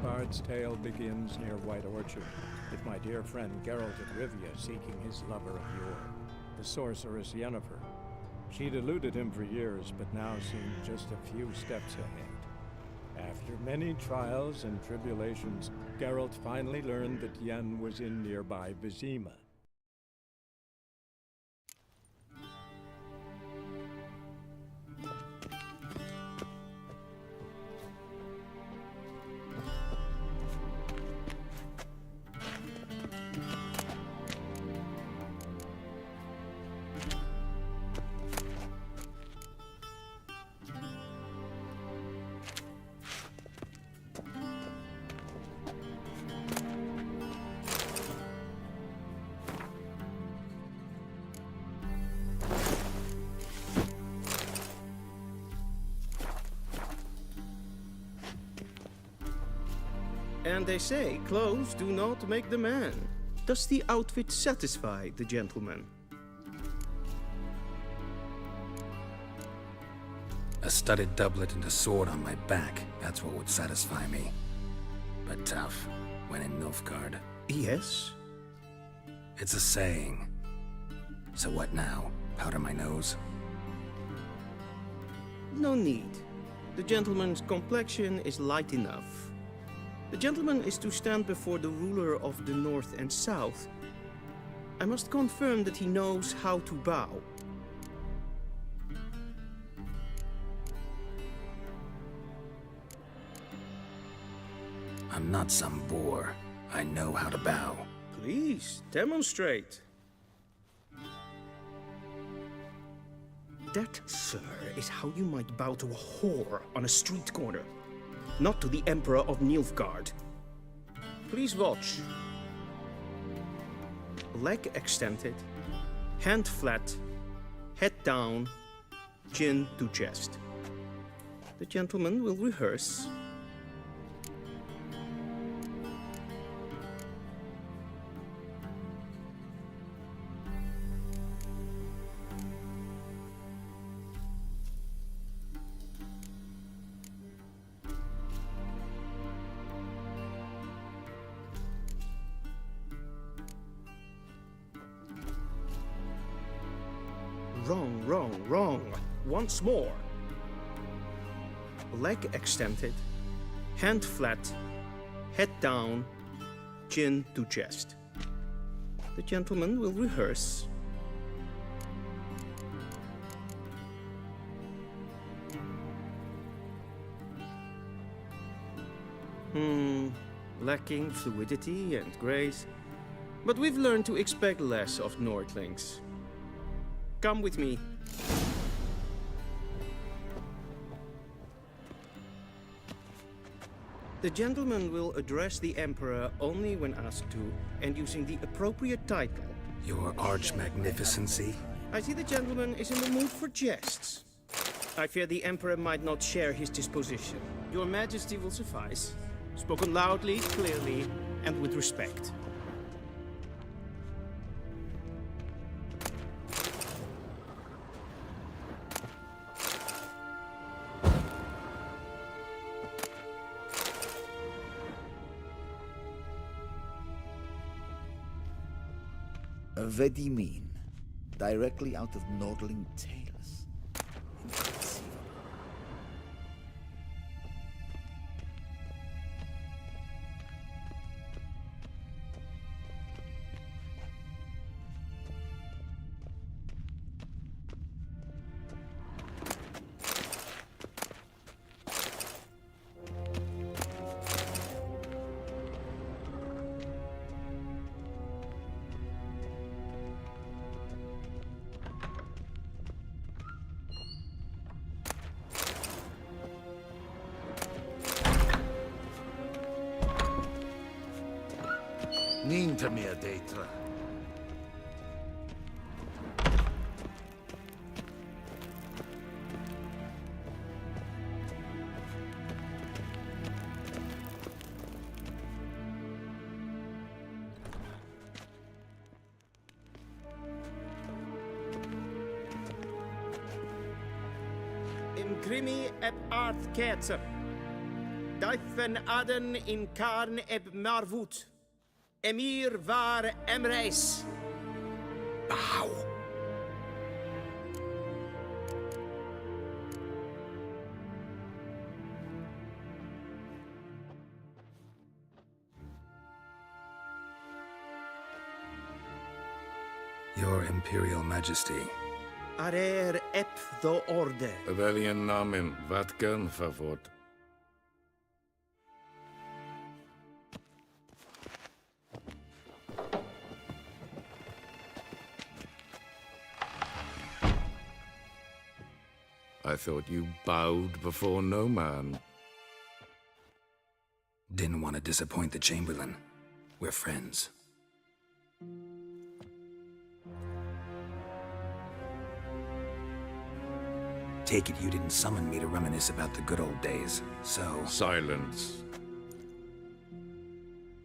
Nilfgaard's tale begins near White Orchard, with my dear friend Geralt of Rivia seeking his lover of yore, the sorceress Yennefer. She'd eluded him for years, but now seemed just a few steps ahead. After many trials and tribulations, Geralt finally learned that Yen was in nearby Vizima. And they say clothes do not make the man. Does the outfit satisfy the gentleman? A studded doublet and a sword on my back, that's what would satisfy me. But tough, when in Nilfgaard. Yes. It's a saying. So what now? Powder my nose? No need. The gentleman's complexion is light enough. The gentleman is to stand before the ruler of the North and South. I must confirm that he knows how to bow. I'm not some boor. I know how to bow. Please, demonstrate. That, sir, is how you might bow to a whore on a street corner. Not to the Emperor of Nilfgaard. Please watch. Leg extended, hand flat, head down, chin to chest. The gentleman will rehearse. Wrong, wrong, wrong. Once more. Leg extended, hand flat, head down, chin to chest. The gentleman will rehearse. Lacking fluidity and grace. But we've learned to expect less of Nordlings. Come with me. The gentleman will address the Emperor only when asked to, and using the appropriate title. Your Arch-Magnificency? I see the gentleman is in the mood for jests. I fear the Emperor might not share his disposition. Your Majesty will suffice. Spoken loudly, clearly, and with respect. Vedimin, directly out of Nordling Tales. Inconceivable. Niente mehr, Deitra. Imprimi et art ketzer. Daithen Aden in Karn eb Marvut. Emir var Emreis. Bow. Your Imperial Majesty. Arer ep the order. Welchen Namen? Wat gern verwort? I thought you bowed before no man. Didn't want to disappoint the Chamberlain. We're friends. Take it you didn't summon me to reminisce about the good old days, so... Silence.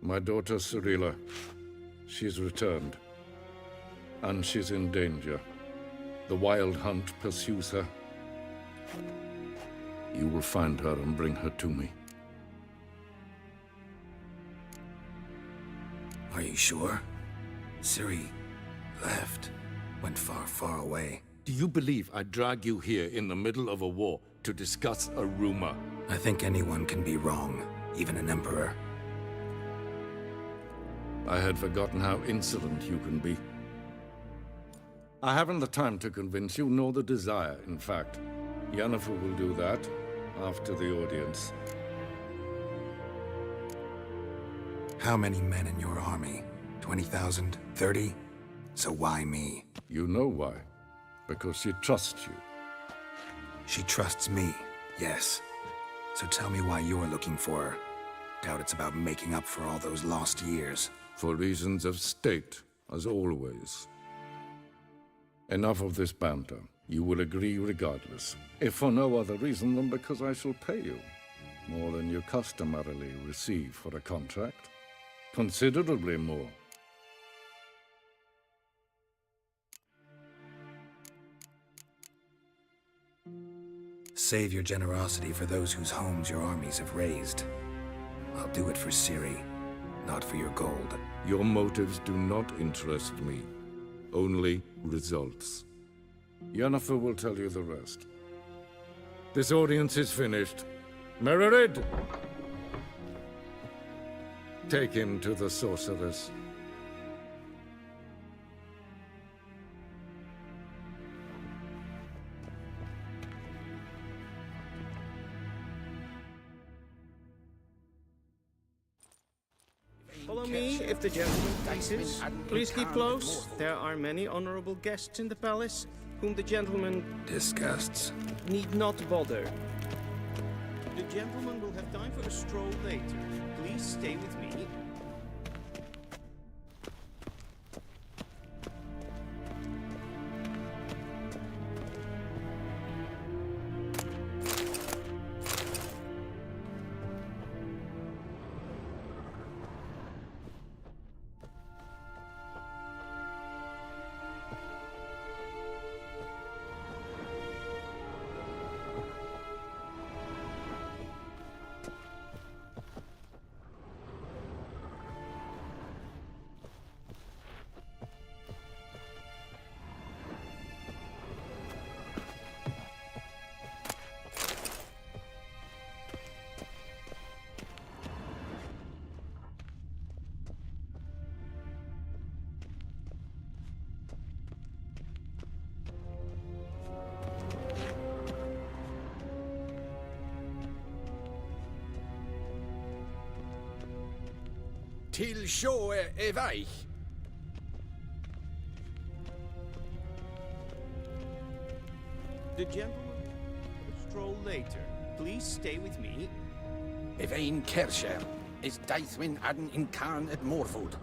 My daughter Cirilla, she's returned. And she's in danger. The Wild Hunt pursues her. You will find her and bring her to me. Are you sure? Ciri left. Went far, far away. Do you believe I'd drag you here in the middle of a war to discuss a rumor? I think anyone can be wrong, even an emperor. I had forgotten how insolent you can be. I haven't the time to convince you, nor the desire, in fact. Yennefer will do that after the audience. How many men in your army? 20,000? 30? So why me? You know why. Because she trusts you. She trusts me, yes. So tell me why you're looking for her. Doubt it's about making up for all those lost years. For reasons of state, as always. Enough of this banter. You will agree regardless, if for no other reason than because I shall pay you. More than you customarily receive for a contract. Considerably more. Save your generosity for those whose homes your armies have razed. I'll do it for Ciri, not for your gold. Your motives do not interest me. Only results. Yennefer will tell you the rest. This audience is finished. Mererid! Take him to the sorceress. Follow me if the gentleman pleases. Please keep close. There are many honorable guests in the palace whom the gentleman Disgusts. need not bother. The gentleman will have time for a stroll later. Please stay with me. Til sjåe er vei. The gentleman will stroll later. Please stay with me. Evain Kersher is Daithwin Adden in Karn at Morwood.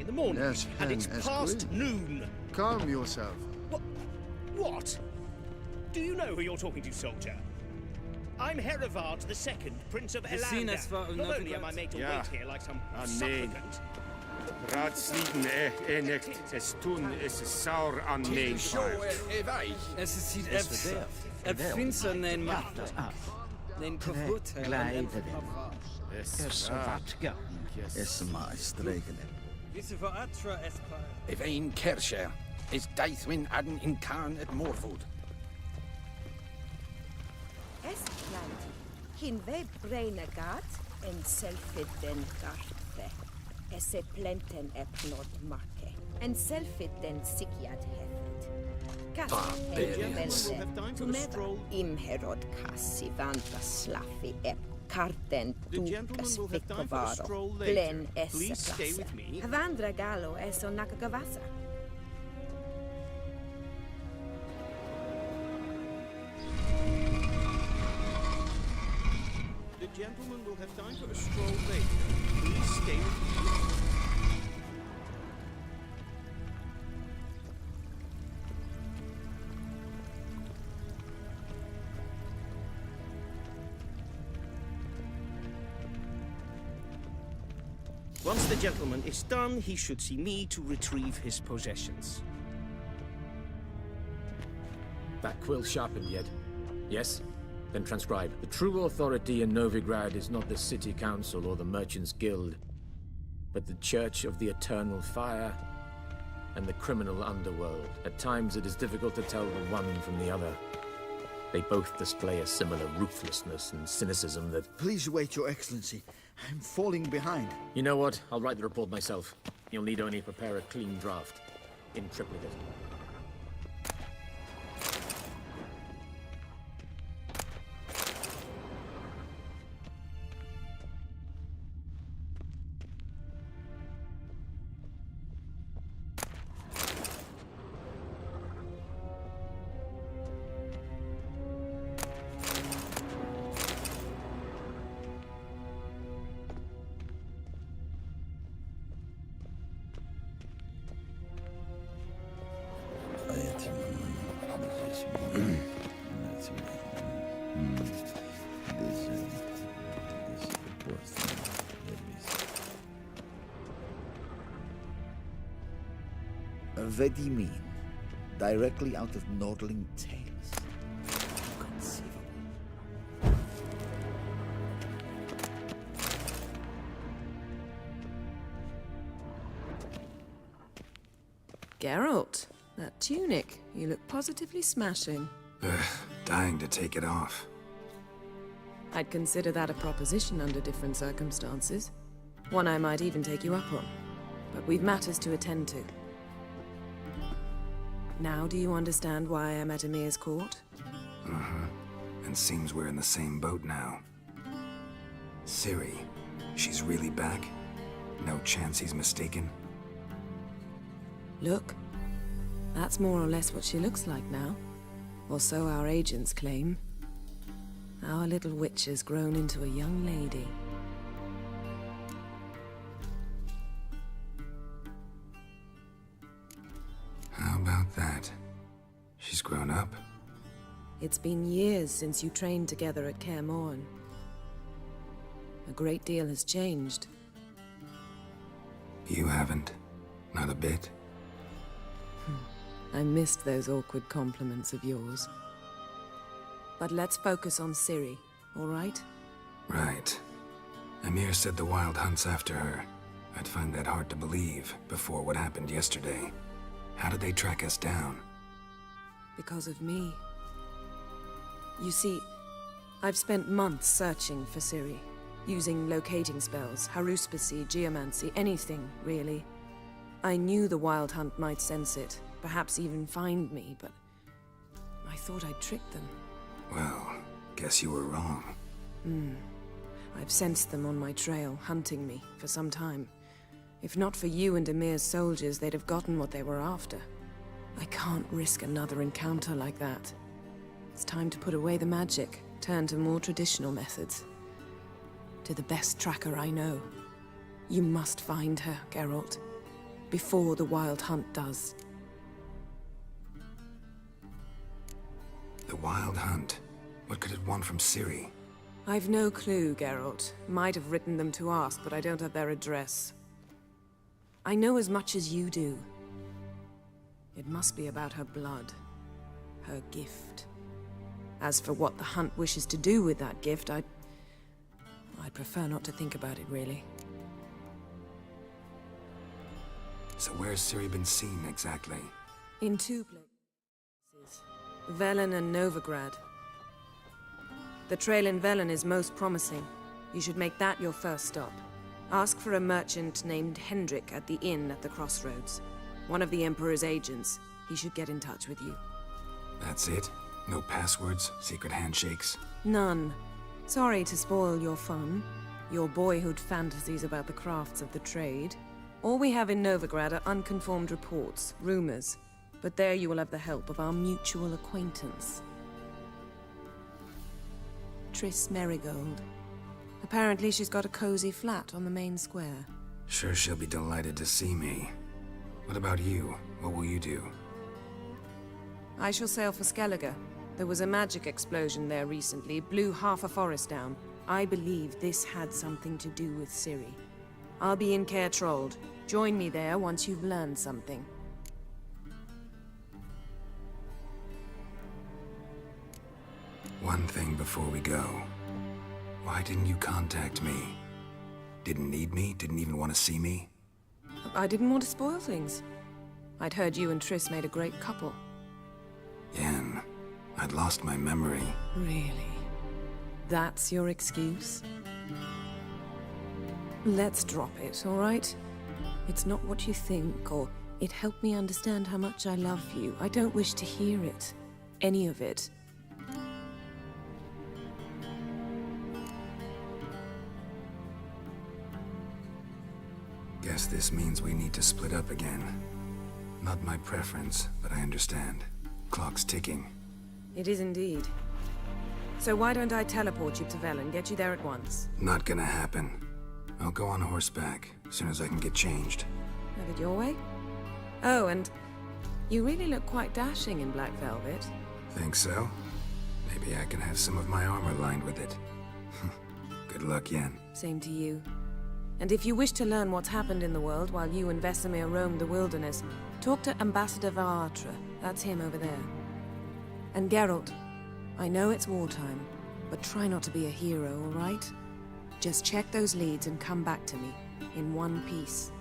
in the morning, Yes, and it's Pen past Esquire. noon. Calm yourself. What? Do you know who you're talking to, soldier? I'm Herivard II, Prince of Elander. Not only am I made to wait here like some supplicant. Raadsliden enigt es tun is saur aan mijn paard. Es ist hier finster nein macht. Nein kaputt. Es watga. Es maar stregelen. Wisse voor Atra Espire. Evain Kersher is Daithwin Adden in Karn at Morfoot. Estland, hinve Breinagat en selfid den garthe. Esse plenten epnod marke. En selfid den sikiad hefet. Barbarians. Tumeva imherod kassi vanta slaffi ep. Karten The gentleman will have time for a stroll dukas later. Glen esse Please stay with me. Havandra galo eso nakagavasa. The gentleman will have time for a stroll later. Please stay with me. Once the gentleman is done, he should see me to retrieve his possessions. That quill sharpened yet? Yes? Then transcribe. The true authority in Novigrad is not the city council or the merchants' guild, but the Church of the Eternal Fire and the criminal underworld. At times it is difficult to tell the one from the other. They both display a similar ruthlessness and cynicism that... Please wait, Your Excellency. I'm falling behind. You know what? I'll write the report myself. You'll need only prepare a clean draft. In triplicate. Vedimin, directly out of Nordling Tales. Inconceivable. Geralt, that tunic, you look positively smashing. Dying to take it off. I'd consider that a proposition under different circumstances. One I might even take you up on. But we've matters to attend to. Now do you understand why I'm at Emir's court? Uh-huh. And seems we're in the same boat now. Ciri, she's really back? No chance he's mistaken? Look, that's more or less what she looks like now. Or so our agents claim. Our little witch has grown into a young lady. How about that? She's grown up? It's been years since you trained together at Kaer Morhen. A great deal has changed. You haven't. Not a bit. I missed those awkward compliments of yours. But let's focus on Ciri, all right? Right. Emir said the Wild hunt's after her. I'd find that hard to believe before what happened yesterday. How did they track us down? Because of me. You see, I've spent months searching for Ciri, using locating spells, haruspicy, geomancy, anything, really. I knew the Wild Hunt might sense it, perhaps even find me, but I thought I'd tricked them. Well, guess you were wrong. I've sensed them on my trail, hunting me, for some time. If not for you and Emir's soldiers, they'd have gotten what they were after. I can't risk another encounter like that. It's time to put away the magic, turn to more traditional methods. To the best tracker I know. You must find her, Geralt. before the Wild Hunt does. The Wild Hunt? What could it want from Ciri? I've no clue, Geralt. Might have written them to ask, but I don't have their address. I know as much as you do. It must be about her blood. Her gift. As for what the Hunt wishes to do with that gift, I'd prefer not to think about it, really. So where's Ciri been seen, exactly? In 2 places. Velen and Novigrad. The trail in Velen is most promising. You should make that your first stop. Ask for a merchant named Hendrik at the inn at the crossroads. One of the Emperor's agents. He should get in touch with you. That's it? No passwords? Secret handshakes? None. Sorry to spoil your fun. Your boyhood fantasies about the crafts of the trade. All we have in Novigrad are unconfirmed reports, rumors. But there you will have the help of our mutual acquaintance. Triss Merigold. Apparently she's got a cozy flat on the main square. Sure she'll be delighted to see me. What about you? What will you do? I shall sail for Skellige. There was a magic explosion there recently, blew half a forest down. I believe this had something to do with Ciri. I'll be in Caer Trolde. Join me there once you've learned something. One thing before we go. Why didn't you contact me? Didn't need me? Didn't even want to see me? I didn't want to spoil things. I'd heard you and Triss made a great couple. Yen, I'd lost my memory. Really? That's your excuse? Let's drop it, all right? It's not what you think, or it helped me understand how much I love you. I don't wish to hear it. Any of it. Guess this means we need to split up again. Not my preference, but I understand. Clock's ticking. It is indeed. So why don't I teleport you to Velen, get you there at once? Not gonna happen. I'll go on horseback, as soon as I can get changed. Have it your way? Oh, and you really look quite dashing in black velvet. Think so? Maybe I can have some of my armor lined with it. Good luck, Yen. Same to you. And if you wish to learn what's happened in the world while you and Vesemir roamed the wilderness, talk to Ambassador Varatra. That's him over there. And Geralt, I know it's wartime, but try not to be a hero, all right? Just check those leads and come back to me, in one piece.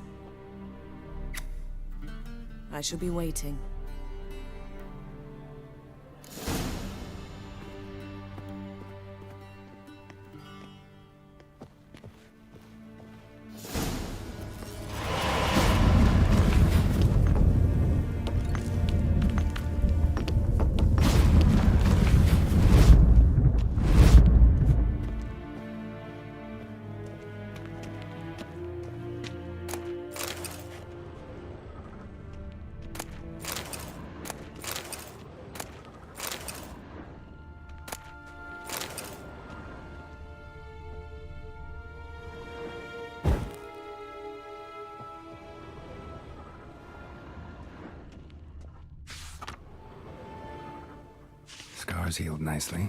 I shall be waiting. Scars healed nicely.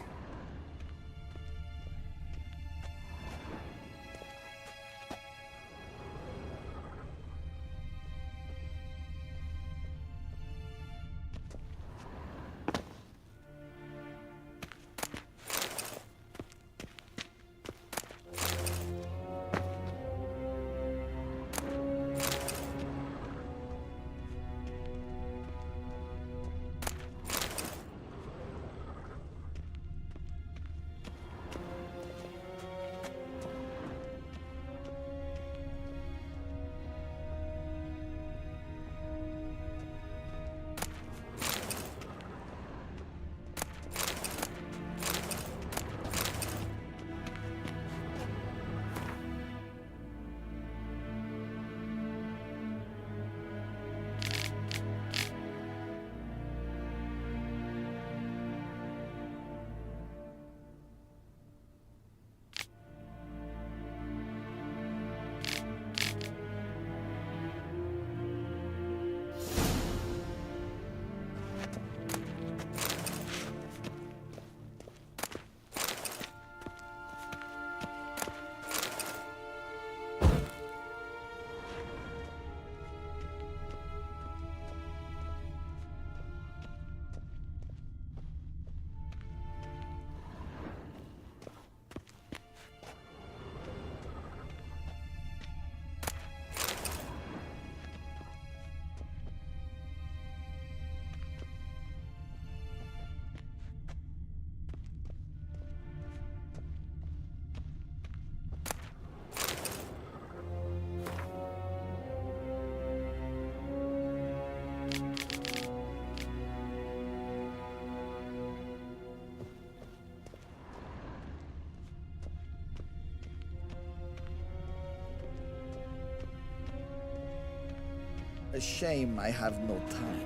A shame I have no time.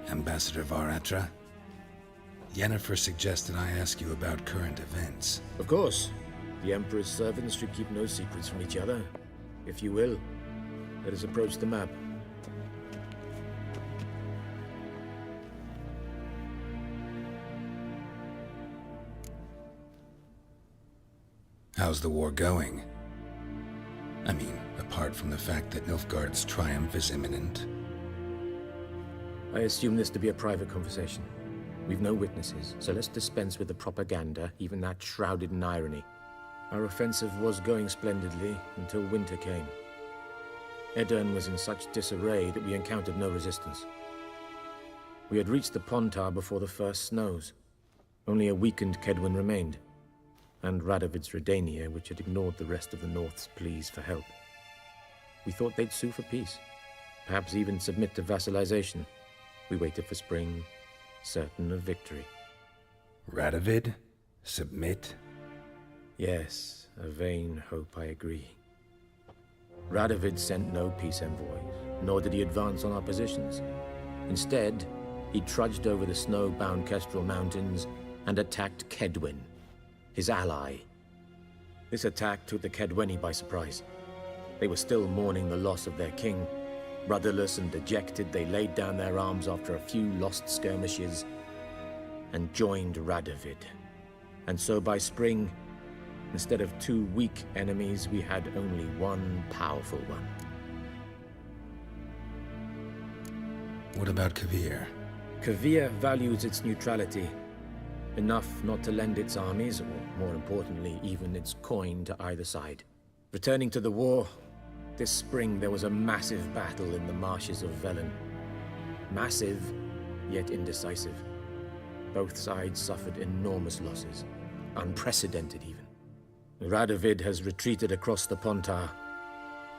Ambassador Varatra? Yennefer suggested I ask you about current events. Of course. The Emperor's servants should keep no secrets from each other. If you will, let us approach the map. How's the war going? I mean, apart from the fact that Nilfgaard's triumph is imminent. I assume this to be a private conversation. We've no witnesses, so let's dispense with the propaganda, even that shrouded in irony. Our offensive was going splendidly until winter came. Aedirn was in such disarray that we encountered no resistance. We had reached the Pontar before the first snows. Only a weakened Kedwen remained, and Radovid's Redania, which had ignored the rest of the North's pleas for help. We thought they'd sue for peace, perhaps even submit to vassalization. We waited for spring, certain of victory. Radovid? Submit? Yes, a vain hope, I agree. Radovid sent no peace envoys, nor did he advance on our positions. Instead, he trudged over the snow-bound Kestrel Mountains and attacked Kedwen, his ally. This attack took the Kedweni by surprise. They were still mourning the loss of their king. Rudderless and dejected, they laid down their arms after a few lost skirmishes and joined Radovid. And so by spring, instead of 2 weak enemies, we had only one powerful one. What about Kovir? Kovir values its neutrality, enough not to lend its armies, or more importantly, even its coin to either side. Returning to the war, this spring there was a massive battle in the marshes of Velen. Massive, yet indecisive. Both sides suffered enormous losses, unprecedented even. Radovid has retreated across the Pontar.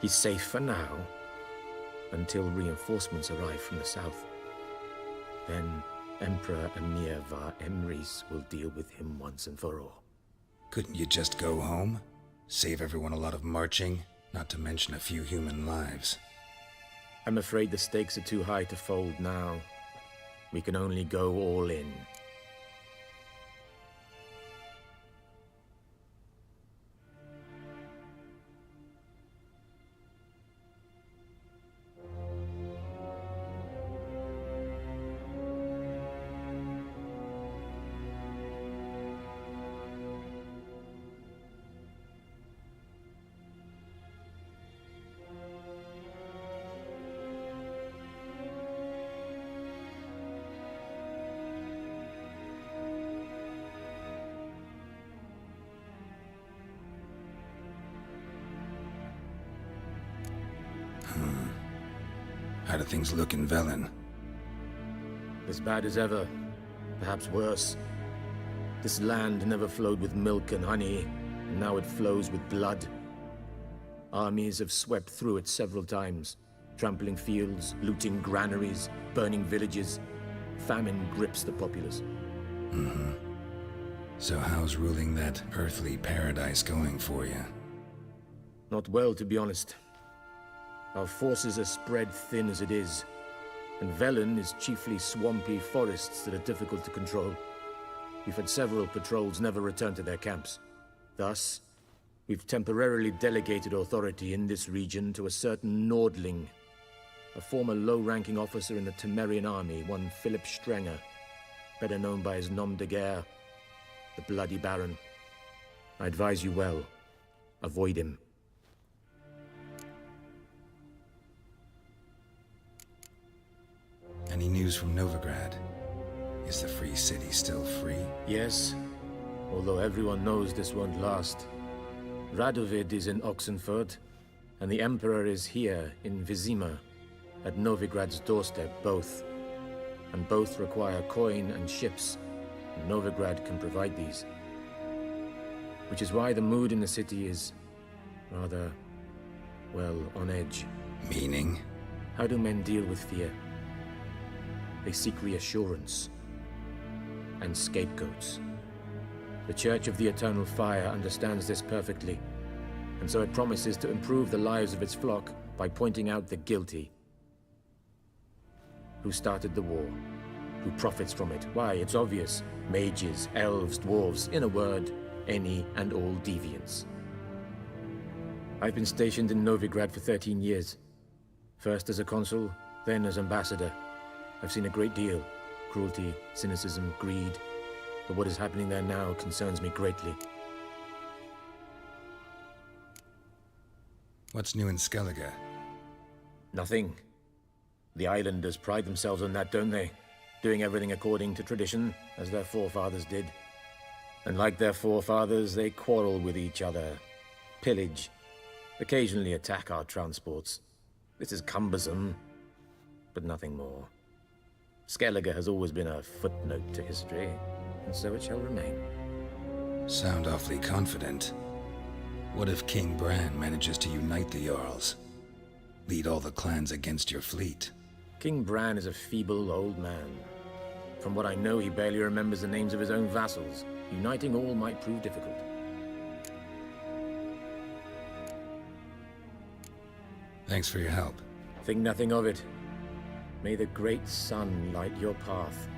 He's safe for now, until reinforcements arrive from the south. Then Emperor Emhyr var Emreis will deal with him once and for all. Couldn't you just go home? Save everyone a lot of marching, not to mention a few human lives. I'm afraid the stakes are too high to fold now. We can only go all in. How do things look in Velen? As bad as ever, perhaps worse. This land never flowed with milk and honey, and now it flows with blood. Armies have swept through it several times, trampling fields, looting granaries, burning villages. Famine grips the populace. So how's ruling that earthly paradise going for you? Not well, to be honest. Our forces are spread thin as it is, and Velen is chiefly swampy forests that are difficult to control. We've had several patrols never return to their camps. Thus, we've temporarily delegated authority in this region to a certain Nordling, a former low-ranking officer in the Temerian army, one Philip Strenger, better known by his nom de guerre, the Bloody Baron. I advise you well. Avoid him. Any news from Novigrad? Is the Free City still free? Yes, although everyone knows this won't last. Radovid is in Oxenfurt, and the Emperor is here in Vizima, at Novigrad's doorstep, both. And both require coin and ships, and Novigrad can provide these. Which is why the mood in the city is rather, well, on edge. Meaning? How do men deal with fear? They seek reassurance and scapegoats. The Church of the Eternal Fire understands this perfectly, and so it promises to improve the lives of its flock by pointing out the guilty. Who started the war? Who profits from it? Why, it's obvious. Mages, elves, dwarves, in a word, any and all deviants. I've been stationed in Novigrad for 13 years. First as a consul, then as ambassador. I've seen a great deal. Cruelty, cynicism, greed. But what is happening there now concerns me greatly. What's new in Skellige? Nothing. The islanders pride themselves on that, don't they? Doing everything according to tradition, as their forefathers did. And like their forefathers, they quarrel with each other, pillage, occasionally attack our transports. This is cumbersome, but nothing more. Skellige has always been a footnote to history, and so it shall remain. Sound awfully confident. What if King Bran manages to unite the Jarls? Lead all the clans against your fleet? King Bran is a feeble old man. From what I know, he barely remembers the names of his own vassals. Uniting all might prove difficult. Thanks for your help. Think nothing of it. May the great sun light your path.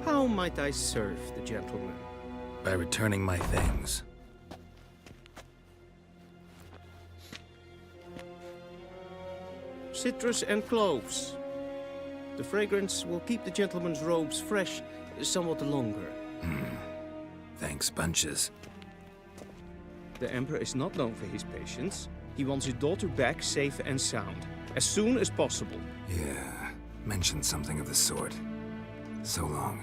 How might I serve the gentleman? By returning my things. Citrus and cloves. The fragrance will keep the gentleman's robes fresh somewhat longer. Thanks, bunches. The Emperor is not known for his patience. He wants his daughter back safe and sound, as soon as possible. Yeah, mentioned something of the sort. So long.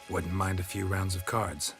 Wouldn't mind a few rounds of cards.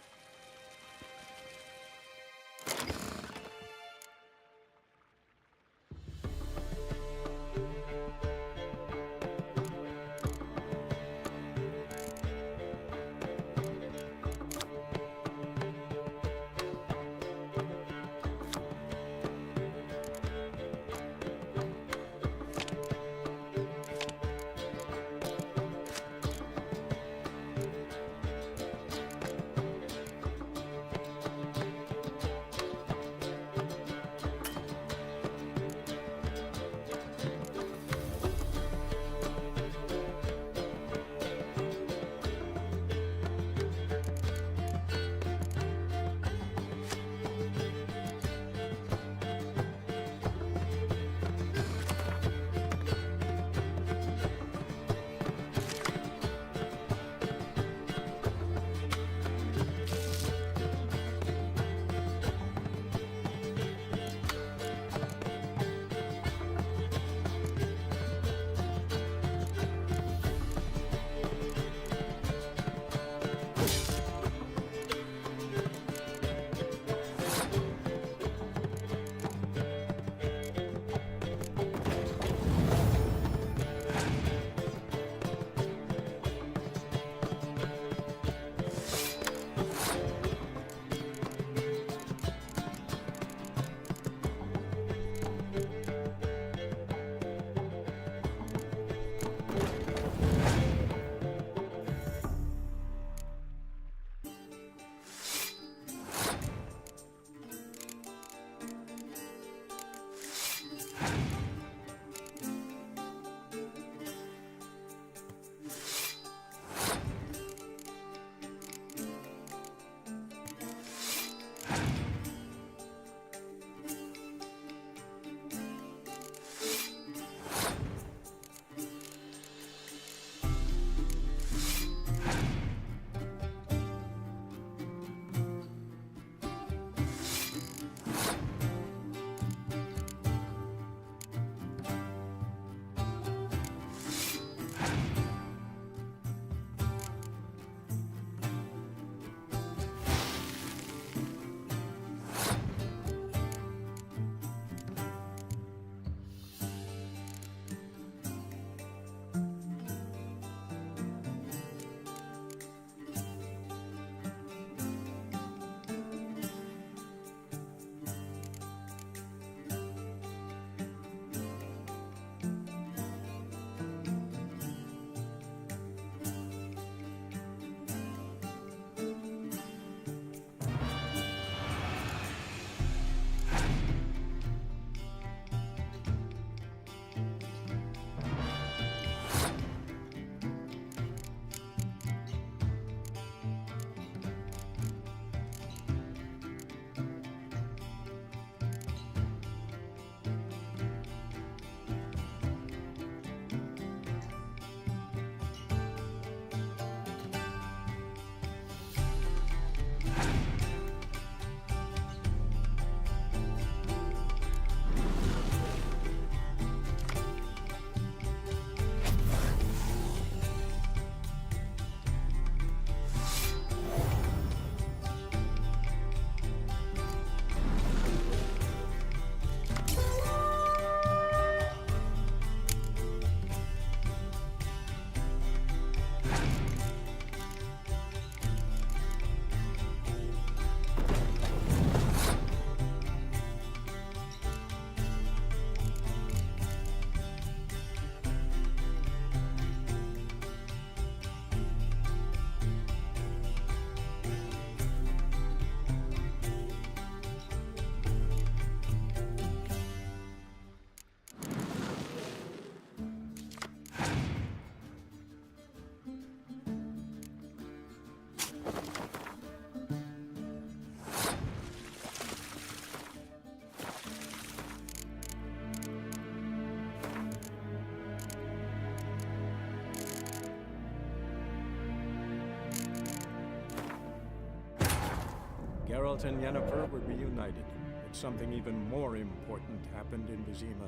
Geralt and Yennefer were reunited, but something even more important happened in Vizima.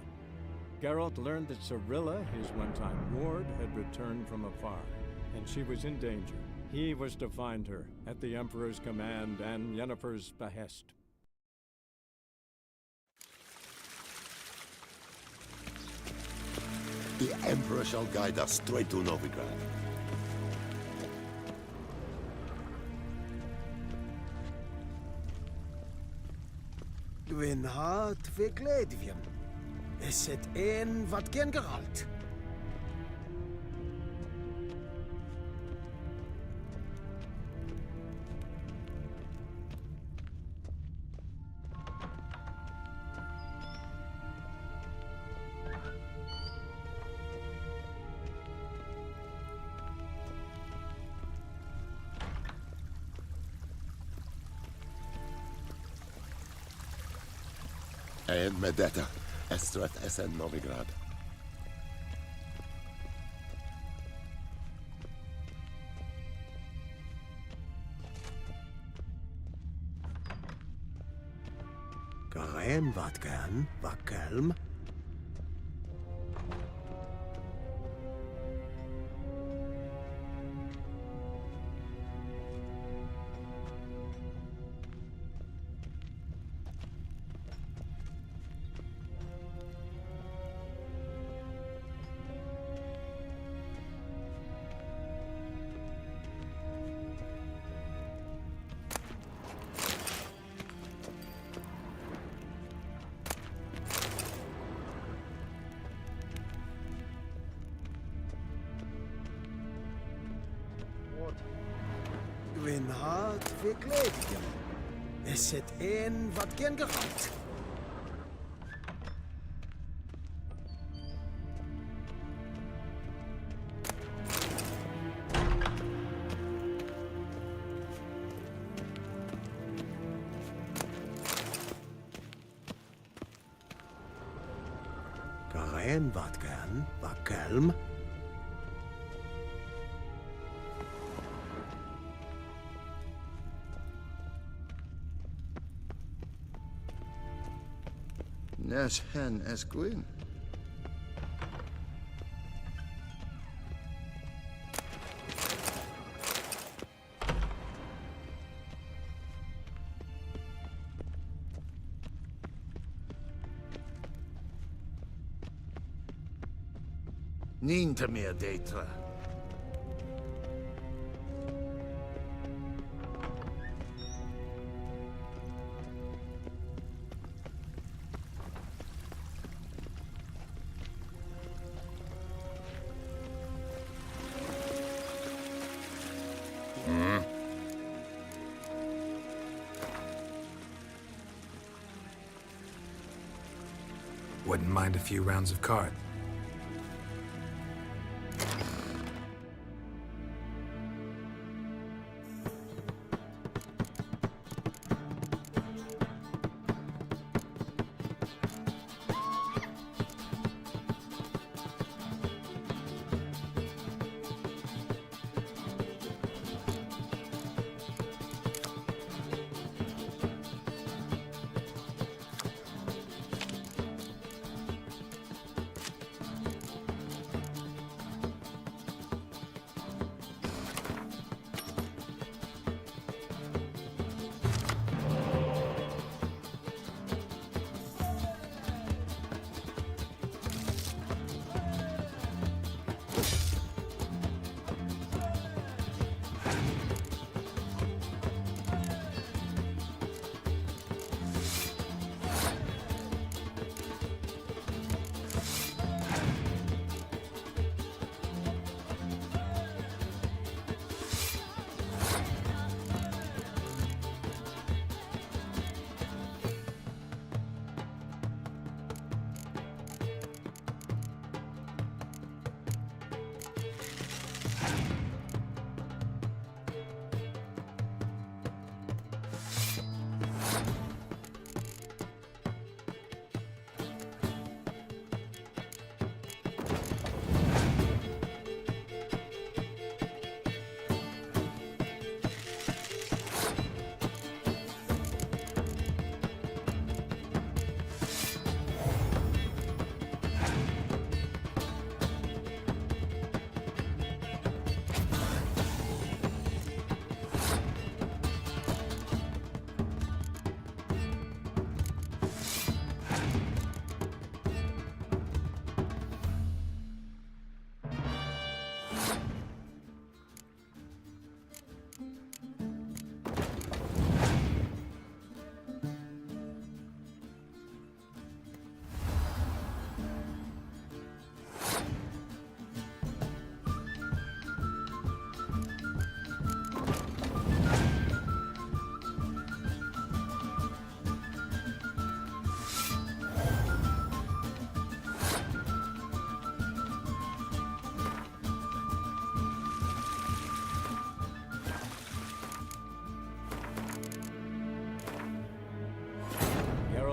Geralt learned that Cirilla, his one-time ward, had returned from afar, and she was in danger. He was to find her, at the Emperor's command and Yennefer's behest. The Emperor shall guide us straight to Novigrad. Gwyn hart fe gledfiam. Is het een wat gen Geralt? En met detta, Estret Essen Novigrad. Garen wat gern, wat kelm. Gwyn hart fe gledfiam. Is het een wat gen Geralt? Garen wat gern, wat kelm. Nes hen es Gwyn. Niet meer data. Wouldn't mind a few rounds of card.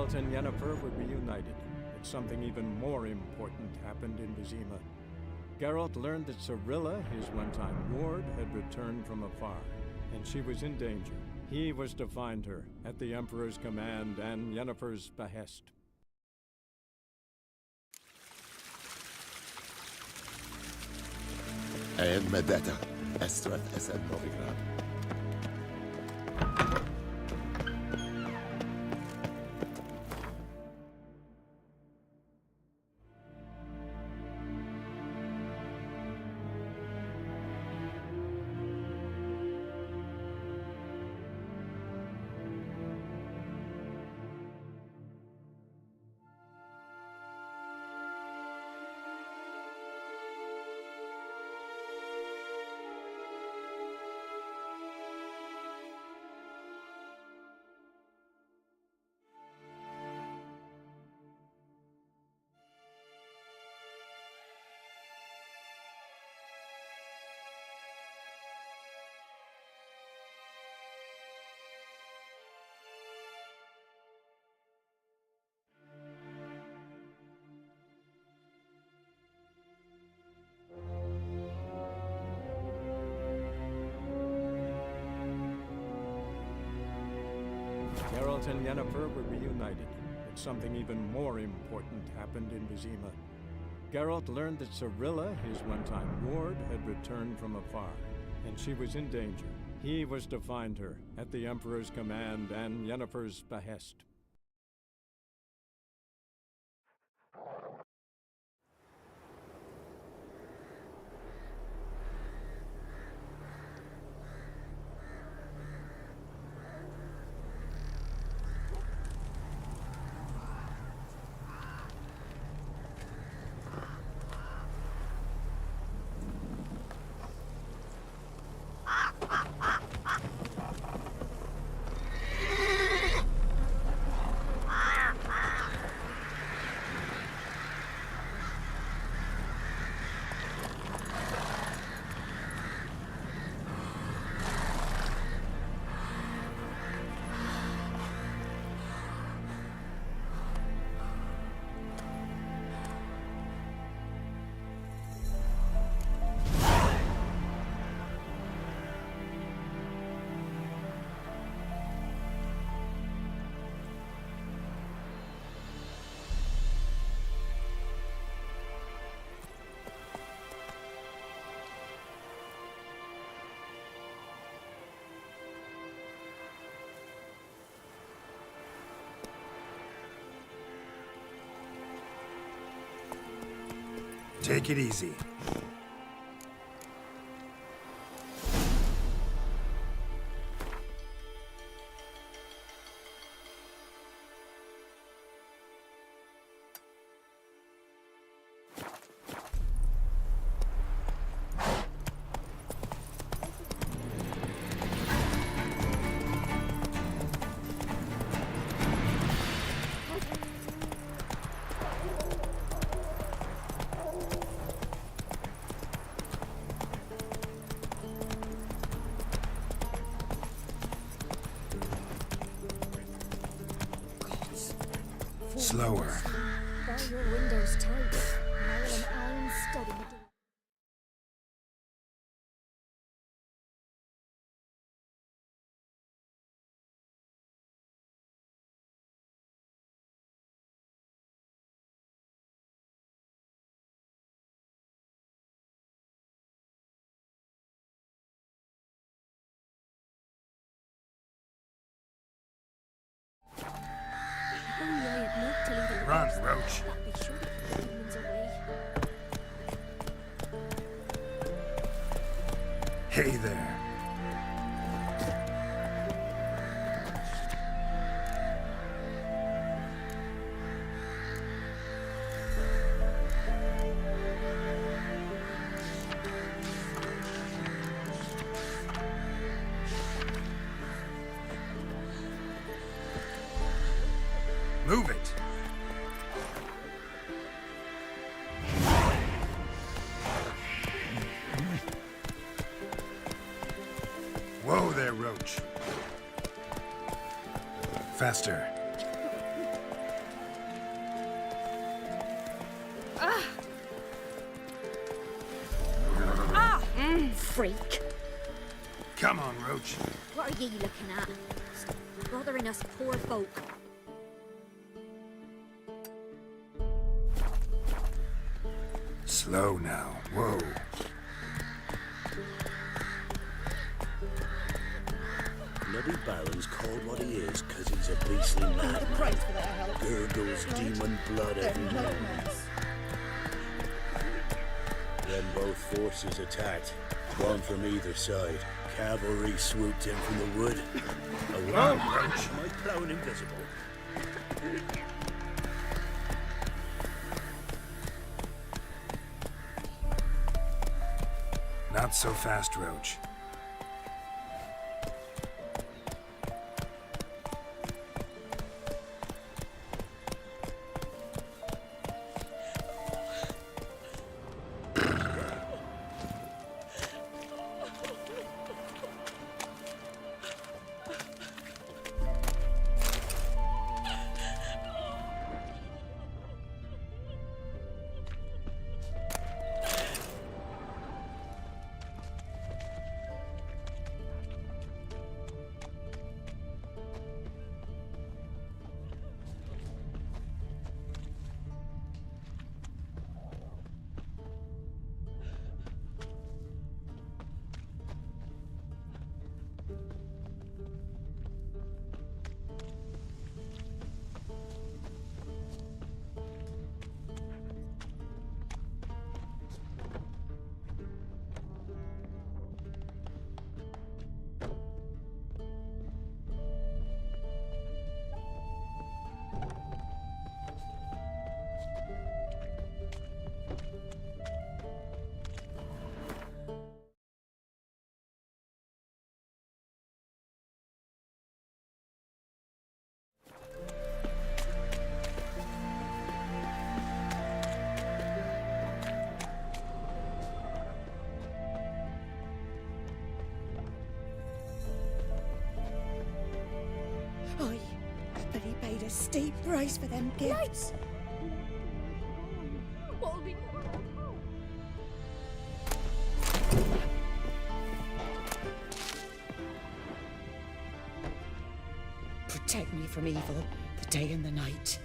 Geralt and Yennefer were reunited, but something even more important happened in Vizima. Geralt learned that Cirilla, his one-time ward, had returned from afar, and she was in danger. He was to find her, at the Emperor's command and Yennefer's behest. And Medetta, Estrat Esen Novigrad. Geralt and Yennefer were reunited, but something even more important happened in Vizima. Geralt learned that Cirilla, his one-time ward, had returned from afar, and she was in danger. He was to find her, at the Emperor's command and Yennefer's behest. Take it easy. Slower. Bar your windows tight. Nail an iron stud in the door. Run, Roach. Be sure to keep the demons away. Hey there. Move it. Whoa there, Roach. Faster. freak. Come on, Roach. What are ye looking at? Stop bothering us poor folk. Slow now. Whoa. Bloody Baron's called what he is because he's a beastly madman. Gurgles demon blood every day. Then both forces attacked, one from either side. Cavalry swooped in from the wood. A wild Roach. Am I plowing invisible? Not so fast, Roach. Aye, but he paid a steep price for them gifts. Protect me from evil, the day and the night.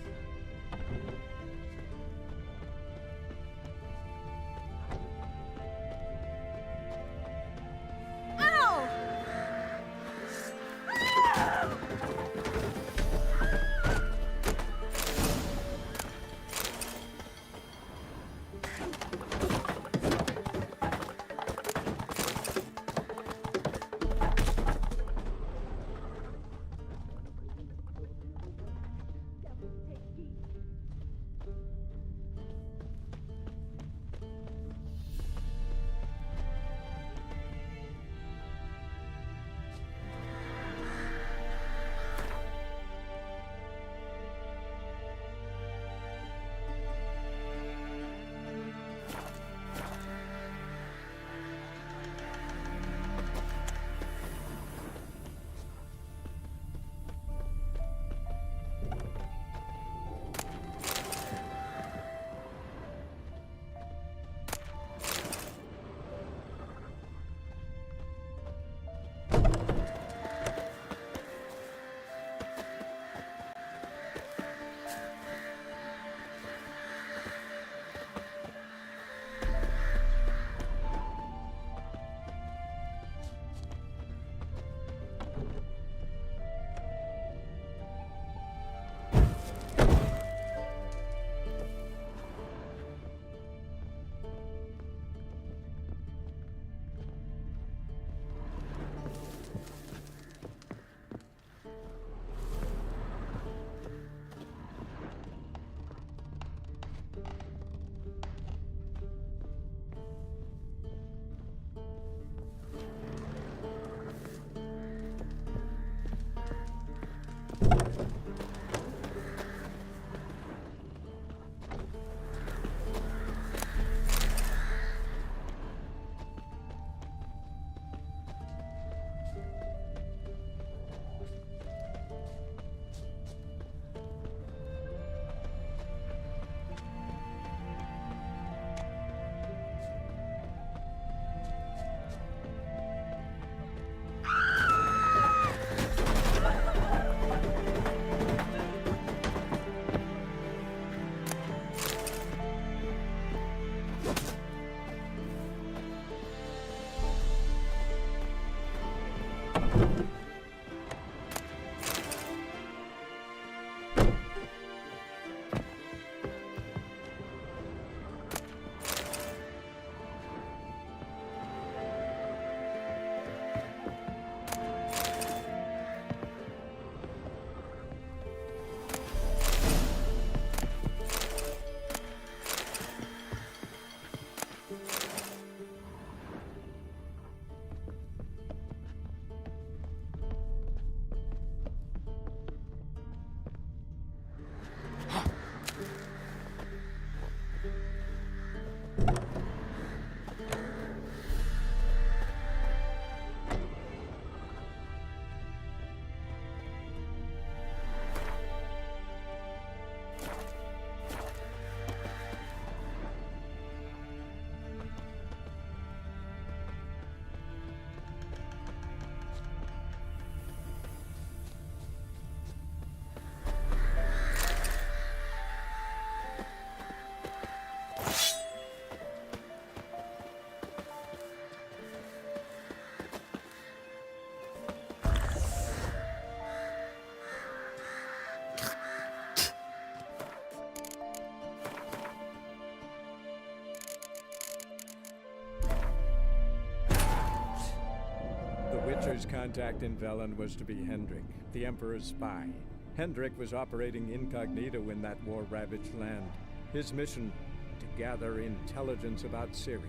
first contact in Velen was to be Hendrik, the Emperor's spy. Hendrik was operating incognito in that war-ravaged land. His mission, to gather intelligence about Ciri.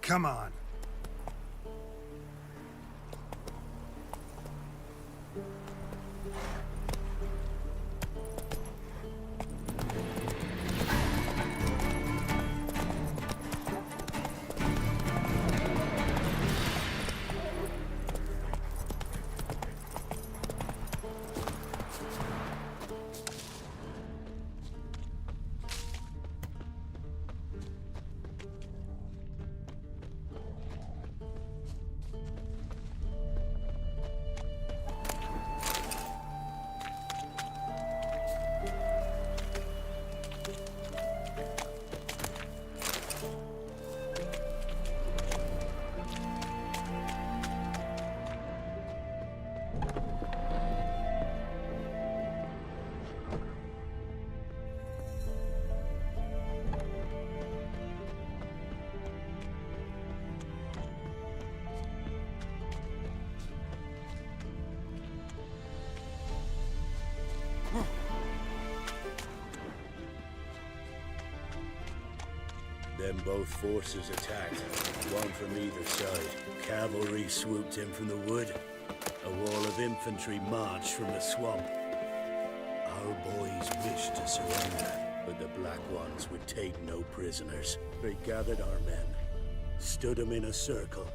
Come on. Then both forces attacked, one from either side. Cavalry swooped in from the wood. A wall of infantry marched from the swamp. Our boys wished to surrender, but the Black Ones would take no prisoners. They gathered our men, stood them in a circle,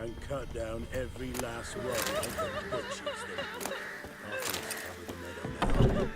and cut down every last one of the butchers they could. Officers cover the meadow now.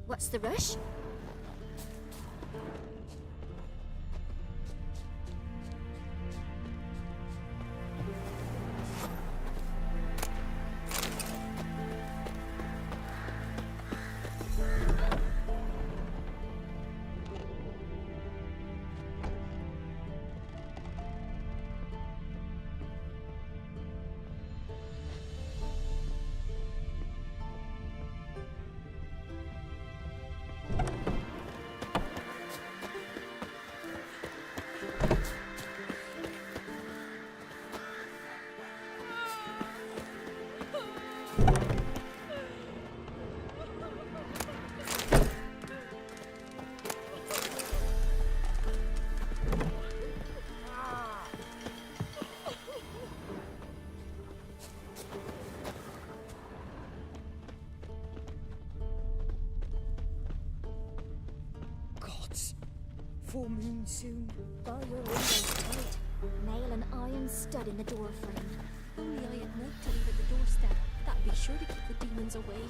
What's the rush? full moon soon. Bar your windows tight. Nail an iron stud in the door frame. Only I at night to leave at the doorstep. That'd be sure to keep the demons away.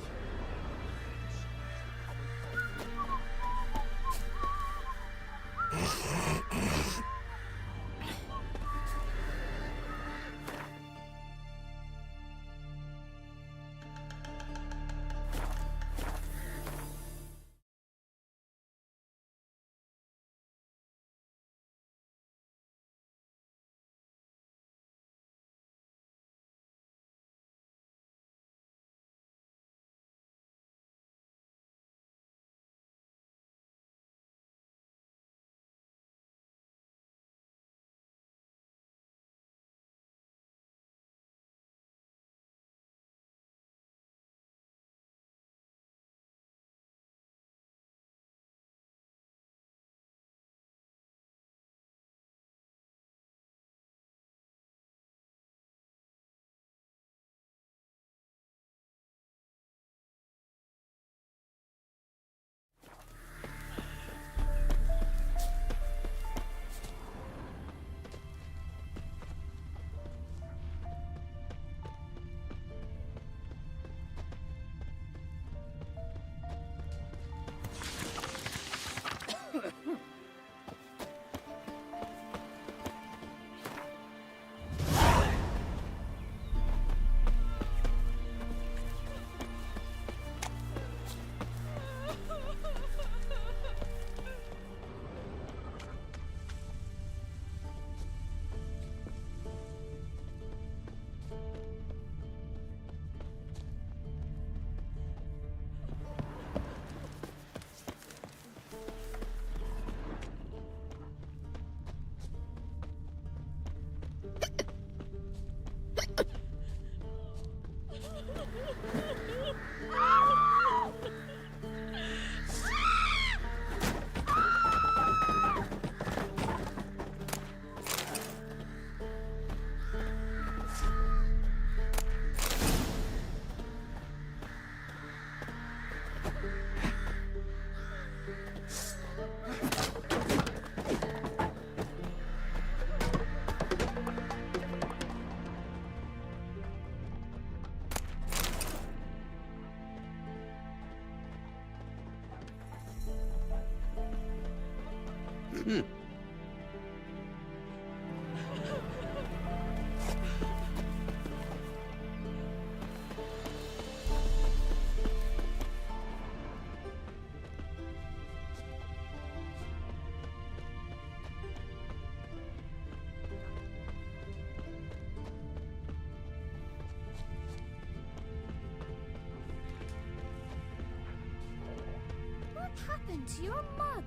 What happened to your mug?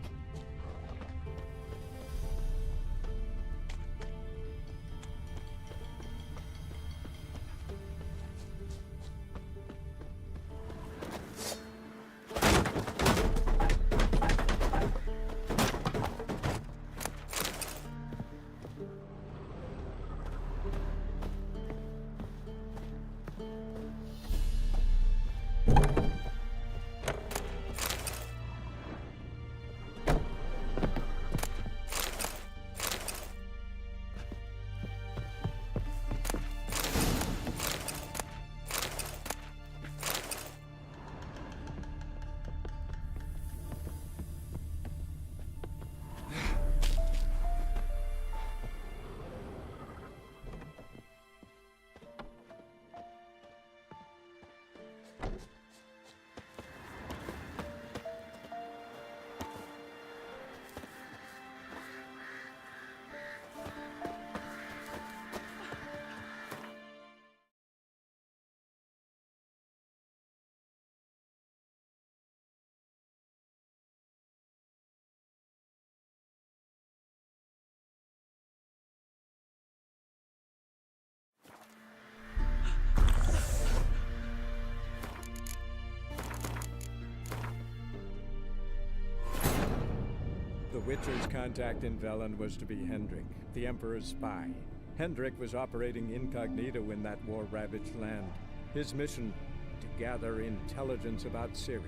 The Witcher's contact in Velen was to be Hendrik, the Emperor's spy. Hendrik was operating incognito in that war-ravaged land. His mission, to gather intelligence about Ciri.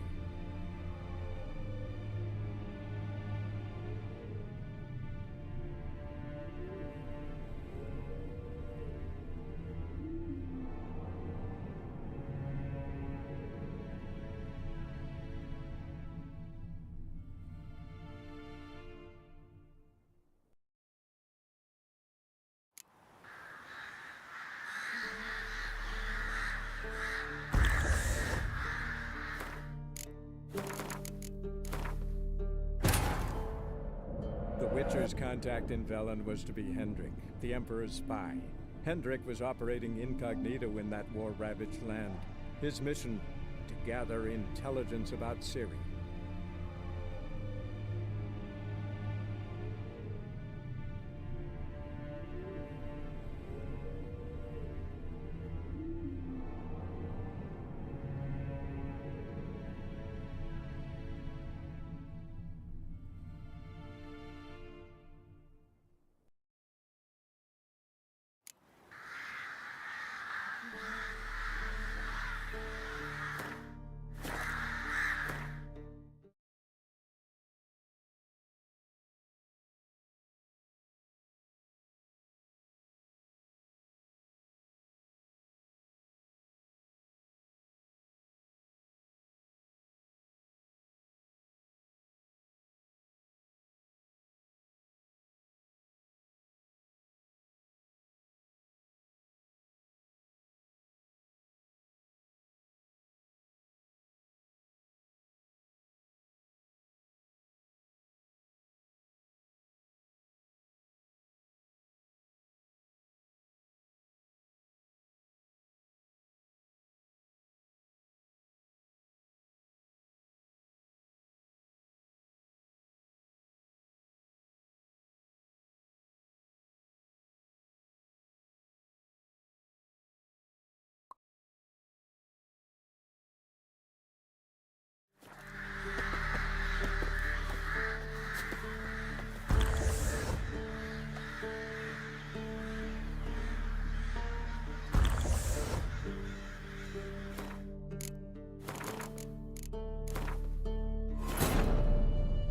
Witcher's contact in Velen was to be Hendrik, the Emperor's spy. Hendrik was operating incognito in that war-ravaged land. His mission, to gather intelligence about Ciri.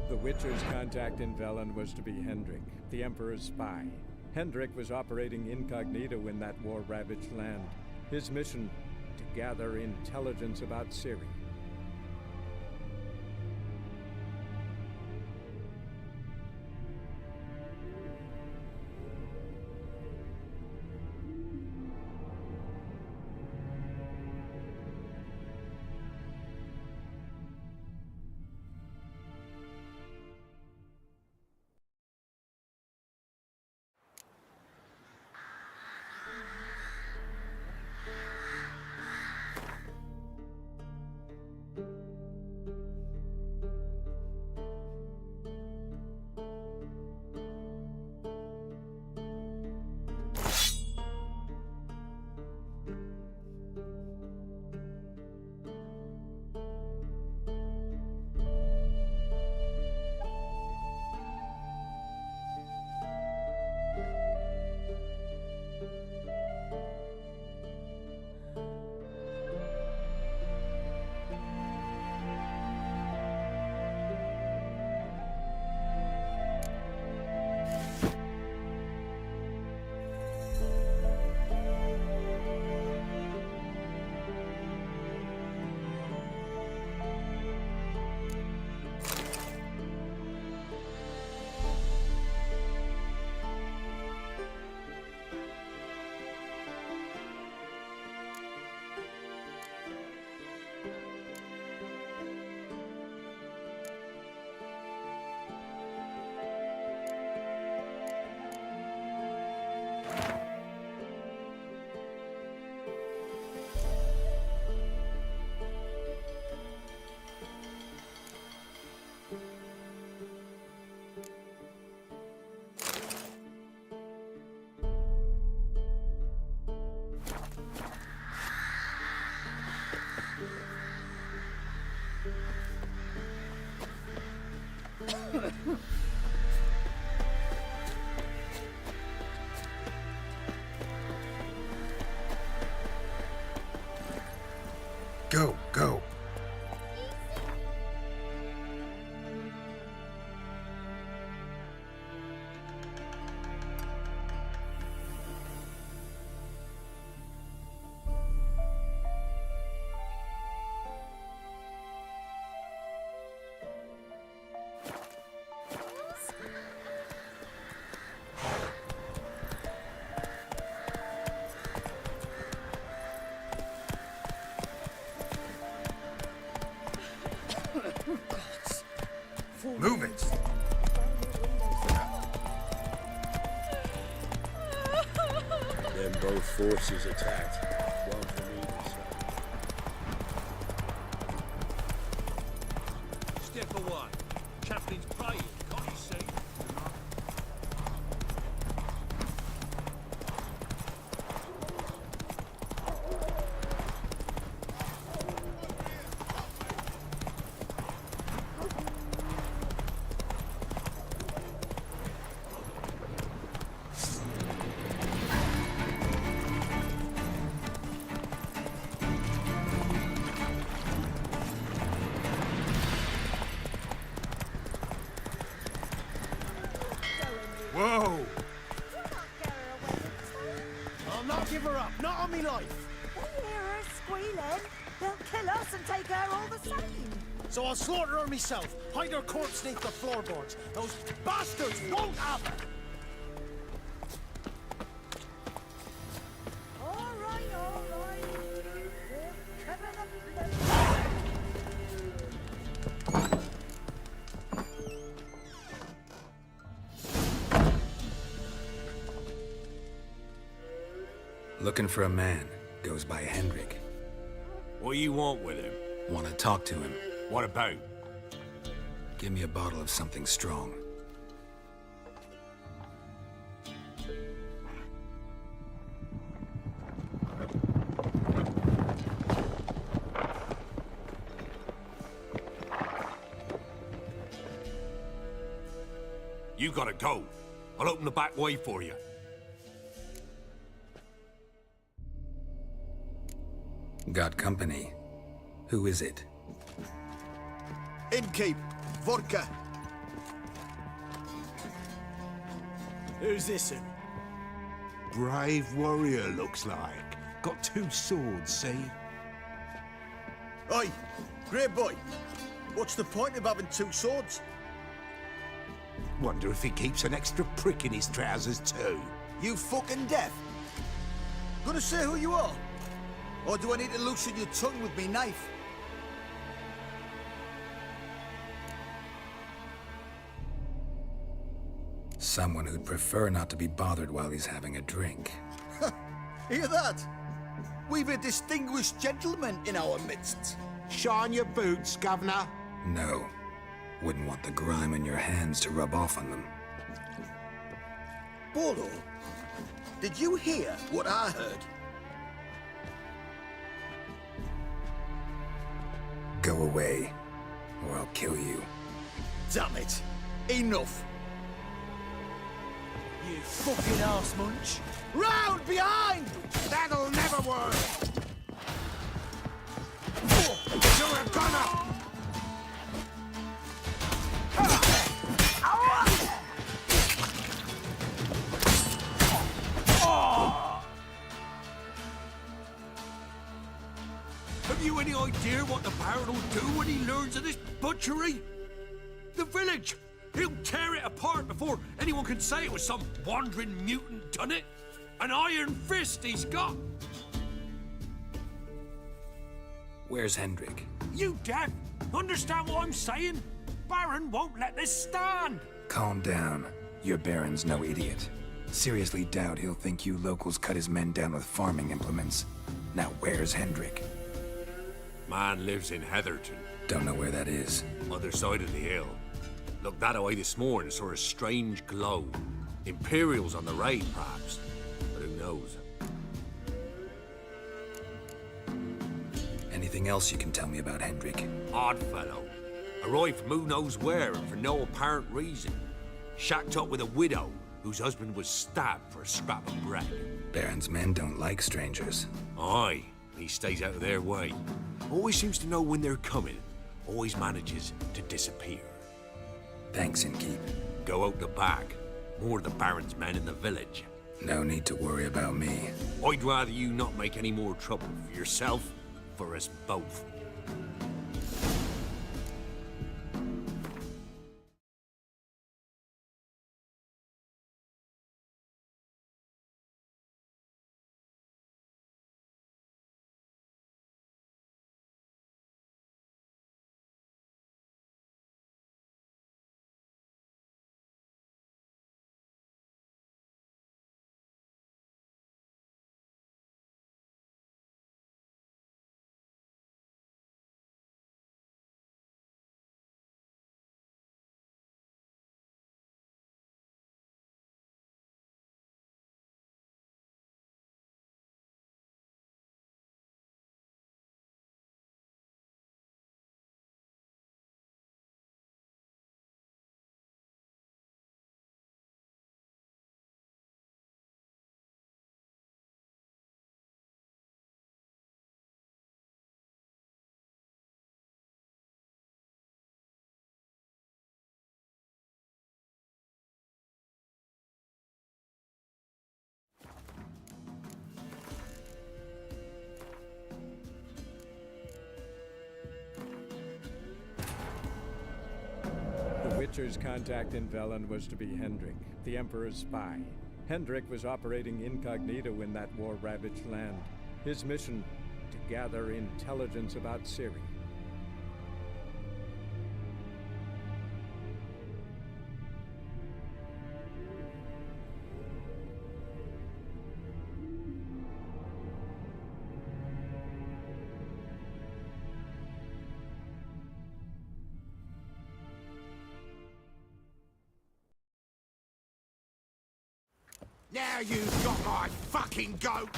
The Witcher's contact in Velen was to be Hendrik, the Emperor's spy. Hendrik was operating incognito in that war-ravaged land. His mission, to gather intelligence about Ciri. Go, go. forces attacked. One from either side. Step away. Chaplain's praying, can't you see? Whoa! I'll not give her up, not on me life. We hear her squealing. They'll kill us and take her all the same. So I'll slaughter her myself, hide her corpse beneath the floorboards. Those bastards won't have her! All right, all right. We'll cover the blood. Looking for a man. Goes by Hendrik. What do you want with him? Want to talk to him. What about? Give me a bottle of something strong. You gotta go. I'll open the back way for you. Got company. Who is it? Innkeep, vodka. Who's this in? Brave warrior, looks like. Got 2 swords, see? Oi, great boy. What's the point of having 2 swords? Wonder if he keeps an extra prick in his trousers too. You fucking deaf. Gonna say who you are? Or do I need to loosen your tongue with me knife? Someone who'd prefer not to be bothered while he's having a drink. Hear that? We've a distinguished gentleman in our midst. Shine your boots, Governor. No. Wouldn't want the grime on your hands to rub off on them. Bolo, did you hear what I heard? Go away, or I'll kill you. Damn it. Enough. You fucking arse munch. Round behind! That'll never work! You're a gunner! Have you any idea what the Baron will do when he learns of this butchery? The village! He'll tear it apart before anyone can say it was some wandering mutant done it. An iron fist he's got! Where's Hendrik? You deaf? Understand what I'm saying? Baron won't let this stand! Calm down. Your Baron's no idiot. Seriously doubt he'll think you locals cut his men down with farming implements. Now where's Hendrik? Man lives in Heatherton. Don't know where that is. Other side of the hill. Looked that away this morning, saw a strange glow. Imperials on the raid, perhaps. But who knows? Anything else you can tell me about Hendrik? Odd fellow. Arrived from who knows where and for no apparent reason. Shacked up with a widow whose husband was stabbed for a scrap of bread. Baron's men don't like strangers. Aye, he stays out of their way. Always seems to know when they're coming. Always manages to disappear. Thanks, Innkeep. Go out the back. More of the Baron's men in the village. No need to worry about me. I'd rather you not make any more trouble for yourself, for us both. Witcher's contact in Velen was to be Hendrik, the Emperor's spy. Hendrik was operating incognito in that war-ravaged land. His mission, to gather intelligence about Ciri. Now you've got my fucking goat!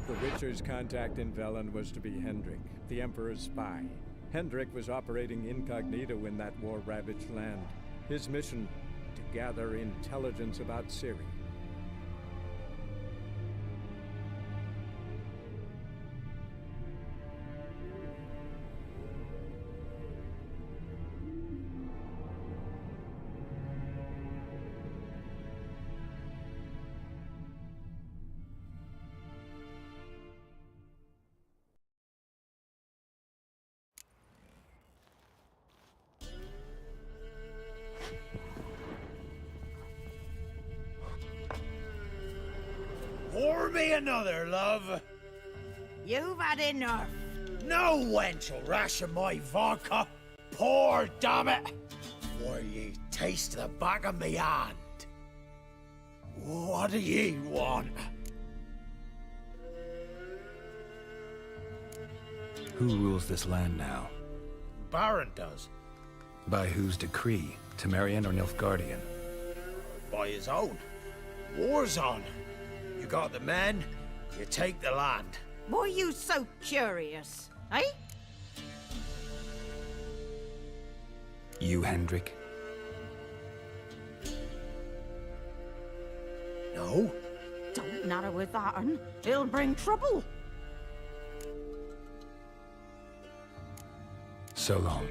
The Witcher's contact in Velen was to be Hendrik, the Emperor's spy. Hendrik was operating incognito in that war-ravaged land. His mission, to gather intelligence about Ciri. Pour me another, love. You've had enough. No wench will ration my vodka. Pour, damn it. For ye taste the back of me hand. What do ye want? Who rules this land now? Baron does. By whose decree? Temerian or Nilfgaardian? By his own. War's on. You got the men, you take the land. Why are you so curious, eh? You, Hendrik? No. Don't natter with that un. It'll bring trouble. So long.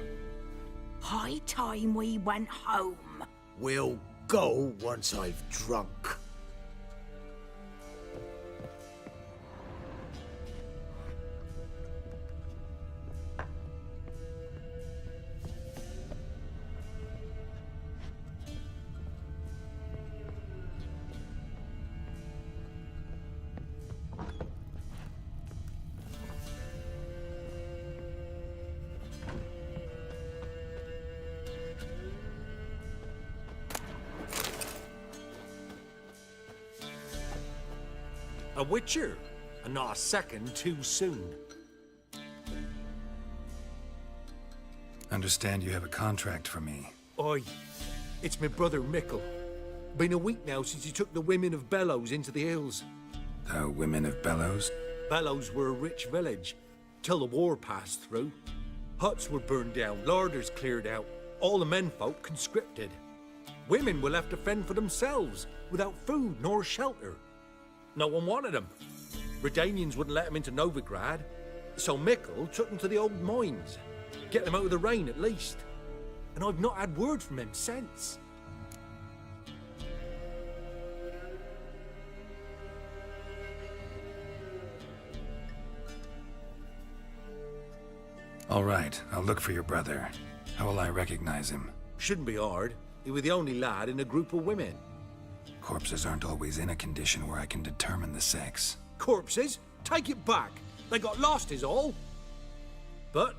High time we went home. We'll go once I've drunk. A witcher, and not a second too soon. Understand you have a contract for me. Oi, it's my brother Mickle. Been a week now since he took the women of Bellows into the hills. The women of Bellows? Bellows were a rich village, till the war passed through. Huts were burned down, larders cleared out, all the menfolk conscripted. Women were left to fend for themselves, without food nor shelter. No one wanted them. Redanians wouldn't let them into Novigrad, so Mickle took them to the old mines. Get them out of the rain, at least. And I've not had word from him since. All right, I'll look for your brother. How will I recognize him? Shouldn't be hard. He was the only lad in a group of women. Corpses aren't always in a condition where I can determine the sex. Corpses? Take it back. They got lost is all. But,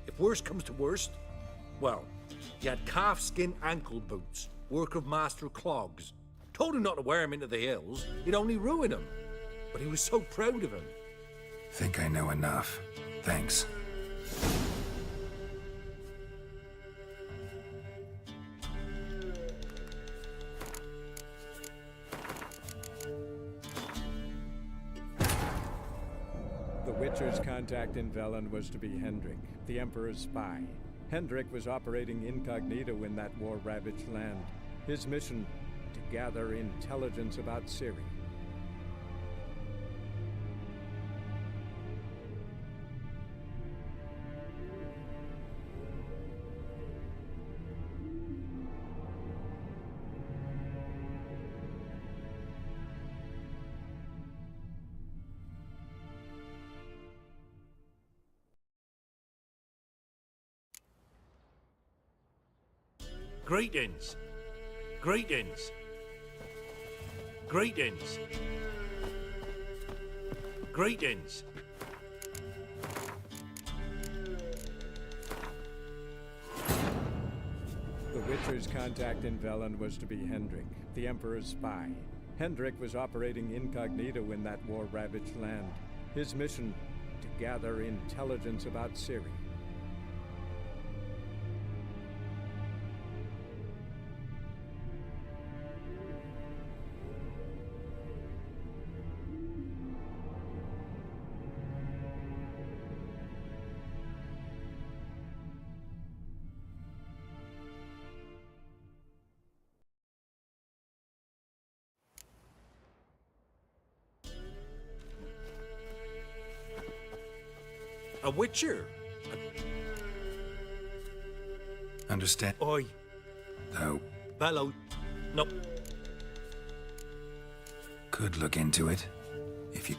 if worst comes to worst, well, he had calfskin ankle boots, work of Master Clogs. Told him not to wear him into the hills, he'd only ruin him. But he was so proud of him. Think I know enough. Thanks. The Witcher's contact in Velen was to be Hendrik, the Emperor's spy. Hendrik was operating incognito in that war-ravaged land. His mission, to gather intelligence about Ciri. Greetings. Greetings. Greetings. Greetings. The Witcher's contact in Velen was to be Hendrik, the Emperor's spy. Hendrik was operating incognito in that war-ravaged land. His mission, to gather intelligence about Ciri. A Witcher? Understand? Oi. No. Hello. No. Could look into it. If you...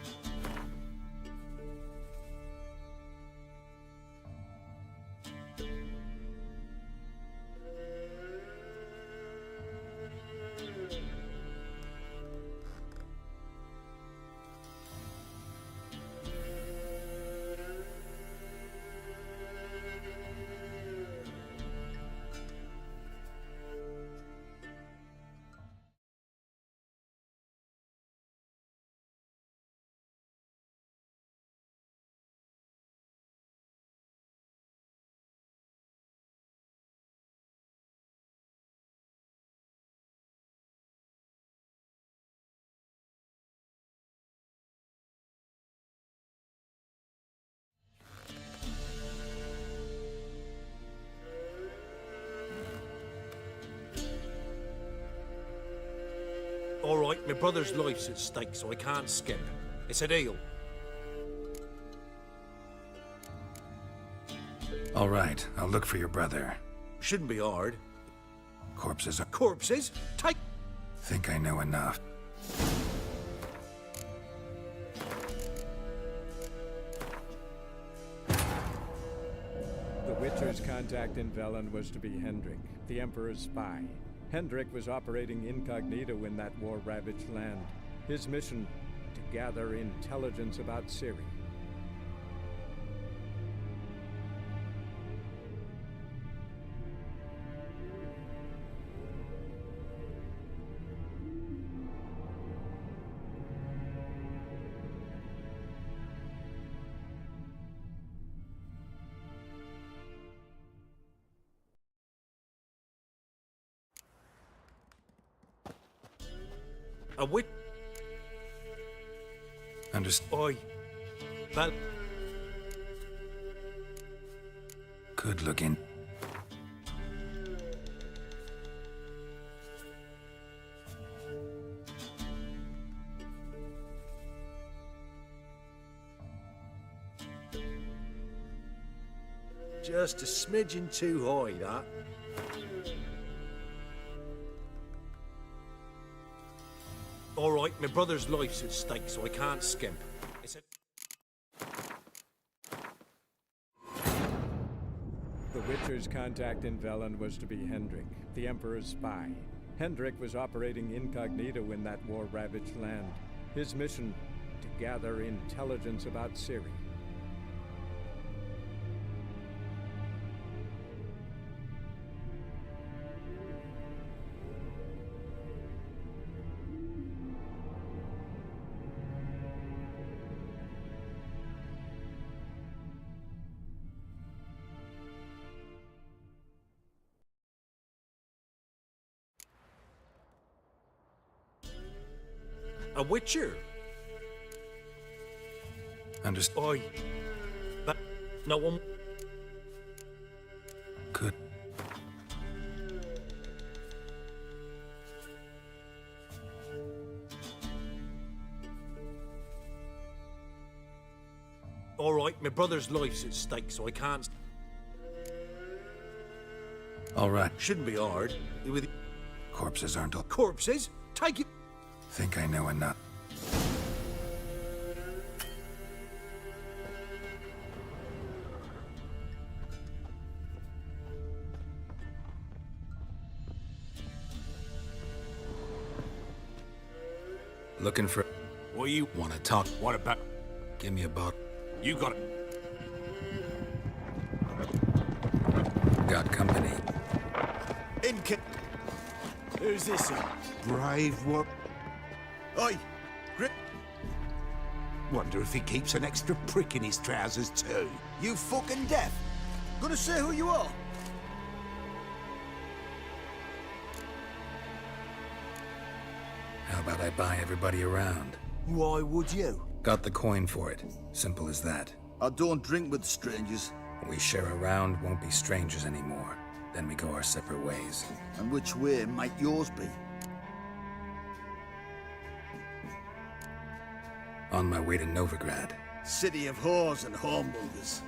All right, my brother's life's at stake, so I can't skip. It's a deal. All right, I'll look for your brother. Shouldn't be hard. Corpses are... Corpses? Take... Think I know enough. The Witcher's contact in Velen was to be Hendrik, the Emperor's spy. Hendrik was operating incognito in that war-ravaged land. His mission, to gather intelligence about Ciri. A wit... Understand? Oi. Well... Could look in... Just a smidgen too high, that. All right, my brother's life's at stake, so I can't skimp. It's a... The Witcher's contact in Velen was to be Hendrik, the Emperor's spy. Hendrik was operating incognito in that war-ravaged land. His mission, to gather intelligence about Ciri. A Witcher? Understand? Oi. But no one... Could... All right, my brother's life's at stake, so I can't... All right. Shouldn't be hard. With... Corpses aren't all... Corpses? Take it... Think I know enough. Looking for... What you... Want to talk? What about... Give me a bottle. You got it. Got company. Who's this? Brave war... Oi! Wonder if he keeps an extra prick in his trousers too. You fucking deaf? Gonna say who you are? How about I buy everybody around? Why would you? Got the coin for it. Simple as that. I don't drink with strangers. We share a round, won't be strangers anymore. Then we go our separate ways. And which way might yours be? On my way to Novigrad. City of whores and hornbungers.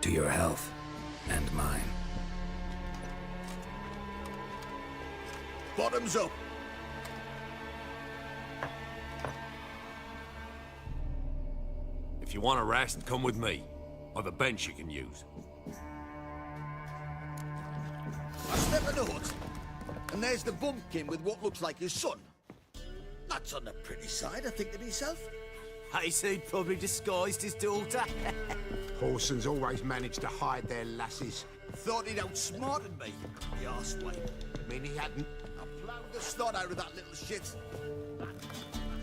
To your health. And mine. Bottoms up! If you want a rest, come with me. I've a bench you can use. I step in the hut, and there's the bumpkin with what looks like his son. That's on the pretty side, I think to myself. I say he'd probably disguised his daughter. Horsons always manage to hide their lasses. Thought he'd outsmarted me, the arseway. Mean he hadn't. I ploughed the snot out of that little shit. That's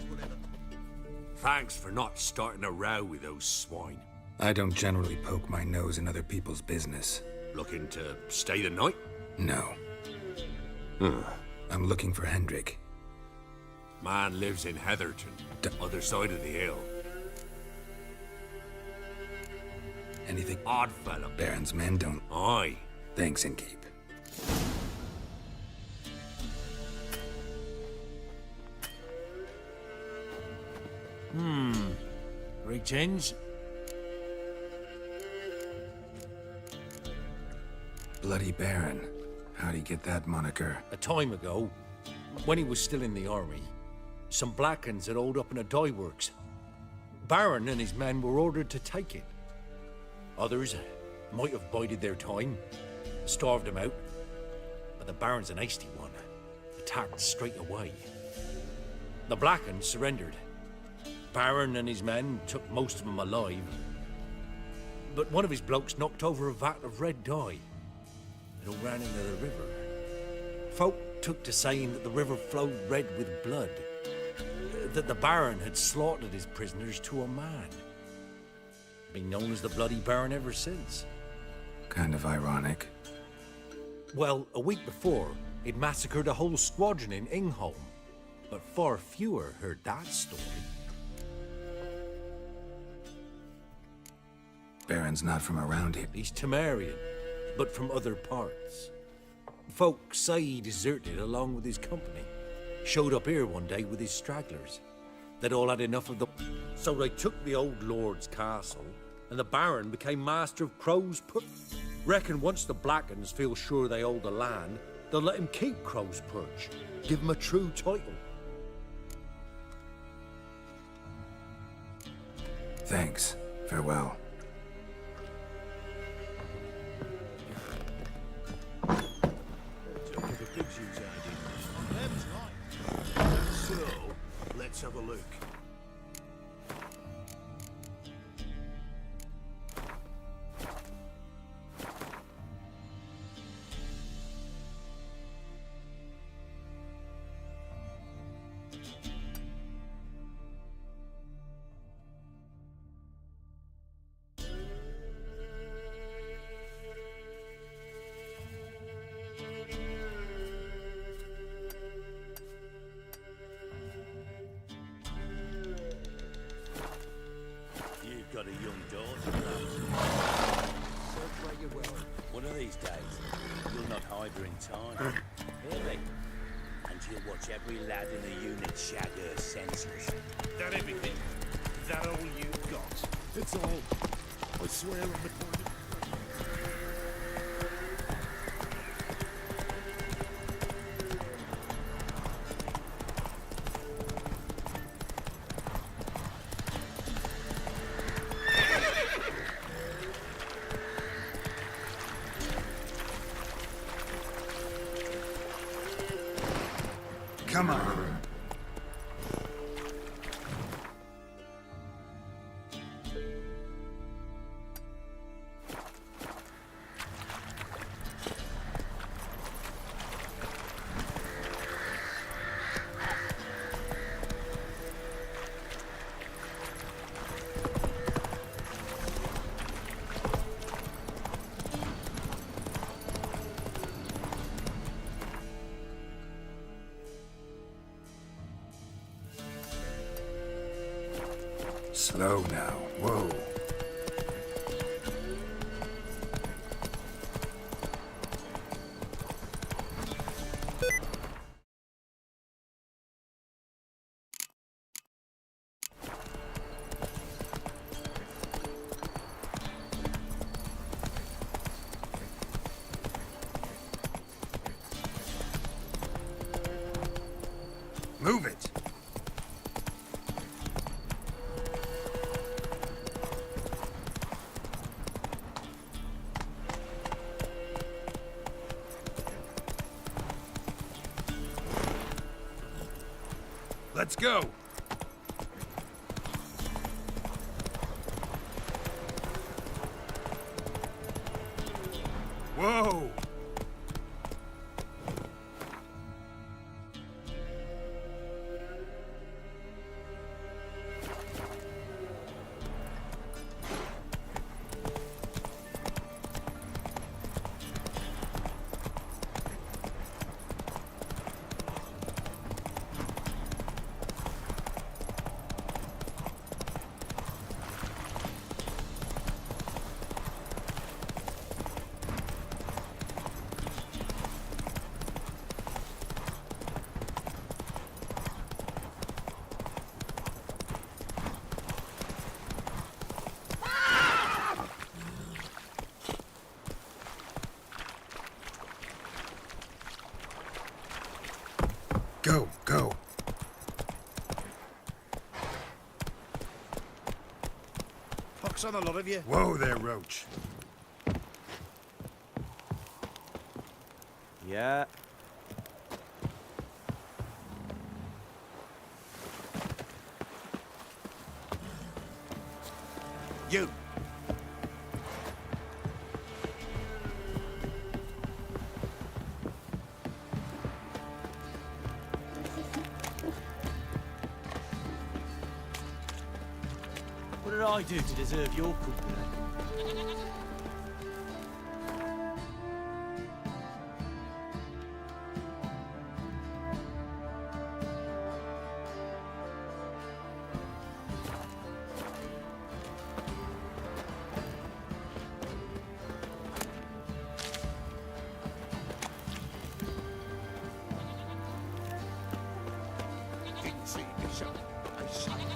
whatever. Thanks for not starting a row with those swine. I don't generally poke my nose in other people's business. Looking to stay the night? No. I'm looking for Hendrik. Man lives in Heatherton, other side of the hill. Anything? Odd fella. Baron's men don't. Aye. Thanks, Innkeep. Greetings. Bloody Baron. How'd he get that moniker? A time ago, when he was still in the army, some Blackens had holed up in a dye works. Baron and his men were ordered to take it. Others might have bided their time, starved him out, but the Baron's an hasty one, attacked straight away. The Blackens surrendered. Baron and his men took most of them alive, but one of his blokes knocked over a vat of red dye. It all ran into the river. Folk took to saying that the river flowed red with blood, that the Baron had slaughtered his prisoners to a man. Been known as the Bloody Baron ever since. Kind of ironic. Well, a week before, he'd massacred a whole squadron in Ingholm, but far fewer heard that story. Baron's not from around here. He's Temerian, but from other parts. Folk say he deserted along with his company. Showed up here one day with his stragglers. They'd all had enough of the... So they took the old lord's castle, and the Baron became master of Crow's Perch. Reckon once the Blackens feel sure they hold the land, they'll let him keep Crow's Perch. Give him a true title. Thanks. Farewell. So, let's have a look. You've got a young daughter, perhaps. So pray you will. One of these days, you'll not hide her in time. Hear me? And you'll watch every lad in the unit shag her senseless. That everything? Is that all you got? It's all. I swear on the point. Come on. Slow now. Whoa. Move it. Let's go. Whoa. Go, go. Pox on a lot of you. Whoa there, Roach. Yeah. You. What did I do to deserve your company? Didn't see me, so I shot you.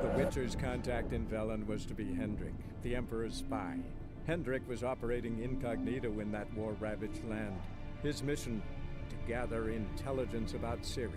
The Witcher's contact in Velen was to be Hendrik, the Emperor's spy. Hendrik was operating incognito in that war-ravaged land. His mission, to gather intelligence about Ciri.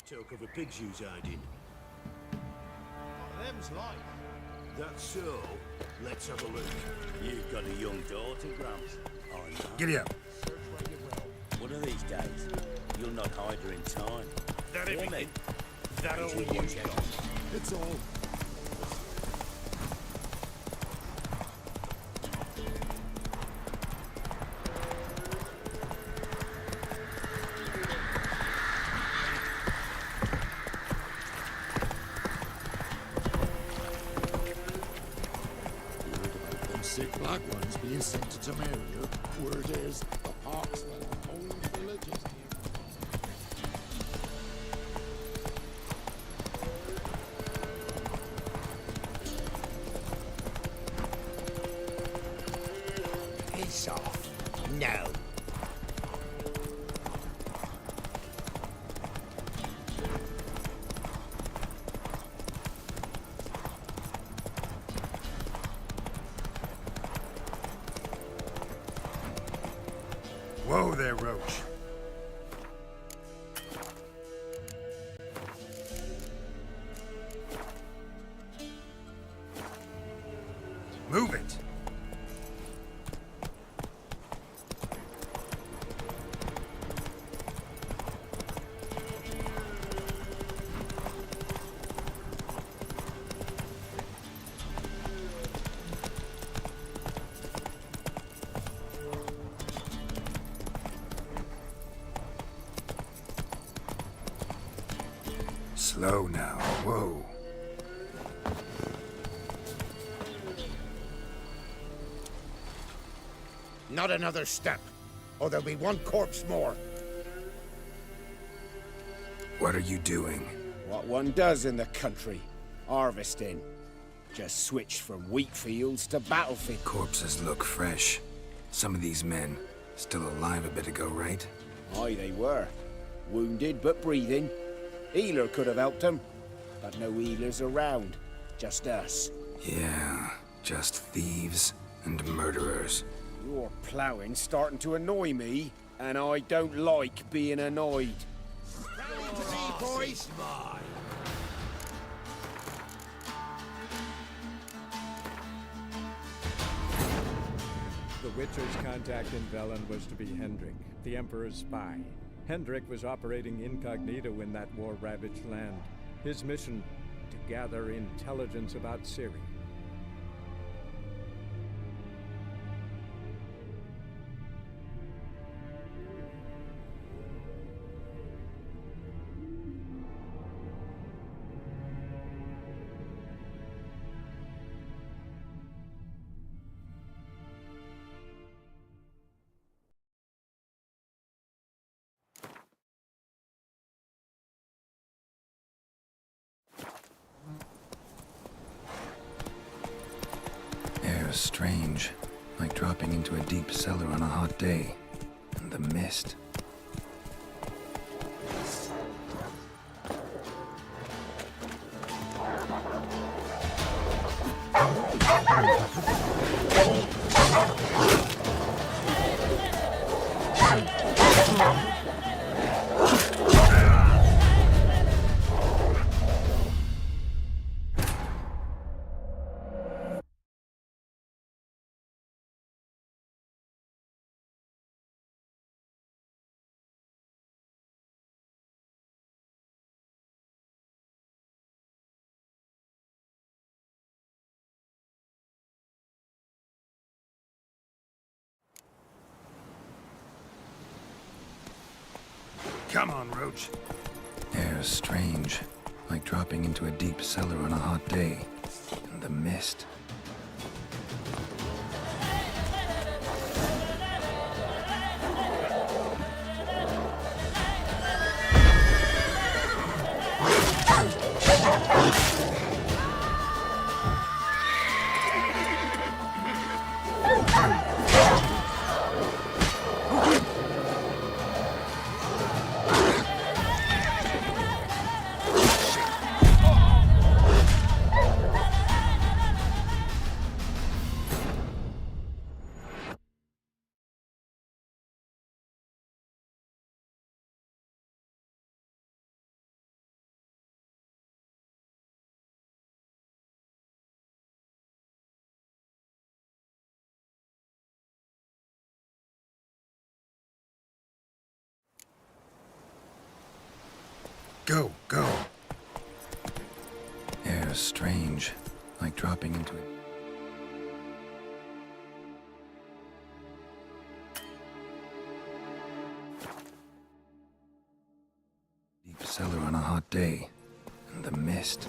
Talk of a pig's use hiding. Them's like. That's so. Let's have a look. You've got a young daughter, Gramps. I know. Giddy up. One of these days, you'll not hide her in time. That everything? That all you got? It's all. Them sick black ones being sent to Temeria. Word is, the pox let the whole village is here. Piss off. No. Whoa there, Roach. Move it. Slow now. Whoa. Not another step, or there'll be one corpse more. What are you doing? What one does in the country. Harvesting. Just switched from wheat fields to battlefield. Corpses look fresh. Some of these men still alive a bit ago, right? Aye, they were. Wounded but breathing. Healer could have helped them. But no healers around. Just us. Yeah, just thieves and murderers. Your ploughing's starting to annoy me, and I don't like being annoyed. Rally to me, boys! The Witcher's contact in Velen was to be Hendrik, the Emperor's spy. Hendrik was operating incognito in that war-ravaged land. His mission, to gather intelligence about Ciri. Air is strange, like dropping into a deep cellar on a hot day. And the mist. Come on, Roach. Air is strange, like dropping into a deep cellar on a hot day. And the mist. Go, go. Air's strange, like dropping into it. Deep cellar on a hot day, and the mist.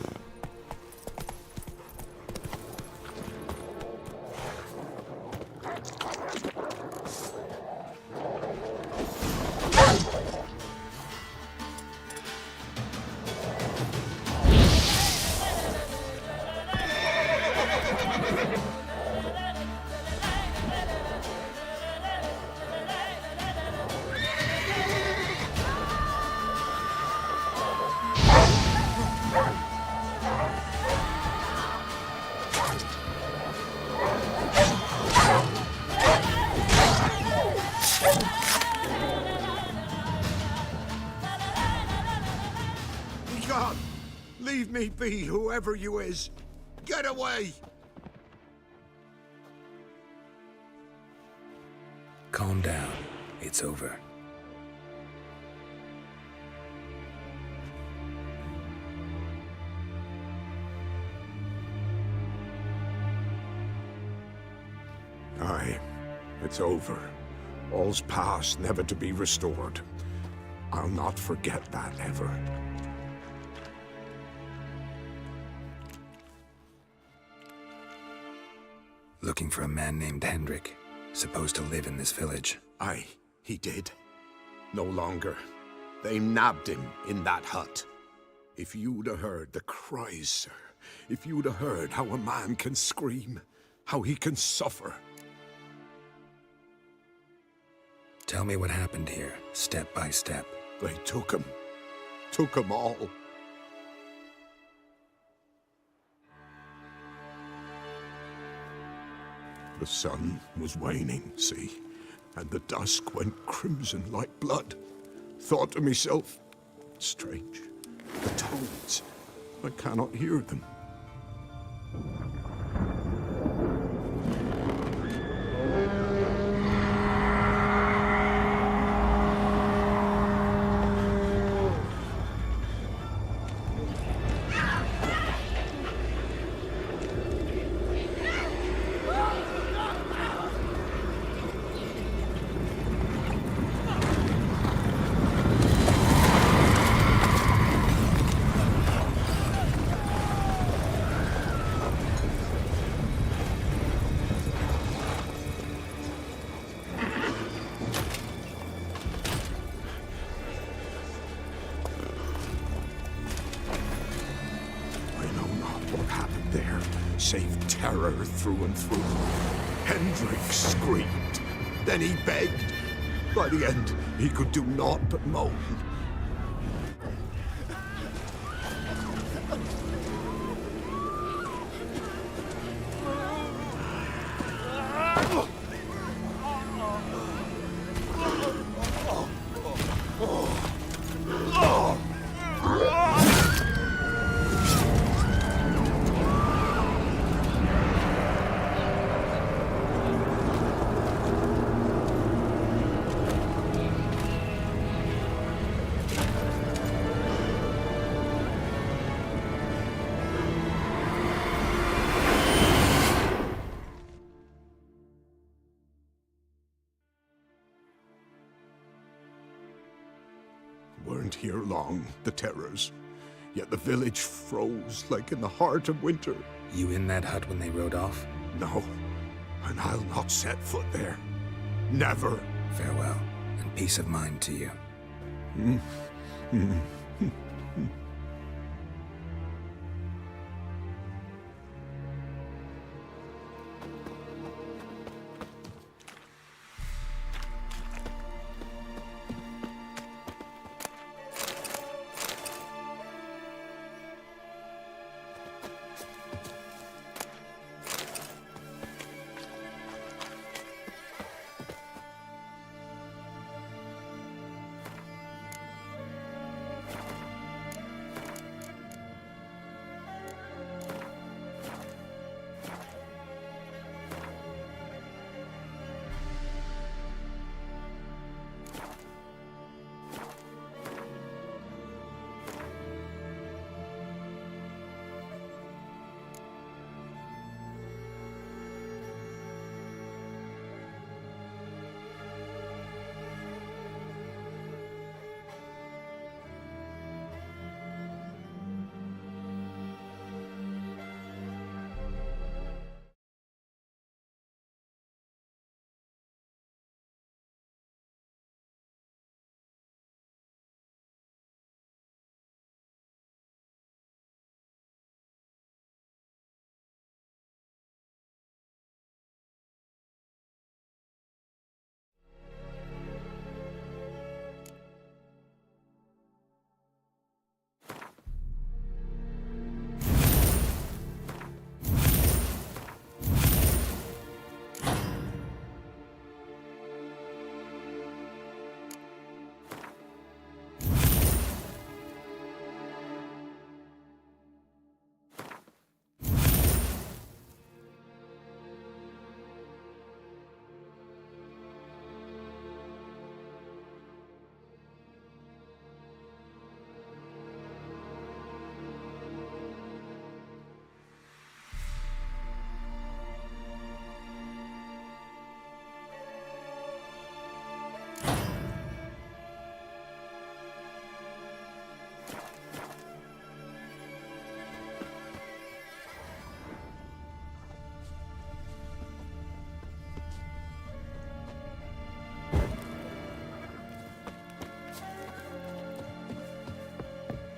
God, leave me be, whoever you is. Get away! Calm down. It's over. Aye, it's over. All's past, never to be restored. I'll not forget that ever. Looking for a man named Hendrik, supposed to live in this village. Aye, he did. No longer. They nabbed him in that hut. If you'd have heard the cries, sir, if you'd have heard how a man can scream, how he can suffer. Tell me what happened here, step by step. They took him all. The sun was waning, see, and the dusk went crimson like blood. Thought to myself, strange, the toads, I cannot hear them. Save terror through and through. Hendrik screamed. Then he begged. By the end, he could do naught but moan. Weren't here long, the terrors. Yet the village froze like in the heart of winter. You in that hut when they rode off? No, and I'll not set foot there. Never. Farewell, and peace of mind to you.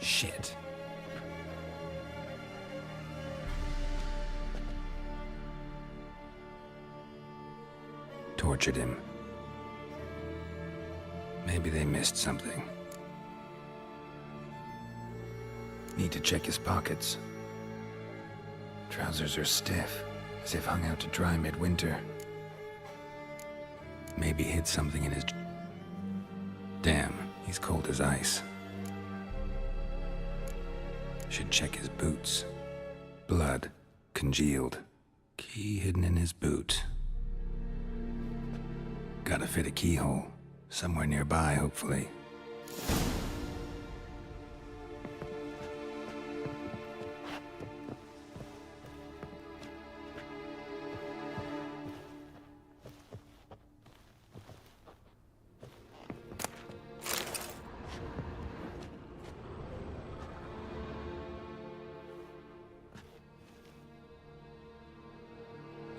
Shit. Tortured him. Maybe they missed something. Need to check his pockets. Trousers are stiff, as if hung out to dry midwinter. Maybe hid something in his... Damn, he's cold as ice. Should check his boots. Blood, congealed. Key hidden in his boot. Gotta fit a keyhole. Somewhere nearby, hopefully.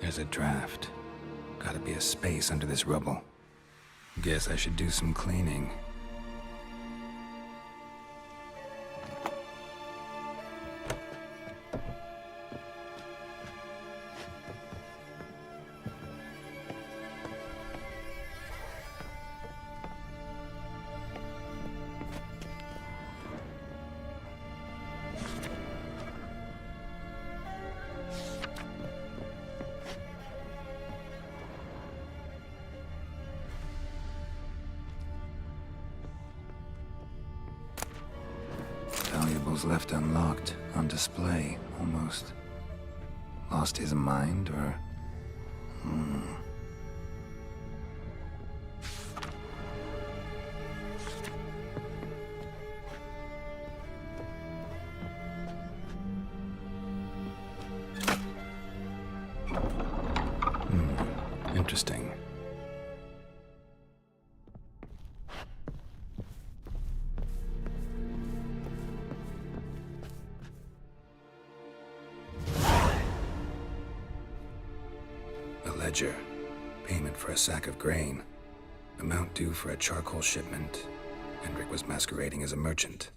There's a draft. Gotta be a space under this rubble. Guess I should do some cleaning. Valuables left unlocked, on display, almost. Lost his mind, or... Interesting. Ledger. Payment for a sack of grain. Amount due for a charcoal shipment. Hendrik was masquerading as a merchant.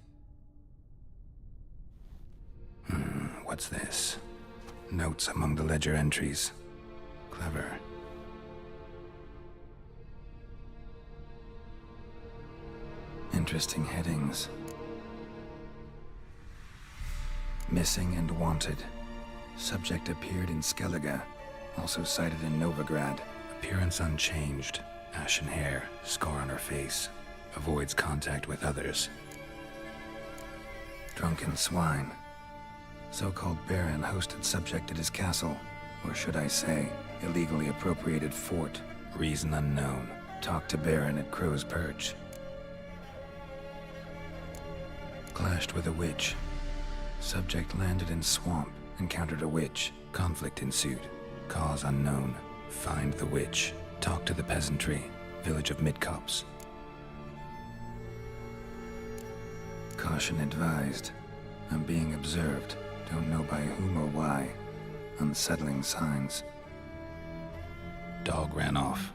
What's this? Notes among the ledger entries. Clever. Interesting headings. Missing and wanted. Subject appeared in Skellige. Also sighted in Novigrad. Appearance unchanged. Ashen hair, scar on her face. Avoids contact with others. Drunken swine. So-called Baron hosted subject at his castle. Or should I say, illegally appropriated fort. Reason unknown. Talked to Baron at Crow's Perch. Clashed with a witch. Subject landed in swamp. Encountered a witch. Conflict ensued. Cause unknown. Find the witch. Talk to the peasantry. Village of Midcopse. Caution advised. I'm being observed. Don't know by whom or why. Unsettling signs. Dog ran off.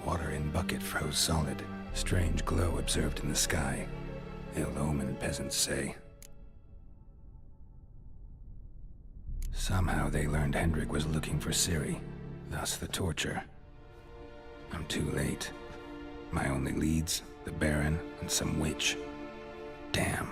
Water in bucket froze solid. Strange glow observed in the sky. Ill omen, peasants say. Somehow they learned Hendrik was looking for Ciri, thus the torture. I'm too late. My only leads, the Baron and some witch. Damn.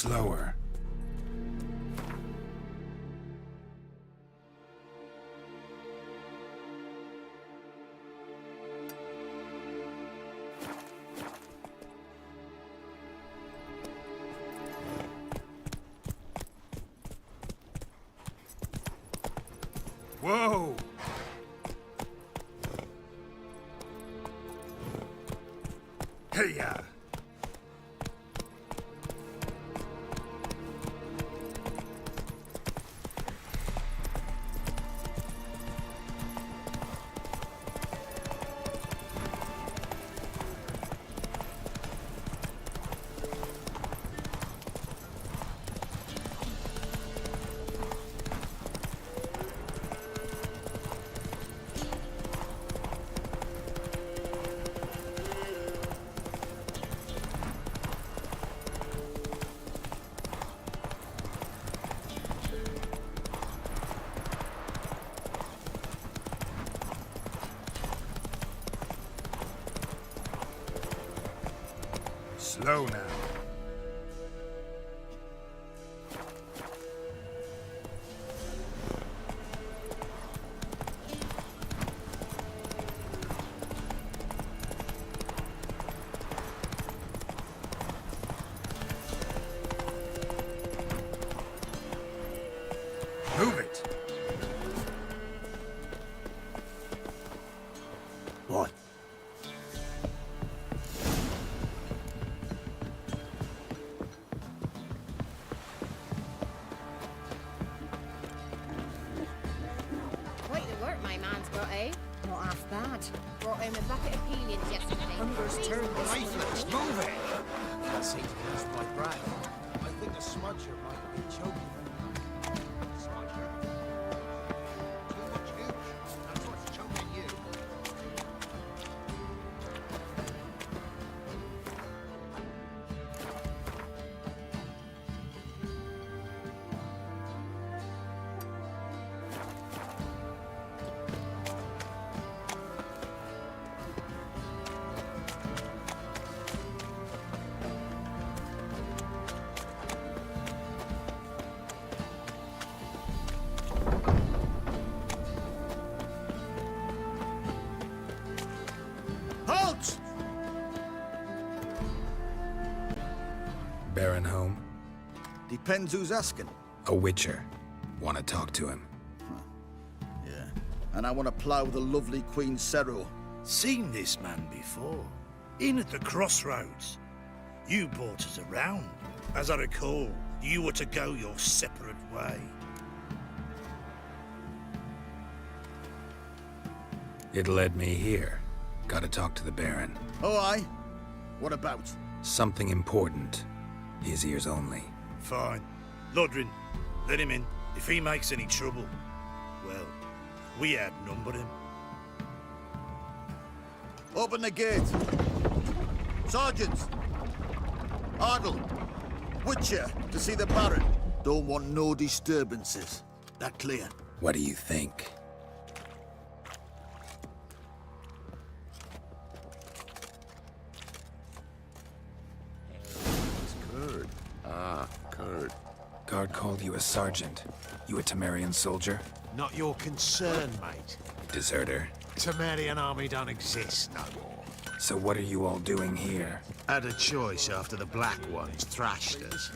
Slower. Whoa! Hey-ya! Slow now. Move it. What? Quite the work my man's got, eh? Not half bad. Brought him a bucket of peelings yesterday. Hunger's turned this Lifeless, move it! Can't seem to use my brag. I think a smudger might be choking. Smudger? Too much hooch. That's what's choking you. Halt! Baron home? Depends who's asking. A witcher. Want to talk to him. Yeah. And I want to plough the lovely Queen Sero. Seen this man before. In at the crossroads. You brought us around. As I recall, you were to go your separate way. It led me here. Gotta talk to the Baron. Oh, aye? What about? Something important. His ears only. Fine. Lodrin, let him in. If he makes any trouble, well, we outnumber him. Open the gate. Sergeants! Ardle! Witcher, to see the Baron. Don't want no disturbances. That clear? What do you think? It's Kurd. Ah, Kurd. Guard called you a sergeant. You a Temerian soldier? Not your concern, mate. Deserter. Temerian army don't exist no more. So what are you all doing here? Had a choice after the Black Ones thrashed us.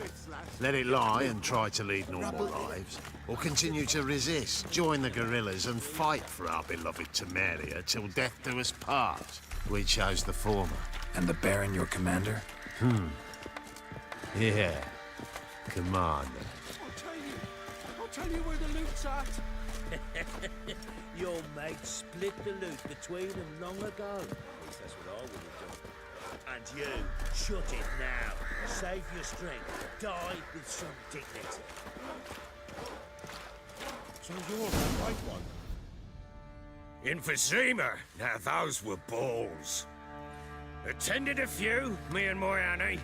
Let it lie and try to lead normal lives, or continue to resist, join the guerrillas and fight for our beloved Temeria till death do us part. We chose the former. And the Baron your commander? Yeah. Commander. I'll tell you where the loot's at. Your mates split the loot between them long ago. At least that's what I would have done. And you, shut it now. Save your strength. Die with some dignity. So you're the right one. Emphysema. Now those were balls. Attended a few, me and my Annie.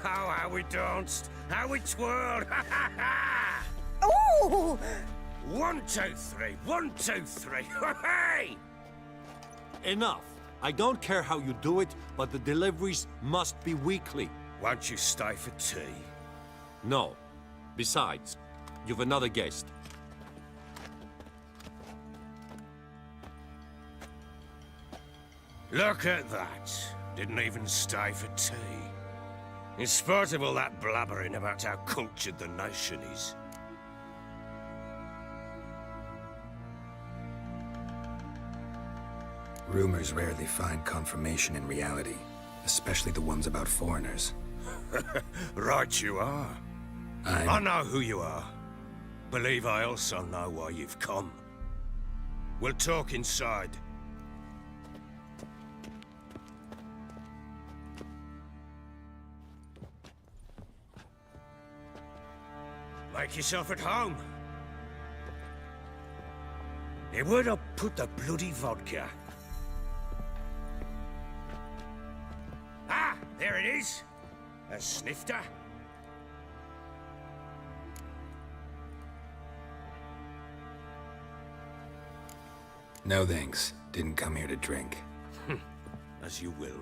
Oh, how we danced, how we twirled. Oh! 1, 2, 3. 1, 2, 3. Hey! Enough. I don't care how you do it, but the deliveries must be weekly. Won't you stay for tea? No. Besides, you've another guest. Look at that. Didn't even stay for tea. In spite of all that blabbering about how cultured the nation is. Rumors rarely find confirmation in reality, especially the ones about foreigners. Right you are. I know who you are. Believe I also know why you've come. We'll talk inside. Make yourself at home. Now, where'd I put the bloody vodka? Ah, there it is. A snifter. No thanks. Didn't come here to drink. As you will.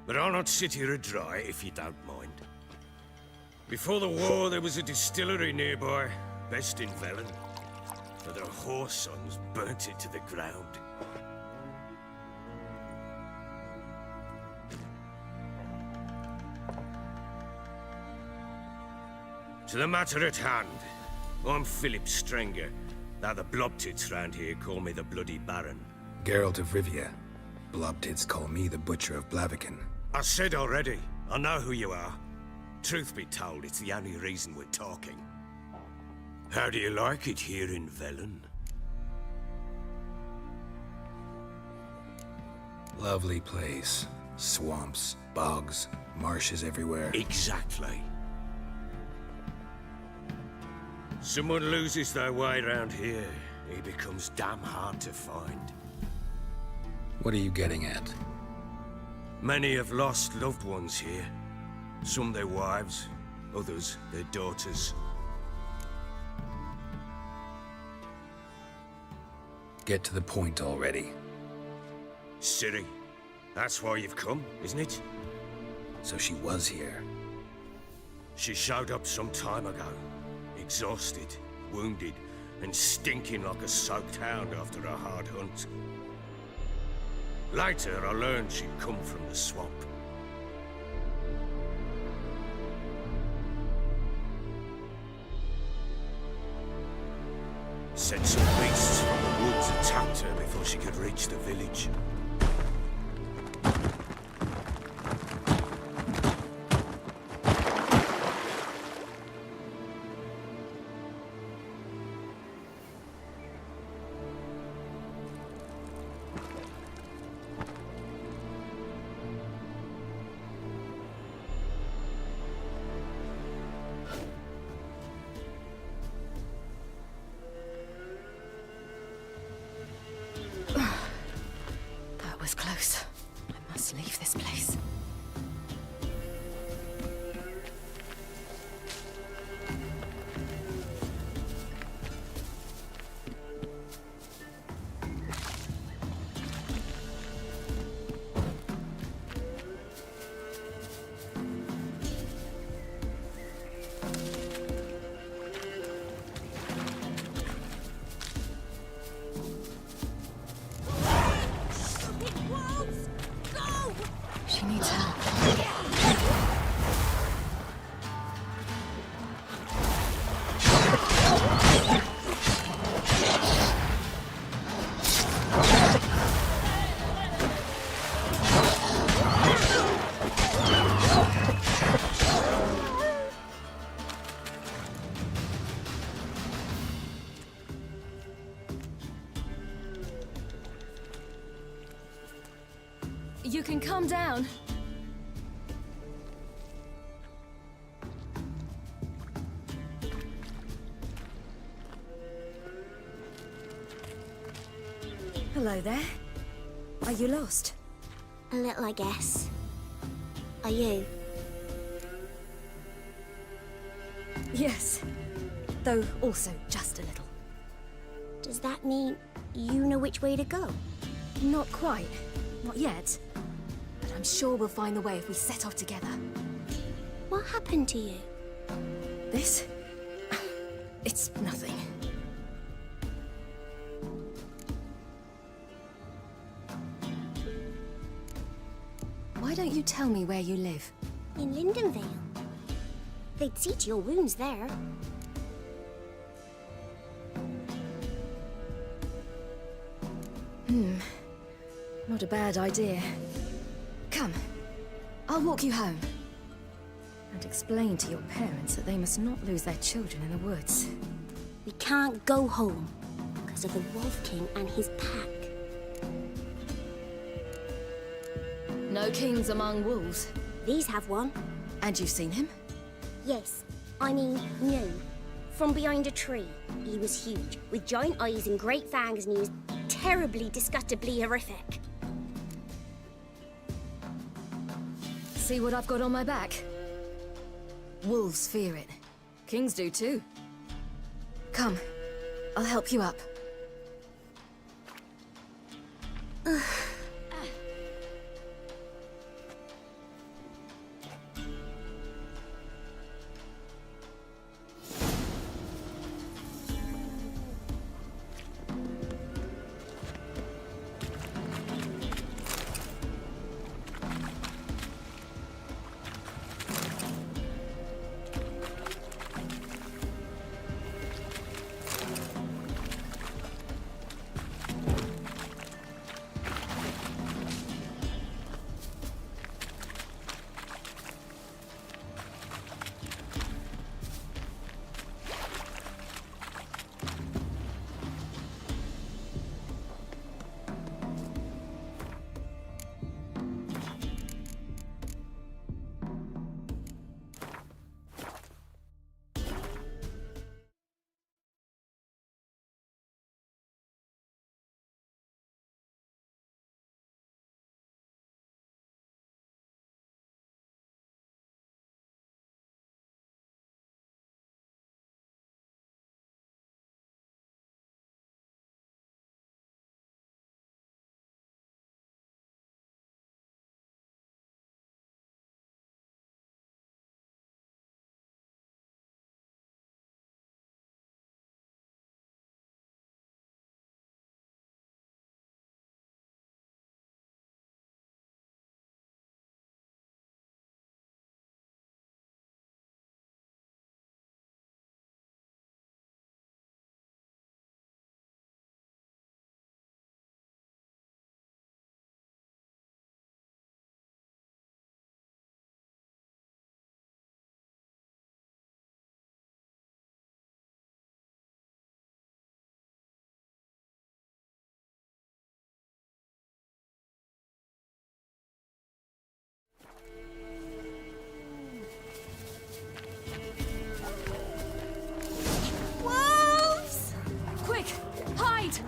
But I'll not sit here dry if you don't mind. Before the war, there was a distillery nearby, best in Velen. But their whore sons burnt it to the ground. To the matter at hand, I'm Philip Strenger. Now the Blobtits round here call me the Bloody Baron. Geralt of Rivia. Blobtits call me the Butcher of Blaviken. I said already, I know who you are. Truth be told, it's the only reason we're talking. How do you like it here in Velen? Lovely place. Swamps, bogs, marshes everywhere. Exactly. Someone loses their way around here, he becomes damn hard to find. What are you getting at? Many have lost loved ones here. Some their wives, others their daughters. Get to the point already. Ciri, that's why you've come, isn't it? So she was here. She showed up some time ago. Exhausted, wounded, and stinking like a soaked hound after a hard hunt. Later, I learned she'd come from the swamp. Said some beasts from the woods attacked her before she could reach the village. That was close. I must leave this place. She needs help. You can calm down. Hello there. Are you lost? A little, I guess. Are you? Yes. Though also just a little. Does that mean you know which way to go? Not quite. Not yet. But I'm sure we'll find the way if we set off together. What happened to you? This? It's nothing. Why don't you tell me where you live? In Lindenvale. They'd see to your wounds there. Not a bad idea. Come, I'll walk you home. And explain to your parents that they must not lose their children in the woods. We can't go home because of the Wolf King and his pack. No kings among wolves. These have one. And you've seen him? Yes. I mean, no. From behind a tree. He was huge, with giant eyes and great fangs, and he was terribly, disgustingly horrific. See what I've got on my back? Wolves fear it. Kings do too. Come, I'll help you up. Wolves! Quick, hide!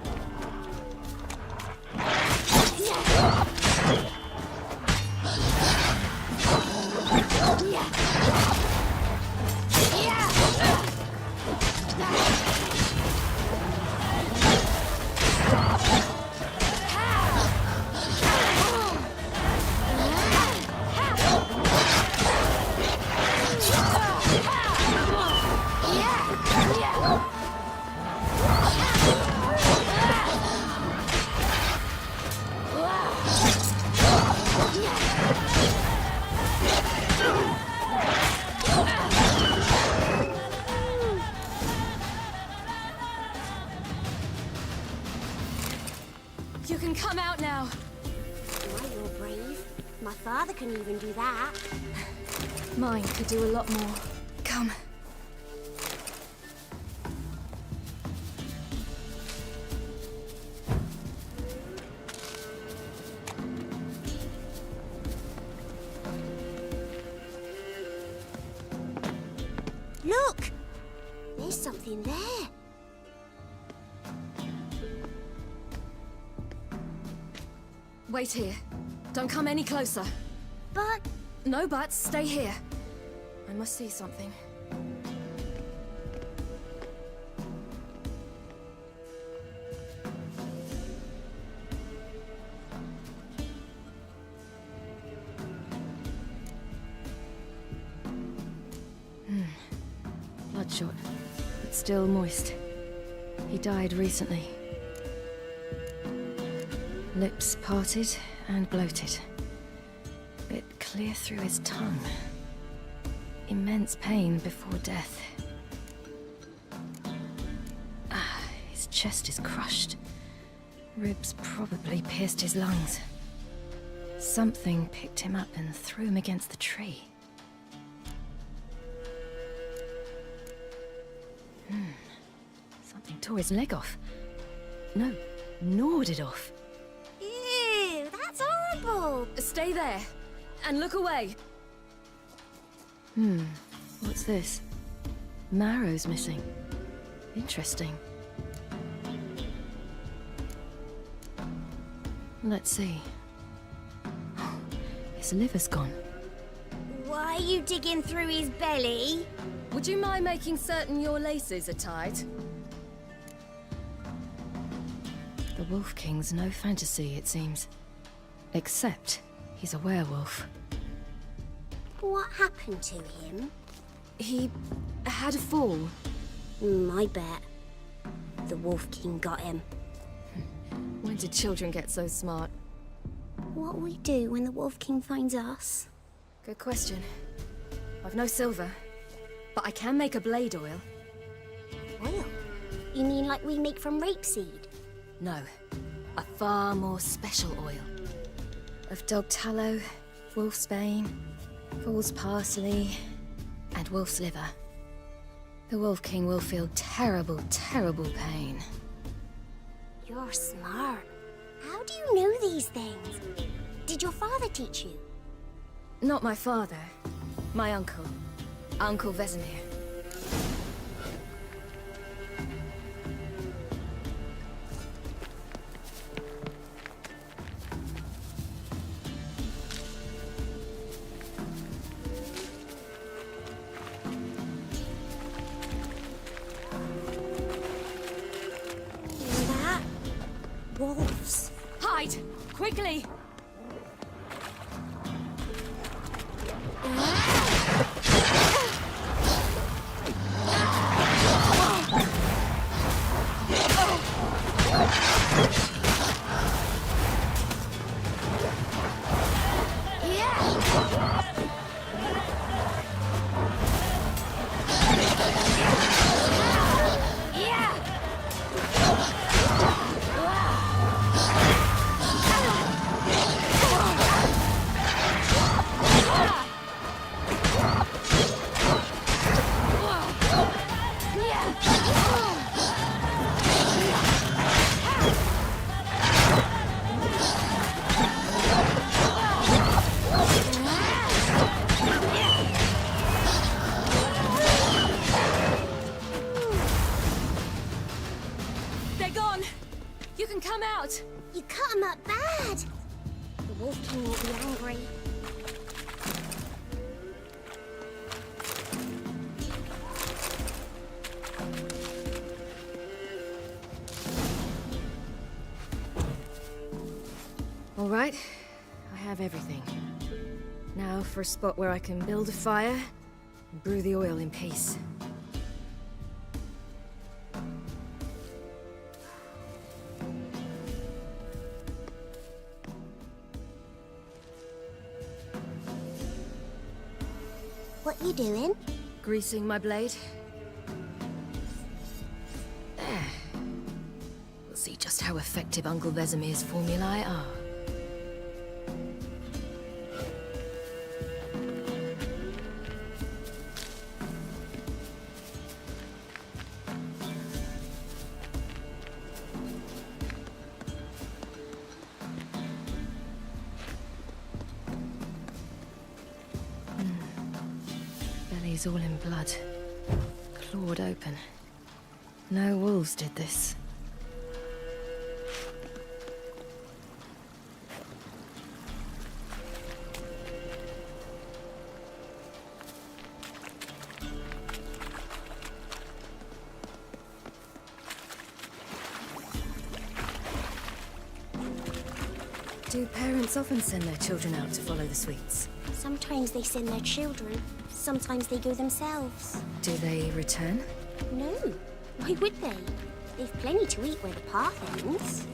You can come out now. Why, you're brave. My father can even do that. Mine could do a lot more. Come. Look! There's something there. Wait here. Don't come any closer. But... No buts. Stay here. I must see something. bloodshot, but still moist. He died recently. Lips parted and bloated. Bit clear through his tongue. Immense pain before death. His chest is crushed. Ribs probably pierced his lungs. Something picked him up and threw him against the tree. Something tore his leg off. No, gnawed it off. Ew, that's horrible! Stay there, and look away. What's this? Marrow's missing. Interesting. Let's see. His liver's gone. Why are you digging through his belly? Would you mind making certain your laces are tied? The Wolf King's no fantasy, it seems. Except he's a werewolf. What happened to him? He had a fall. I bet. The Wolf King got him. When did children get so smart? What'll we do when the Wolf King finds us? Good question. I've no silver, but I can make a blade oil. Oil? You mean like we make from rapeseed? No, a far more special oil. Of dog tallow, wolf's bane, fool's parsley, and wolf's liver. The Wolf King will feel terrible, terrible pain. You're smart. How do you know these things? Did your father teach you? Not my father. My uncle. Uncle Vesemir. That? Wolves. Hide! Quickly! They're gone! You can come out! You cut him up bad! The Wolf King will be angry. All right, I have everything. Now for a spot where I can build a fire and brew the oil in peace. What you doing? Greasing my blade. There. We'll see just how effective Uncle Vesemir's formulae are. Belly's all in blood. Clawed open. No wolves did this. Do parents often send their children out to follow the sweets? Sometimes they send their children. Sometimes they go themselves. Do they return? No. Why would they? They've plenty to eat where the path ends.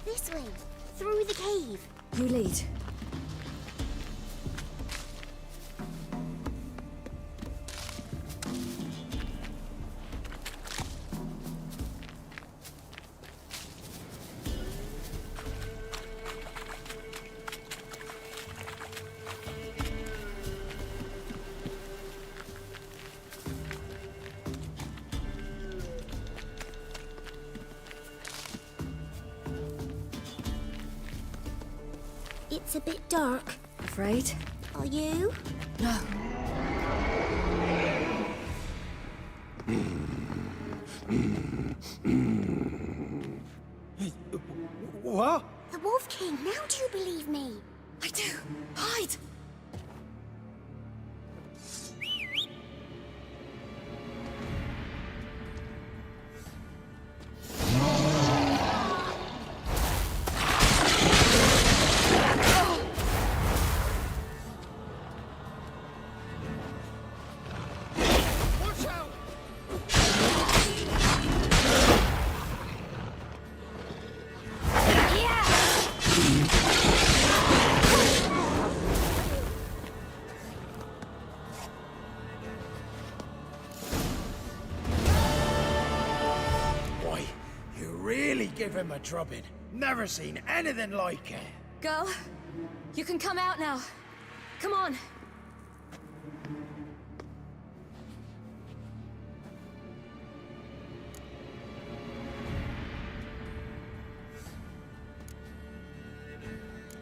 This way, through the cave. You lead. It's a bit dark. Afraid? Are you? No. What? The Wolf King, now do you believe me? I do. Hide! Give him a drubbing. Never seen anything like it. Girl, you can come out now. Come on.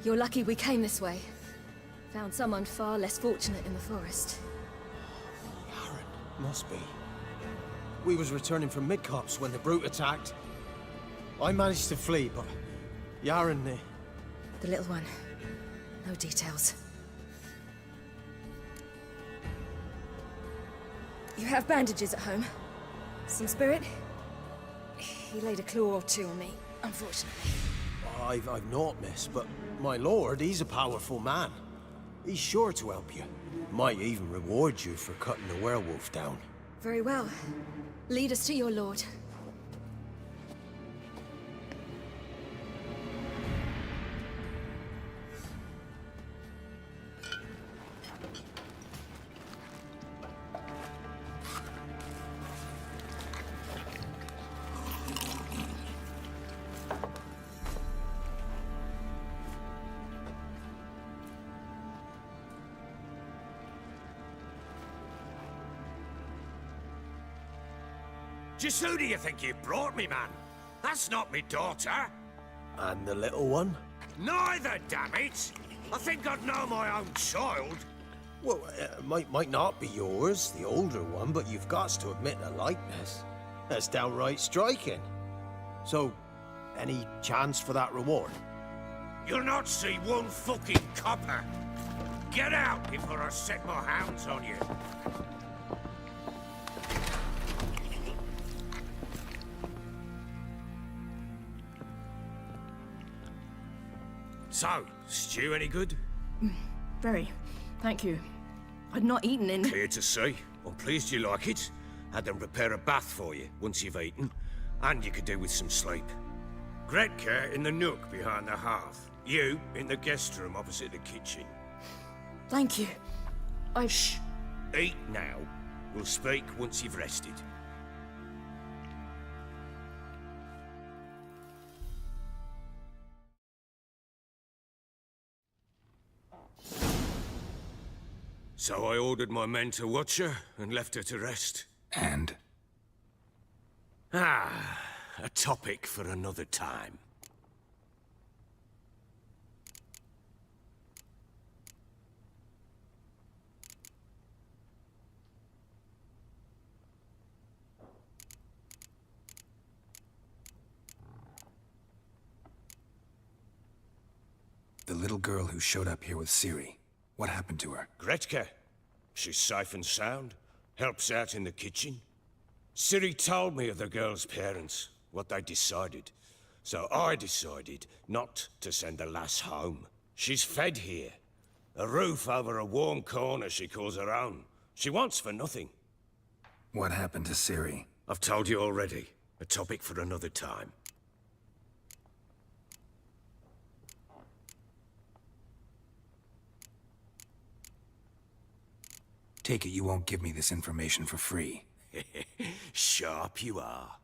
You're lucky we came this way. Found someone far less fortunate in the forest. Must be. We was returning from Midcopse when the brute attacked. I managed to flee, but Yaren, The little one. No details. You have bandages at home? Some spirit? He laid a claw or two on me, unfortunately. I've not, miss, but my lord, he's a powerful man. He's sure to help you. Might even reward you for cutting the werewolf down. Very well. Lead us to your lord. Just who do you think you brought me, man? That's not me daughter. And the little one? Neither, damn it! I think I'd know my own child. Well, might not be yours, the older one, but you've got to admit the likeness. That's downright striking. So, any chance for that reward? You'll not see one fucking copper. Get out before I set my hounds on you. So, stew any good? Very. Thank you. I'd not eaten in... Clear to see. I'm pleased you like it. Had them prepare a bath for you once you've eaten. And you could do with some sleep. Gretka in the nook behind the hearth. You in the guest room opposite the kitchen. Thank you. Shh. Eat now. We'll speak once you've rested. So I ordered my men to watch her and left her to rest. And? A topic for another time. The little girl who showed up here with Ciri. What happened to her? Gretka. She's safe and sound. Helps out in the kitchen. Ciri told me of the girl's parents, what they decided. So I decided not to send the lass home. She's fed here. A roof over a warm corner she calls her own. She wants for nothing. What happened to Ciri? I've told you already. A topic for another time. Take it you won't give me this information for free. Sharp you are.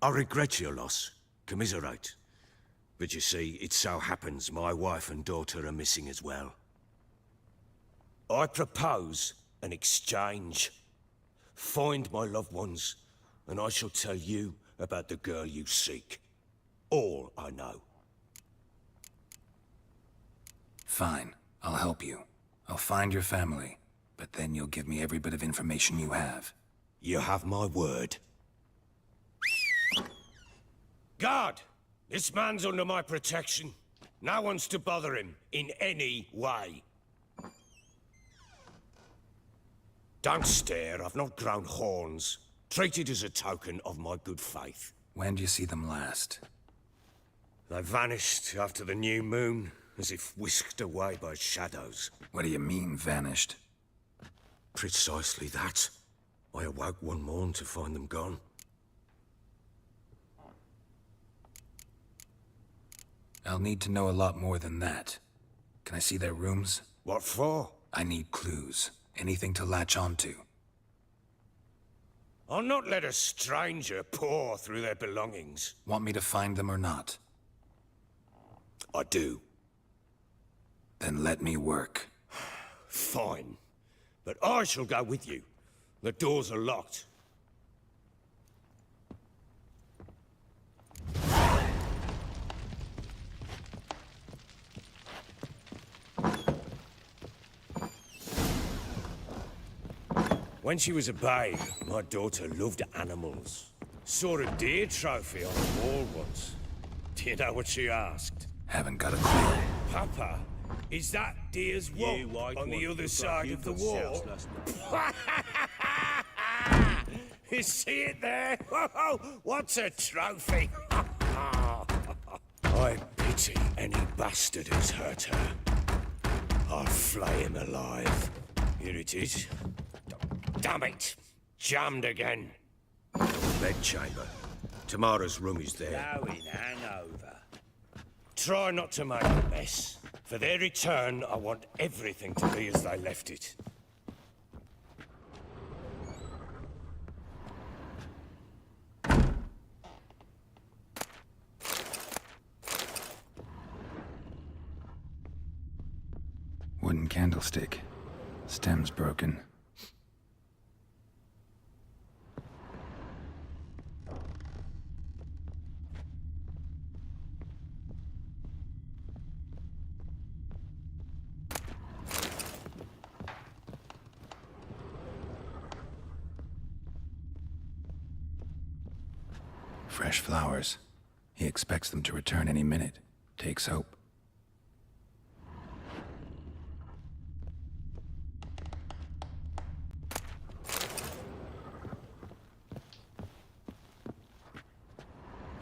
I regret your loss. Commiserate. But you see, it so happens my wife and daughter are missing as well. I propose an exchange. Find my loved ones, and I shall tell you about the girl you seek. All I know. Fine. I'll help you. I'll find your family. But then you'll give me every bit of information you have. You have my word. Guard! This man's under my protection. No one's to bother him in any way. Don't stare, I've not grown horns. Treat it as a token of my good faith. When did you see them last? They vanished after the new moon, as if whisked away by shadows. What do you mean, vanished? Precisely that. I awoke one morn to find them gone. I'll need to know a lot more than that. Can I see their rooms? What for? I need clues. Anything to latch onto. I'll not let a stranger pore through their belongings. Want me to find them or not? I do. Then let me work. Fine. But I shall go with you. The doors are locked. When she was a babe, my daughter loved animals. Saw a deer trophy on the wall once. Do you know what she asked? Haven't got a clue. Papa, is that deer's womb on the other side of the wall? You see it there? Whoa, what's a trophy? I pity any bastard who's hurt her. I'll flay him alive. Here it is. Damn it! Jammed again. Bedchamber. Tamara's room is there. Now in hangover. Try not to make a mess. For their return, I want everything to be as they left it. Wooden candlestick. Stem's broken. Fresh flowers. He expects them to return any minute. Takes hope.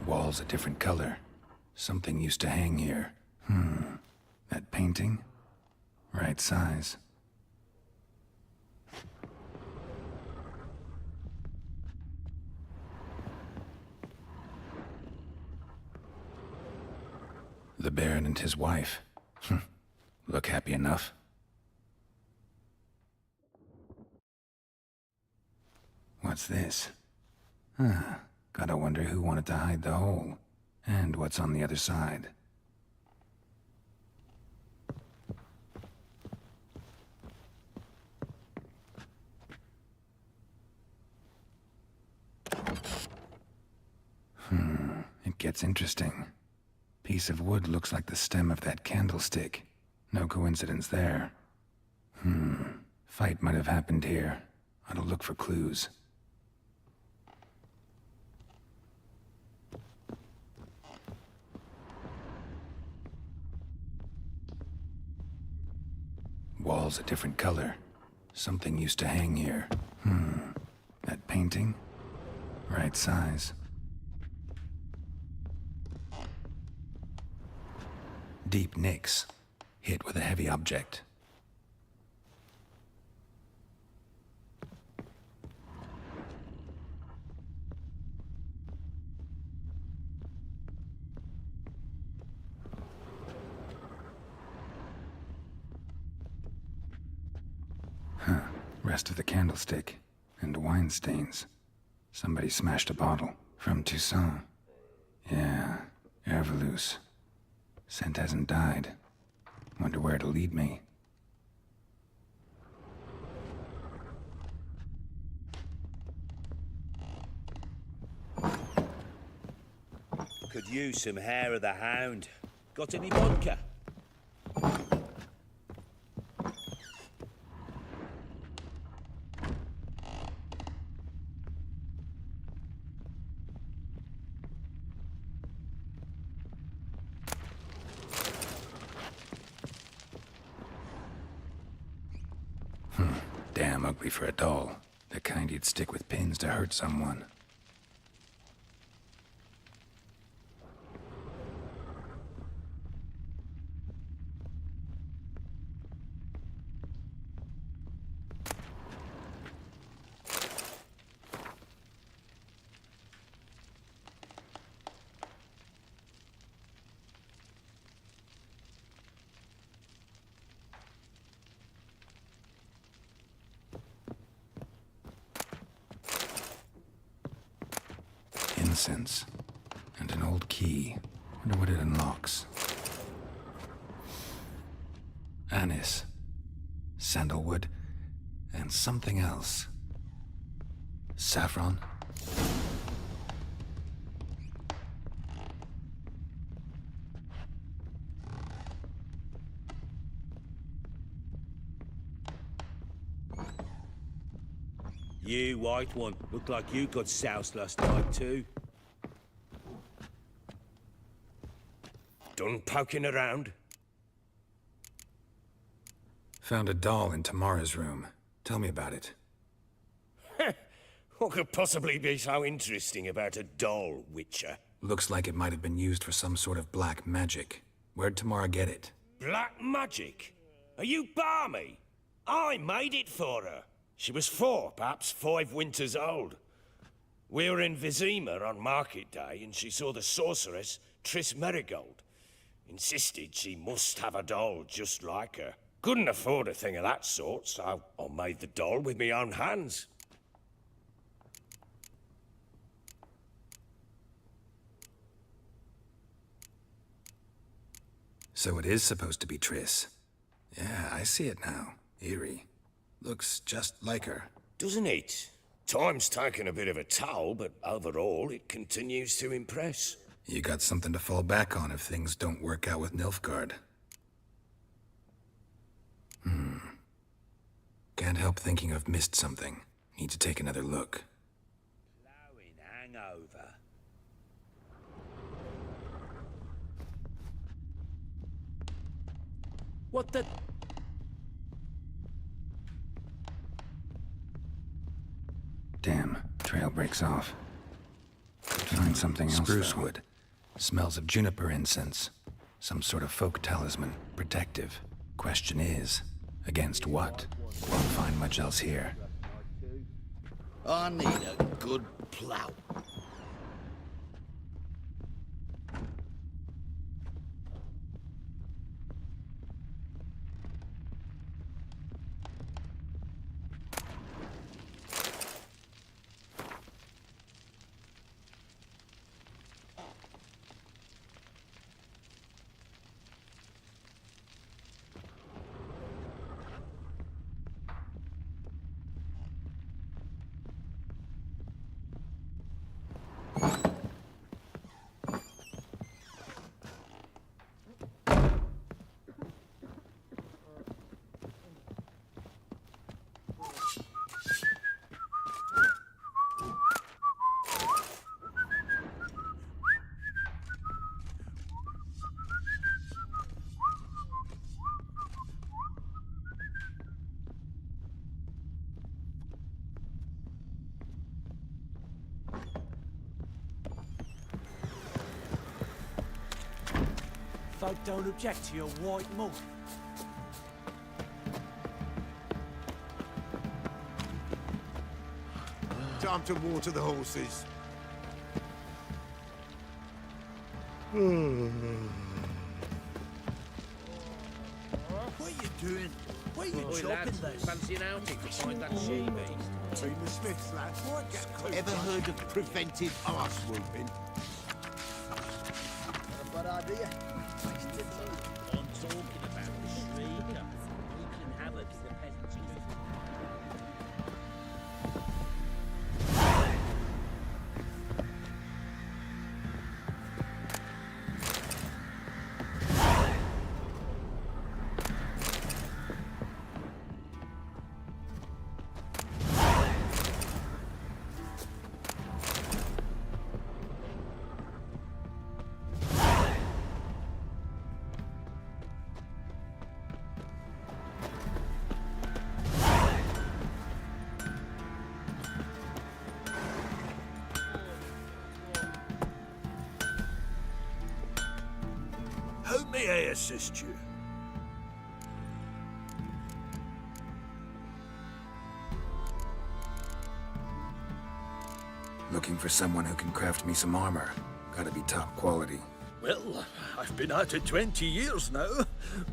Walls a different color. Something used to hang here. That painting? Right size. The Baron and his wife. Look happy enough. What's this? Gotta wonder who wanted to hide the hole. And what's on the other side. It gets interesting. Piece of wood looks like the stem of that candlestick. No coincidence there. Fight might have happened here. Ought to look for clues. Walls a different color. Something used to hang here. That paint. painting. Right size. Deep nicks, hit with a heavy object. Huh. Rest of the candlestick. And wine stains. Somebody smashed a bottle. From Toussaint. Yeah, Herveloos. Scent hasn't died. Wonder where it'll lead me. Could use some hair of the hound. Got any vodka? Damn ugly for a doll. The kind you'd stick with pins to hurt someone. Incense. And an old key. Wonder what it unlocks. Anise. Sandalwood. And something else. Saffron. You, white one. Looked like you got soused last night, too. Done poking around? Found a doll in Tamara's room. Tell me about it. What could possibly be so interesting about a doll, Witcher? Looks like it might have been used for some sort of black magic. Where'd Tamara get it? Black magic? Are you balmy? I made it for her. She was 4, perhaps 5 winters old. We were in Vizima on market day, and she saw the sorceress, Triss Merigold. Insisted she must have a doll just like her. Couldn't afford a thing of that sort, so I made the doll with my own hands. So it is supposed to be Triss. Yeah, I see it now. Eerie. Looks just like her. Doesn't it? Time's taken a bit of a toll, but overall, it continues to impress. You got something to fall back on if things don't work out with Nilfgaard. Can't help thinking I've missed something. Need to take another look. Plowing hangover. What the... Damn, trail breaks off. Could find something else. Spruce wood. Smells of juniper incense. Some sort of folk talisman. Protective. Question is, against what? Won't find much else here. I need a good plow. folk don't object to your white mug. Time to water the horses. What are you doing? Why are you Oi, chopping lads, this? fancy an outing to find that she-beast? Been the Smiths, lads. What? Ever heard of preventive arse whooping? Bad idea. I'm talking about the shrieker. Wreaking havoc in the peasants' youth. How may I assist you? Looking for someone who can craft me some armor. Gotta be top quality. Well, I've been at it 20 years now.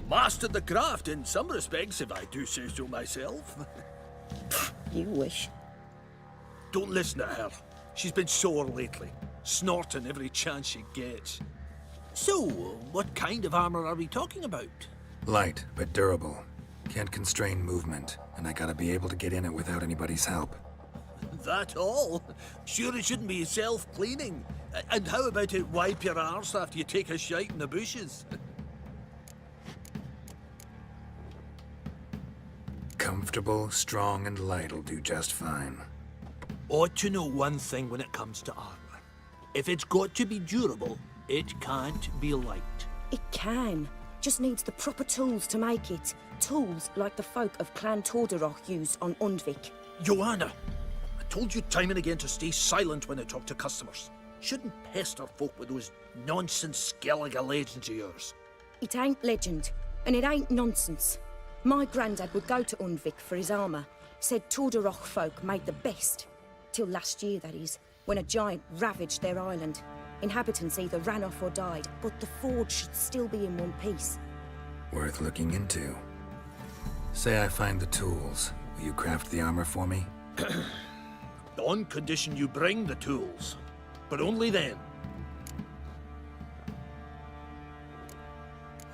Mastered the craft in some respects, if I do say so myself. You wish. Don't listen to her. She's been sore lately, snorting every chance she gets. So, what kind of armor are we talking about? Light, but durable. Can't constrain movement, and I gotta be able to get in it without anybody's help. That all? Sure it shouldn't be self-cleaning. And how about it wipe your arse after you take a shite in the bushes? Comfortable, strong, and light'll do just fine. Ought to know one thing when it comes to armor. If it's got to be durable, it can't be light. It can. Just needs the proper tools to make it. Tools like the folk of Clan Tordaroch used on Undvik. Joanna, I told you time and again to stay silent when I talk to customers. Shouldn't pester folk with those nonsense Skellige legends of yours. It ain't legend, and it ain't nonsense. My granddad would go to Undvik for his armour. Said Tordaroch folk made the best. Till last year, that is, when a giant ravaged their island. Inhabitants either ran off or died, but the forge should still be in one piece. Worth looking into. Say I find the tools. Will you craft the armor for me? On condition you bring the tools. But only then.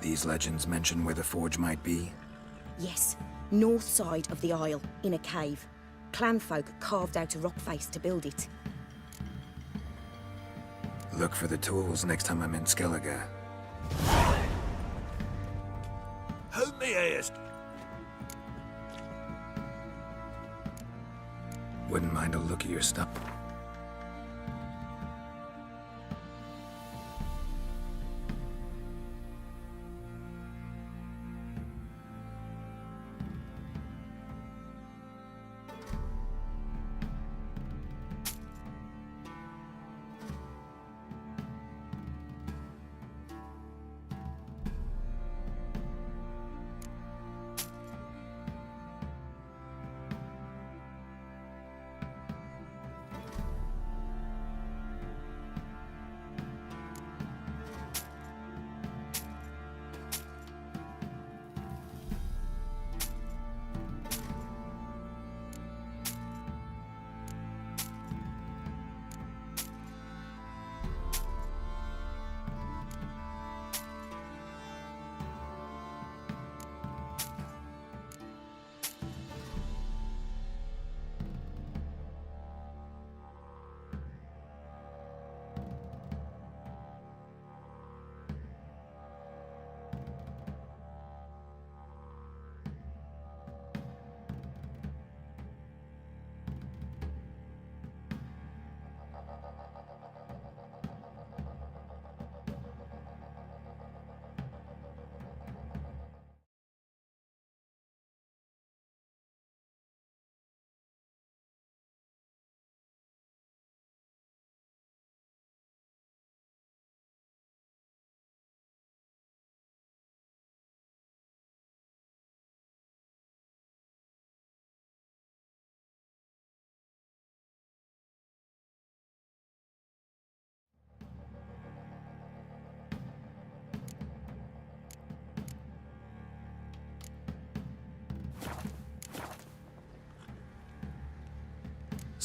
These legends mention where the forge might be? Yes, north side of the isle, in a cave. Clanfolk carved out a rock face to build it. Look for the tools next time I'm in Skellige. How may I ask? Wouldn't mind a look at your stuff.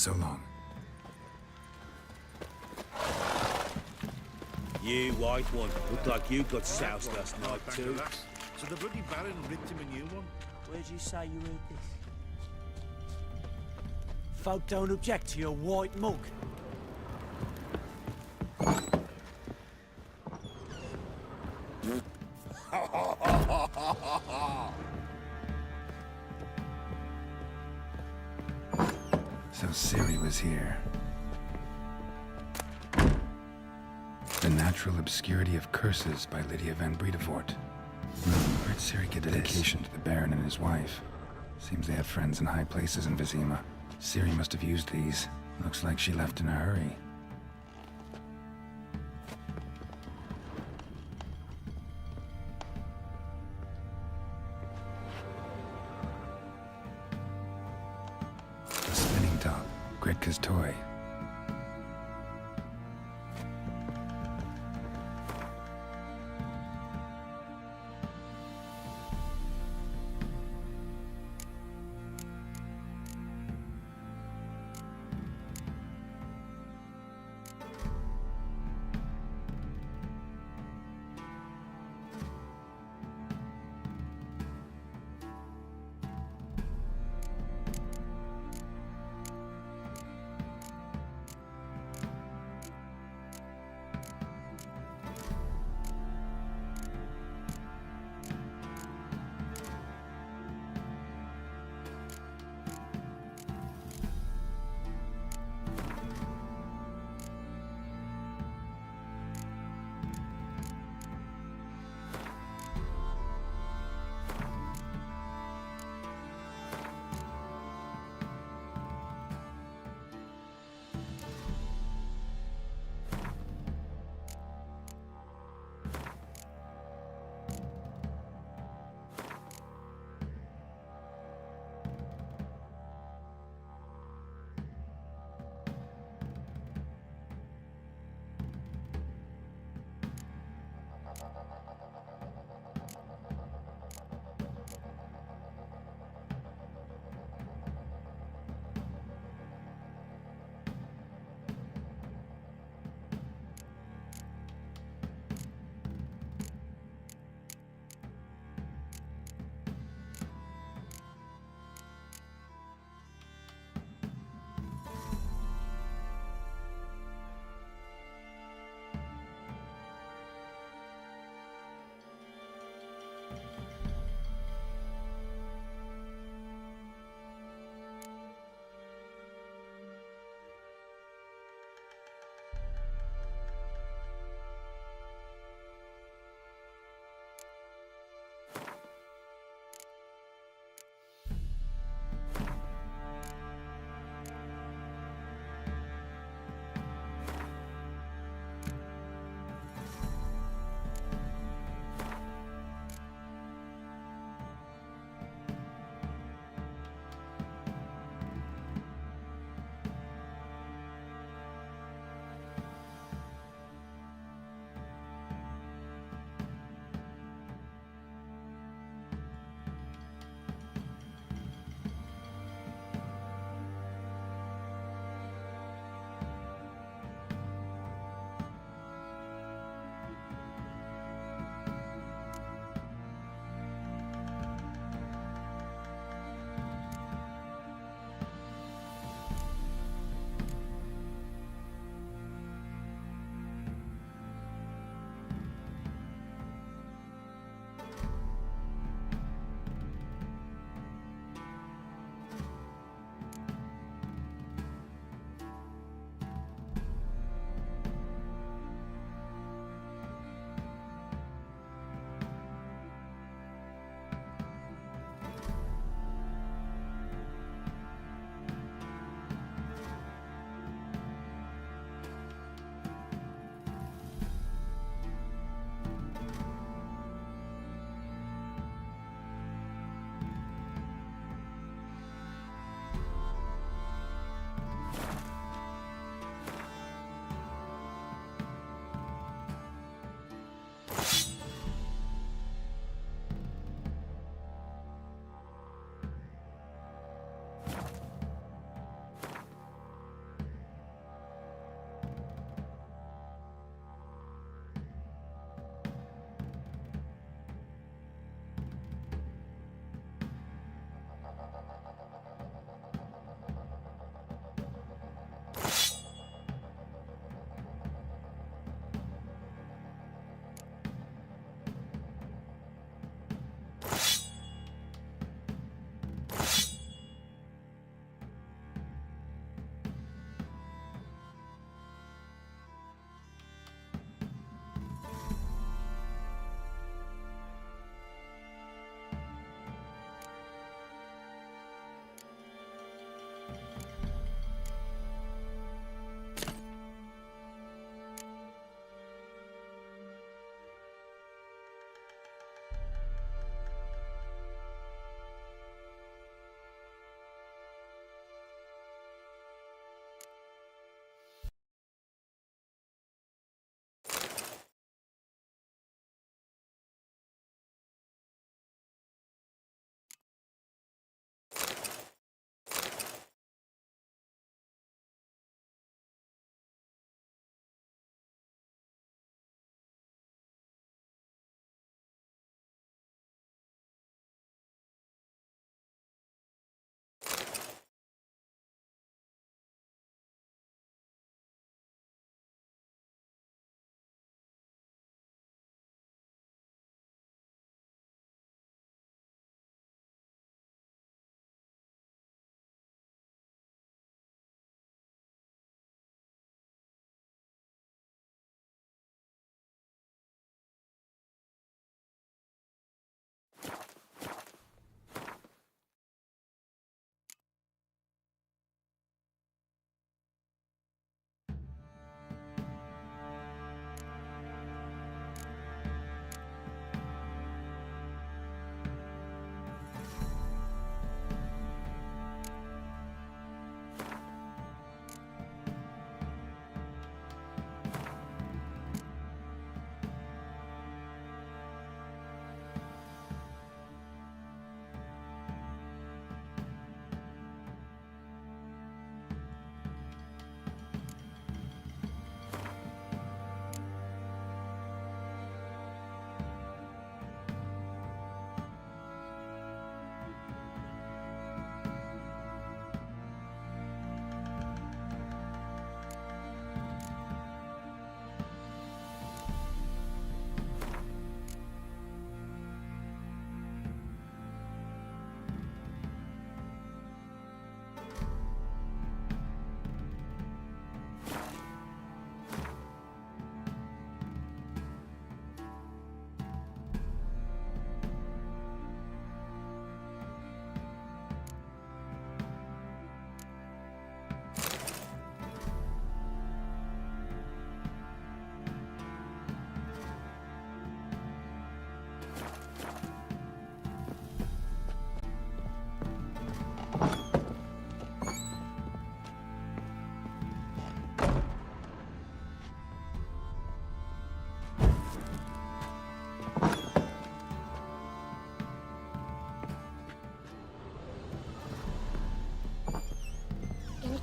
so long. You, white one, look like you got soused last night too. So the bloody Baron ripped him a new one. Where'd you say you heard this? Folk don't object to your white mug. So Ciri was here. The Natural Obscurity of Curses by Lydia van Bredevoort. Where'd Ciri get dedication to the Baron and his wife? Seems they have friends in high places in Vizima. Ciri must have used these. Looks like she left in a hurry. A spinning top. Gretka's toy.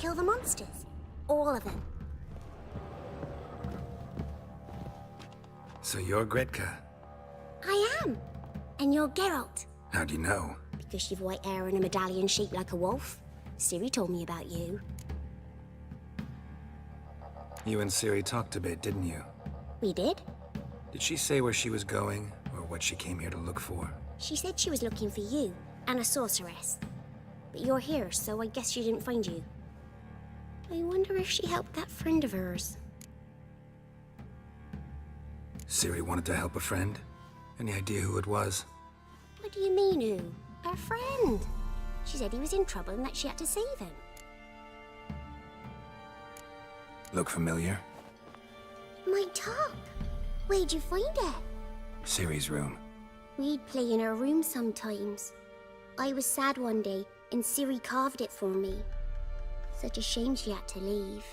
kill the monsters? All of them. So you're Gretka. I am. And you're Geralt. How do you know? Because you've white hair and a medallion shaped like a wolf. Ciri told me about you. You and Ciri talked a bit, didn't you? We did? Did she say where she was going, or what she came here to look for? She said she was looking for you, and a sorceress. But you're here, so I guess she didn't find you. I wonder if she helped that friend of hers. Ciri wanted to help a friend? Any idea who it was? What do you mean, who? Her friend. She said he was in trouble and that she had to save him. Look familiar? My top. Where'd you find it? Ciri's room. We'd play in her room sometimes. I was sad one day, and Ciri carved it for me. Such a shame she had to leave.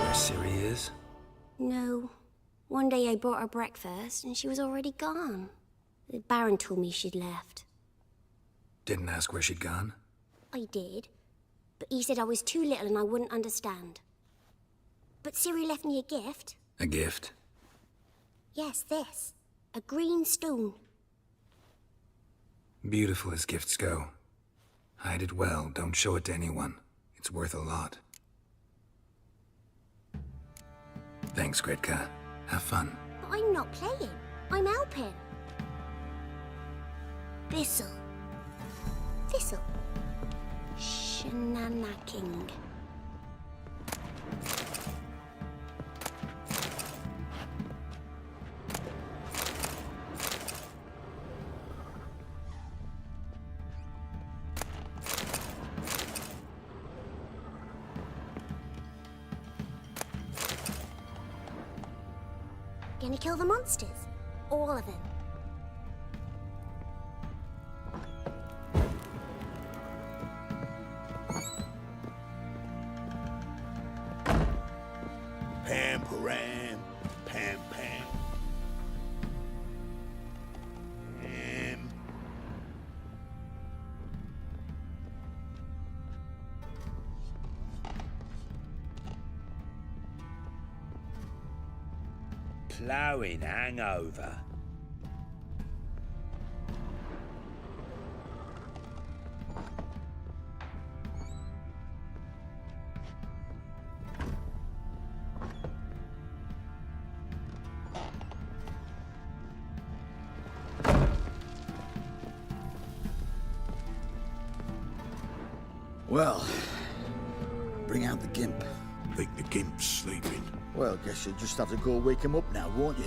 Where Ciri is? No. One day I brought her breakfast, and she was already gone. The Baron told me she'd left. Didn't ask where she'd gone? I did, but he said I was too little and I wouldn't understand. But Ciri left me a gift. A gift? Yes, this. A green stone. Beautiful as gifts go. Hide it well, don't show it to anyone. It's worth a lot. Thanks, Gretka. Have fun. But I'm not playing. I'm helping. Thistle. Thistle. Shenanacking. Gonna kill the monsters. All of them. Pam, param, pam, pam. Pam. Ploughing hangover. Well, bring out the Gimp. Think the Gimp's sleeping. Well, guess you'll just have to go wake him up now, won't you?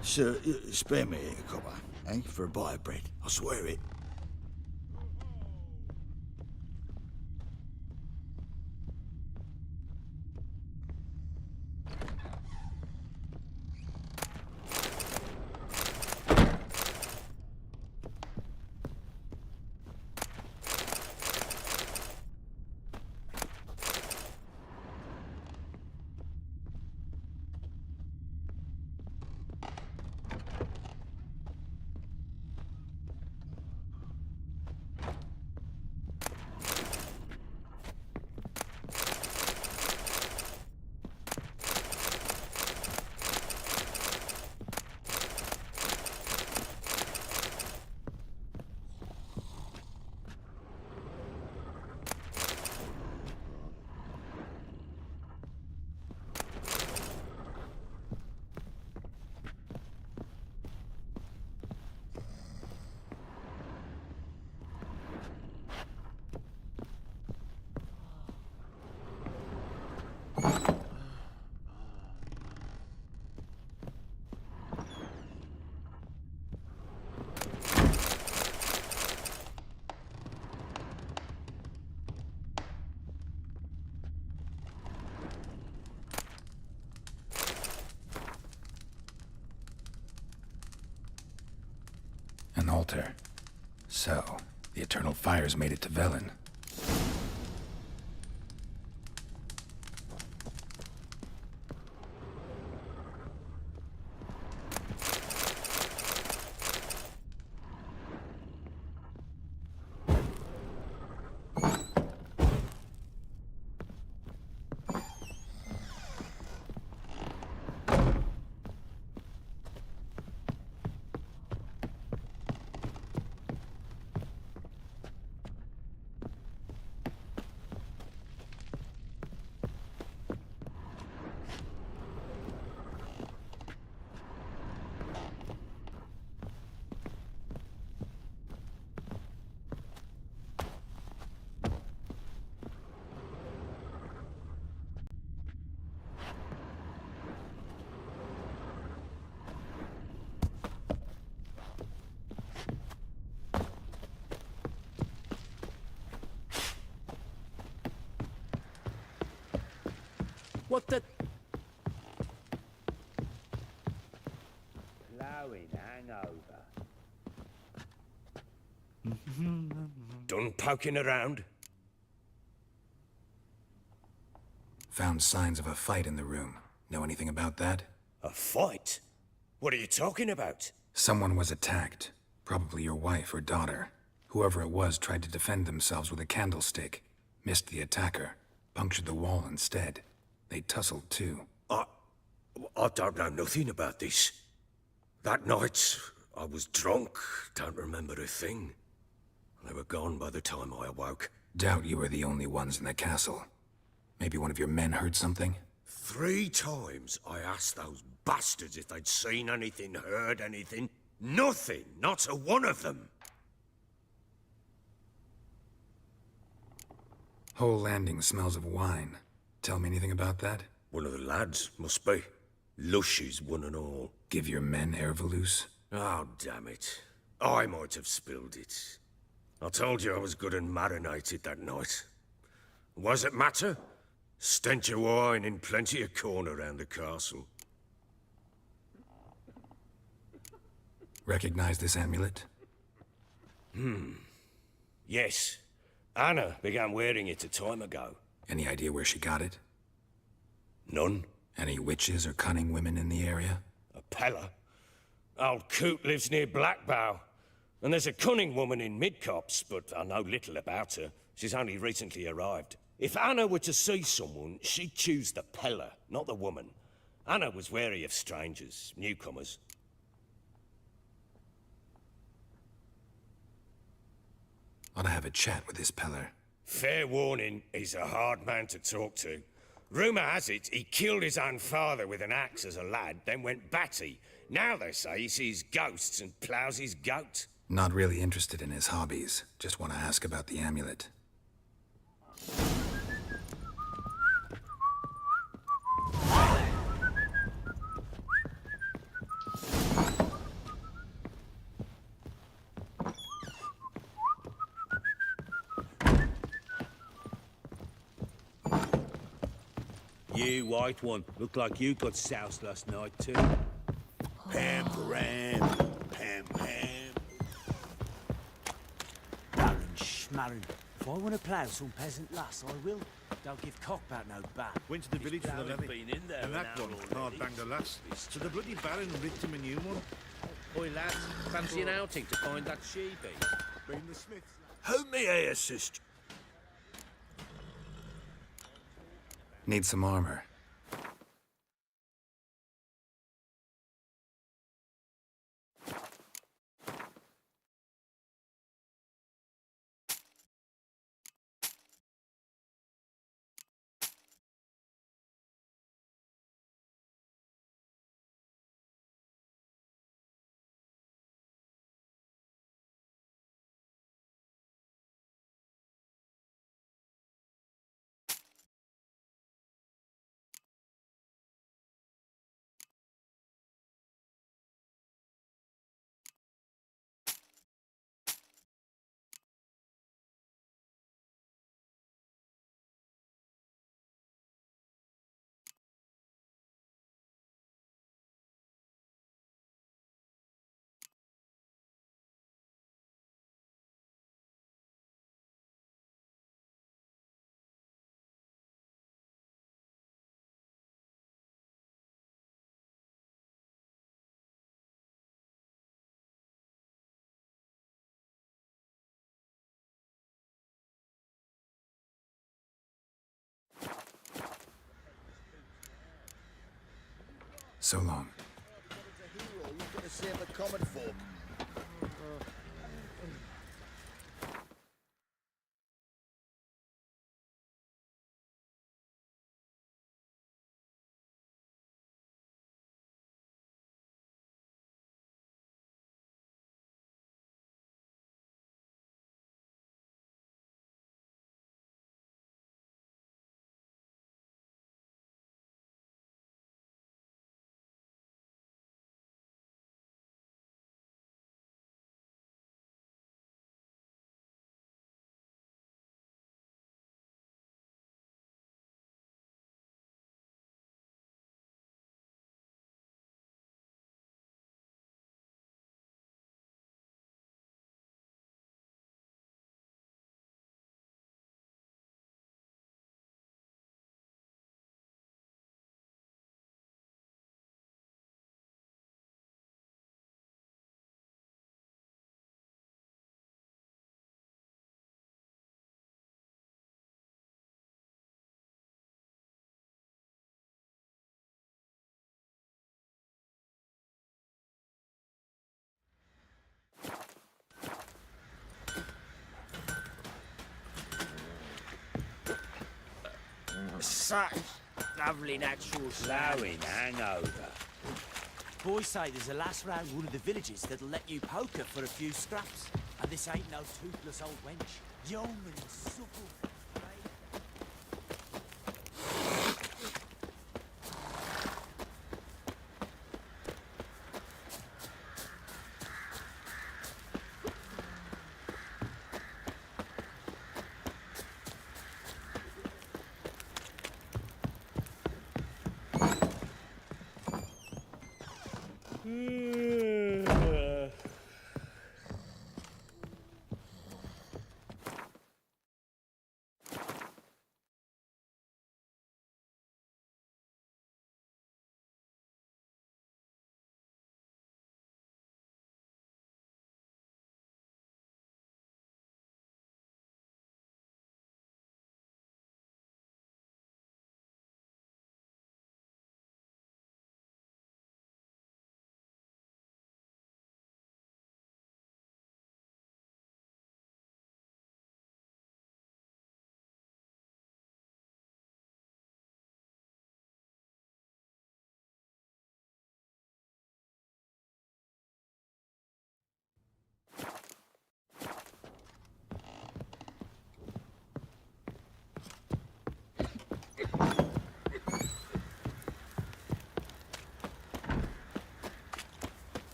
Sir, spare me a copper, eh? For a bite of bread. I swear it. An altar. So, the Eternal Fires made it to Velen. What the... Blowing hangover. Done poking around? Found signs of a fight in the room. Know anything about that? A fight? What are you talking about? Someone was attacked. Probably your wife or daughter. Whoever it was tried to defend themselves with a candlestick. Missed the attacker. Punctured the wall instead. They tussled too. I don't know nothing about this. That night, I was drunk, don't remember a thing. They were gone by the time I awoke. Doubt you were the only ones in the castle. Maybe one of your men heard something? 3 times I asked those bastards if they'd seen anything, heard anything. Nothing, not a one of them. Whole landing smells of wine. Tell me anything about that? One of the lads, must be. Lushes, one and all. Give your men Ervelus? Oh, damn it. I might have spilled it. I told you I was good and marinated that night. Was it matter? Stench of wine in plenty of corn around the castle. Recognize this amulet? Yes. Anna began wearing it a time ago. Any idea where she got it? None. Any witches or cunning women in the area? A Pella? Old Coot lives near Blackbow. And there's a cunning woman in Midcopse, but I know little about her. She's only recently arrived. If Anna were to see someone, she'd choose the Pella, not the woman. Anna was wary of strangers, newcomers. Ought to have a chat with this Peller. Fair warning, he's a hard man to talk to. Rumour has it he killed his own father with an axe as a lad, then went batty. Now they say he sees ghosts and ploughs his goat. Not really interested in his hobbies. Just want to ask about the amulet. You, white one, look like you got soused last night too. Pam param, pam pam. Baron Schmarren. If I want to plough some peasant lass, I will. Don't give cock about no ban. Went to the village for the levy. Been in there And that one, hard banged a lass. So the bloody Baron ripped him a new one. Oi, lads, fancy an outing to find that she-beast? Been the Smiths. How may I assist? Need some armor. So long. You've got to save the common folk. Such lovely natural flowing hangover. Boys say there's a lass round one of the villages that'll let you poker for a few scraps. And this ain't no toothless old wench. Young and supple.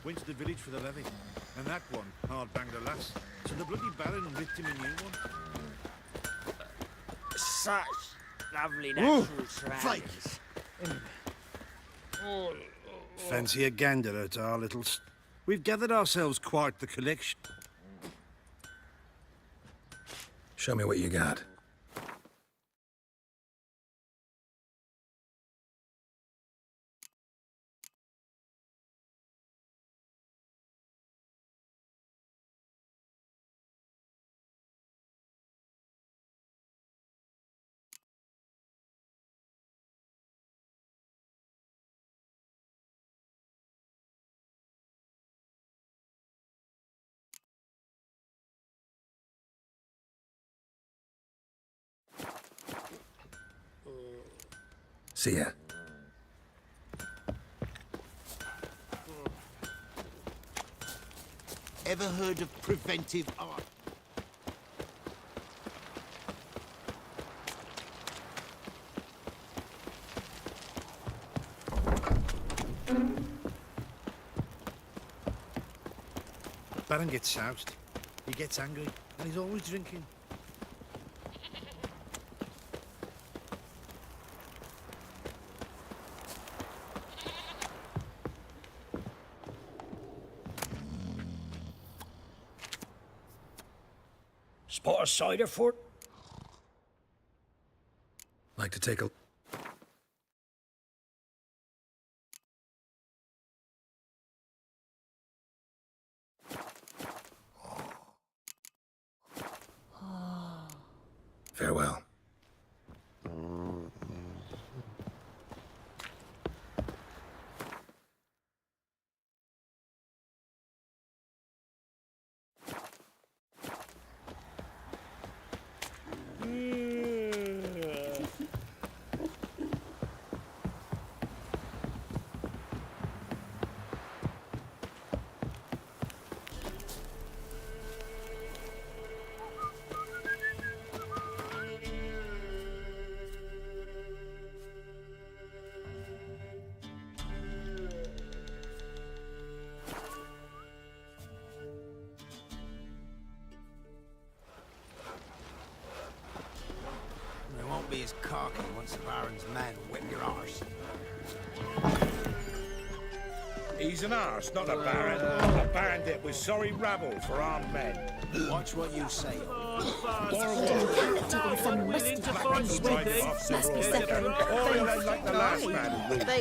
went to the village for the levy. And that one hard banged a lass. So the bloody Baron ripped him a new one. Such lovely natural surroundings. Fancy a gander at our little... We've gathered ourselves quite the collection. Show me what you got. See ya. Ever heard of preventive art? Baron gets soused. He gets angry, and he's always drinking. Spot a cider fort? Like to take a... Farewell. They won't be as cocky once the Baron's men whip your arse. He's an arse, not a baron. A bandit with sorry rabble for armed men. Watch what you say. They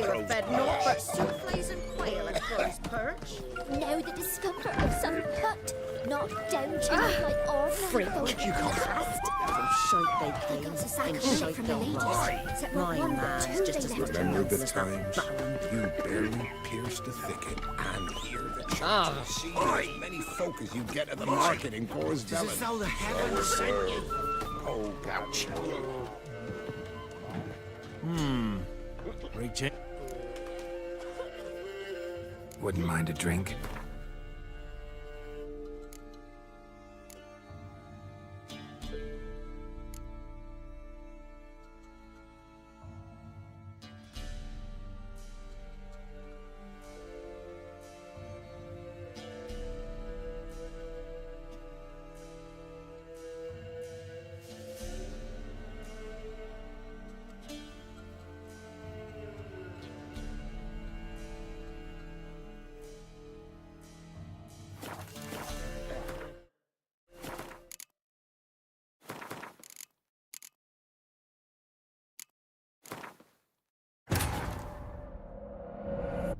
were fed naught but souffles and quail at Crow's Perch. No, the discoverer of some hut, not down to like ordinary folk. You can't fast. Shite they They came, got a sack and of shite from the they'll ladies. lie. Except My one, but man's two just they as left much a alone. nonce as that baron. You barely pierce the thicket and hear the church. See as many folk as you get at the market in Coors It's as though the heavens sent you. Oh, gouch. Reach it. Wouldn't mind a drink.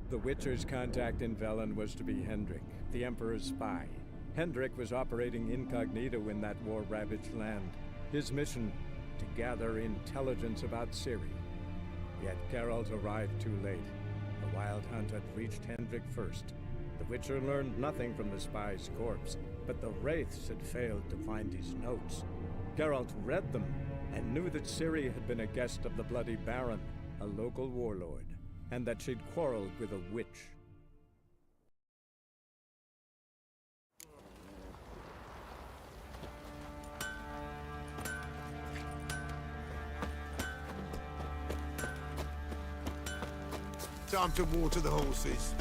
The Witcher's contact in Velen was to be Hendrik, the Emperor's spy. Hendrik was operating incognito in that war-ravaged land. His mission, to gather intelligence about Ciri. Yet Geralt arrived too late. The Wild Hunt had reached Hendrik first. The Witcher learned nothing from the spy's corpse, but the Wraiths had failed to find his notes. Geralt read them, and knew that Ciri had been a guest of the Bloody Baron, a local warlord, and that she'd quarreled with a witch. Time to water the horses.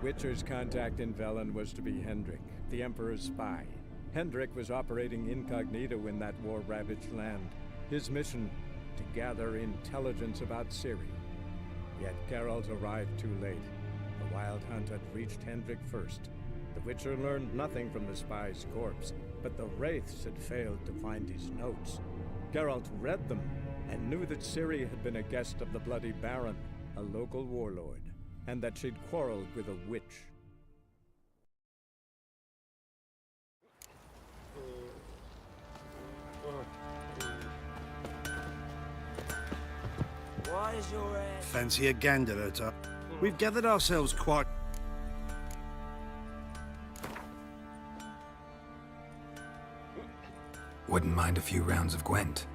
Witcher's contact in Velen was to be Hendrik, the Emperor's spy. Hendrik was operating incognito in that war-ravaged land. His mission, to gather intelligence about Ciri. Yet Geralt arrived too late. The Wild Hunt had reached Hendrik first. The Witcher learned nothing from the spy's corpse, but the Wraiths had failed to find his notes. Geralt read them and knew that Ciri had been a guest of the Bloody Baron, a local warlord, and that she'd quarreled with a witch. Why is your Fancy a gander at her. We've gathered ourselves quite... Wouldn't mind a few rounds of Gwent.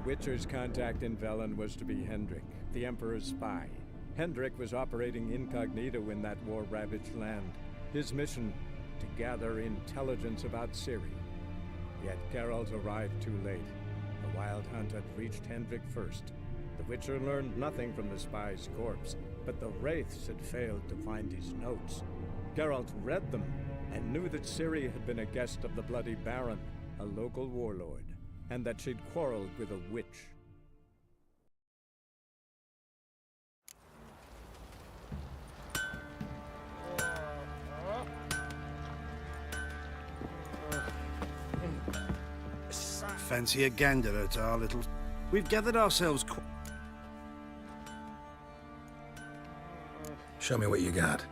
Witcher's contact in Velen was to be Hendrik, the Emperor's spy. Hendrik was operating incognito in that war-ravaged land. His mission, to gather intelligence about Ciri. Yet Geralt arrived too late. The Wild Hunt had reached Hendrik first. The Witcher learned nothing from the spy's corpse, but the Wraiths had failed to find his notes. Geralt read them and knew that Ciri had been a guest of the Bloody Baron, a local warlord, and that she'd quarreled with a witch. Fancy a gander at our little... We've gathered ourselves... Show me what you got.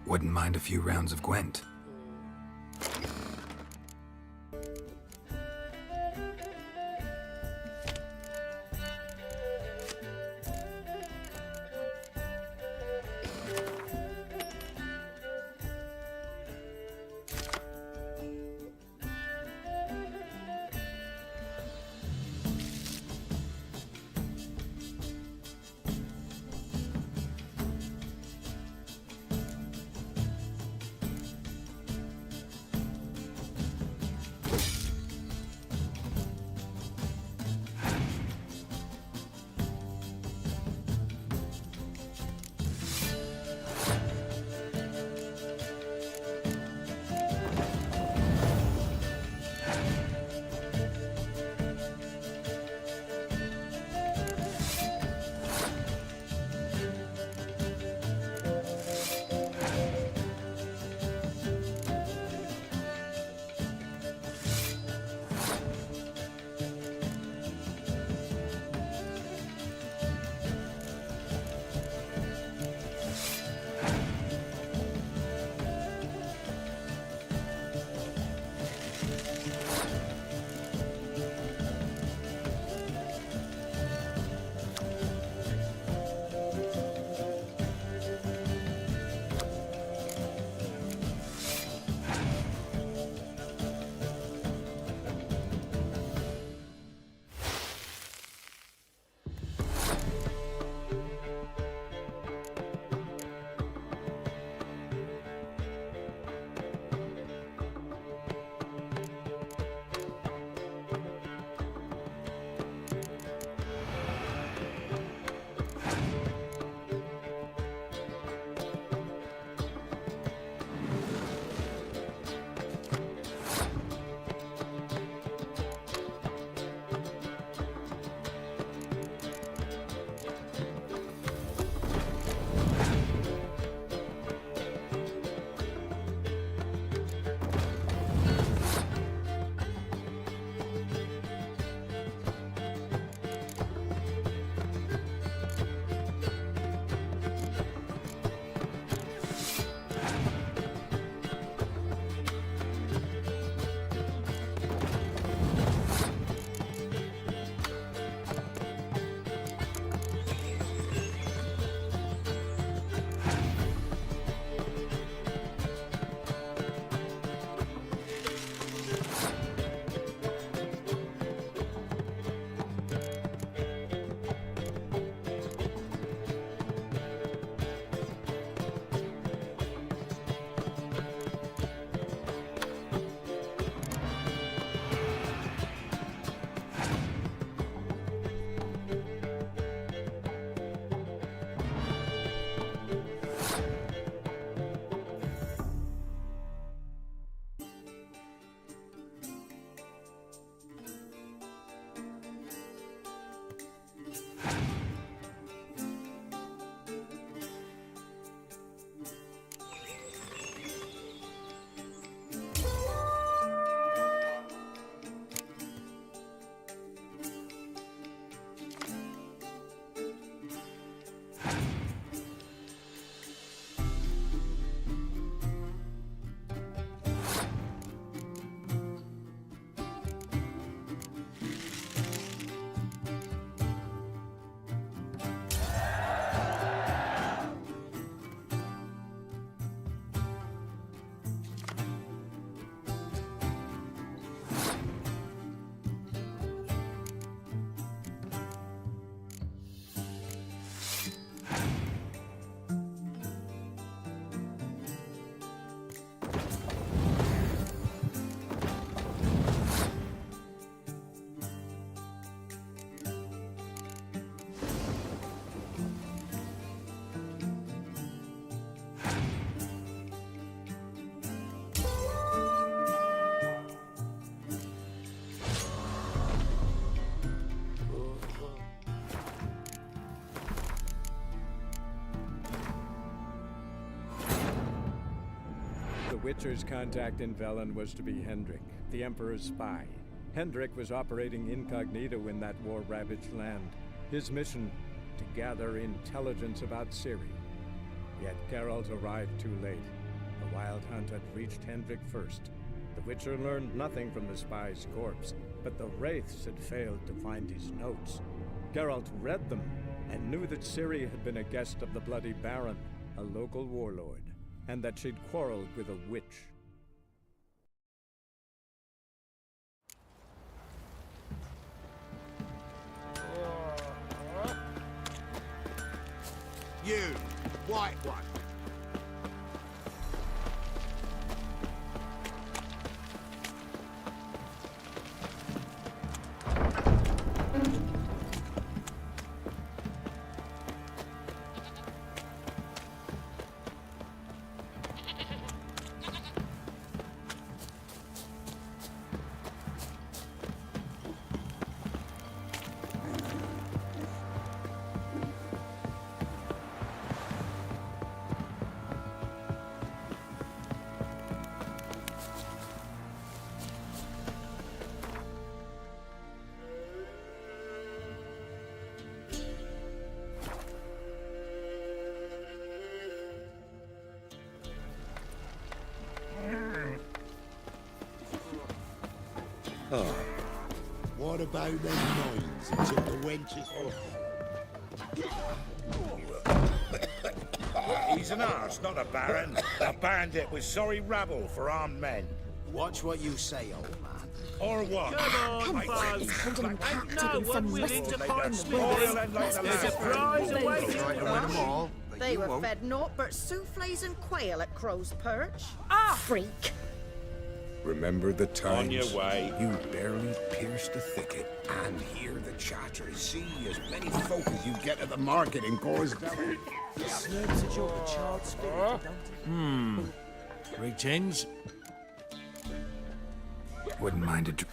Wouldn't mind a few rounds of Gwent. Witcher's contact in Velen was to be Hendrik, the Emperor's spy. Hendrik was operating incognito in that war-ravaged land. His mission, to gather intelligence about Ciri. Yet Geralt arrived too late. The Wild Hunt had reached Hendrik first. The Witcher learned nothing from the spy's corpse, but the Wraiths had failed to find his notes. Geralt read them and knew that Ciri had been a guest of the Bloody Baron, a local warlord, and that she'd quarreled with a witch. You, white one. Oh. What about them mines that took the wenches off? He's an arse, not a baron. A bandit with sorry rabble for armed men. Watch what you say, old man. Or what? Come on, folks. Ain't no one willing to fight There's a prize awaiting them. They were fed naught but souffles and quail at Crow's Perch. Freak. Remember the times On your way. you barely pierced the thicket and hear the chatter. See as many folk as you get at the market in Gorsdale. Slurps at your child spirit, don't it? Greetings. Wouldn't mind it.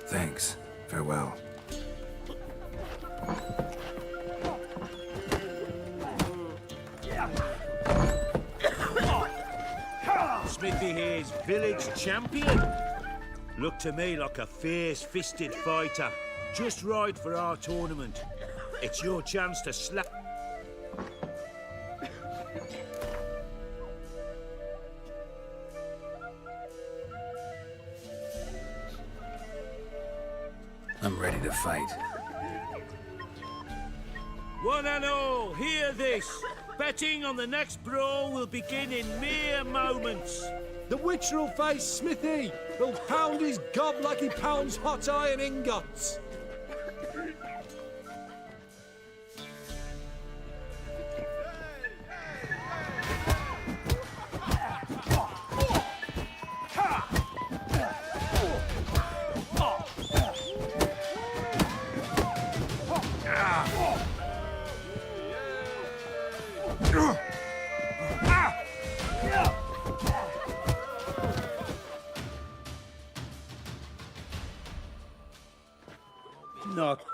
Thanks. Farewell. Smithy here's village champion. Look to me like a fierce-fisted fighter. Just right for our tournament. It's your chance to slap. I'm ready to fight. One and all, hear this. Betting on the next brawl will begin in mere moments. The Witcher will face Smithy. He'll pound his gob like he pounds hot iron ingots.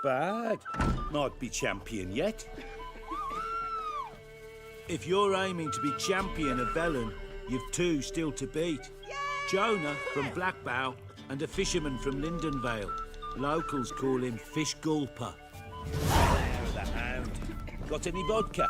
bad. Might be champion yet. If you're aiming to be champion of Velen, you've two still to beat. Jonah from Blackbow and a fisherman from Lindenvale. Locals call him Fish Gulper. There, the hound. Got any vodka?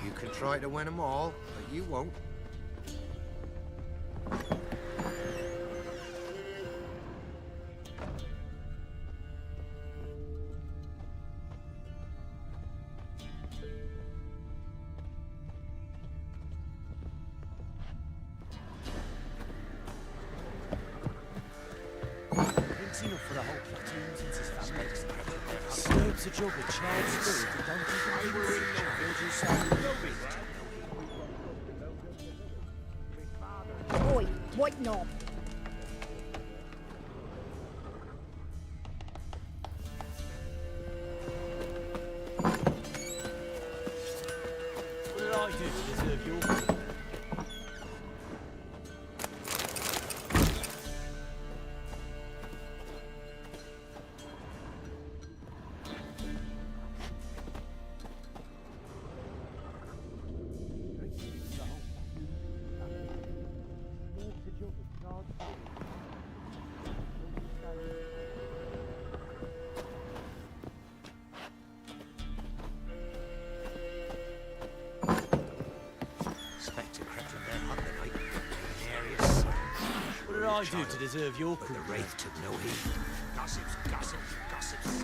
You can try to win them all, but you won't. Drinks enough for the whole platoon since his family. Slurps a jug of charred spirit that don't even eat Oi, white knob. What did I do to deserve your... Spectre crept in their hut the night. Hilarious. What did I do to deserve your But the wraith took no heed. Gossips, gossips, gossips.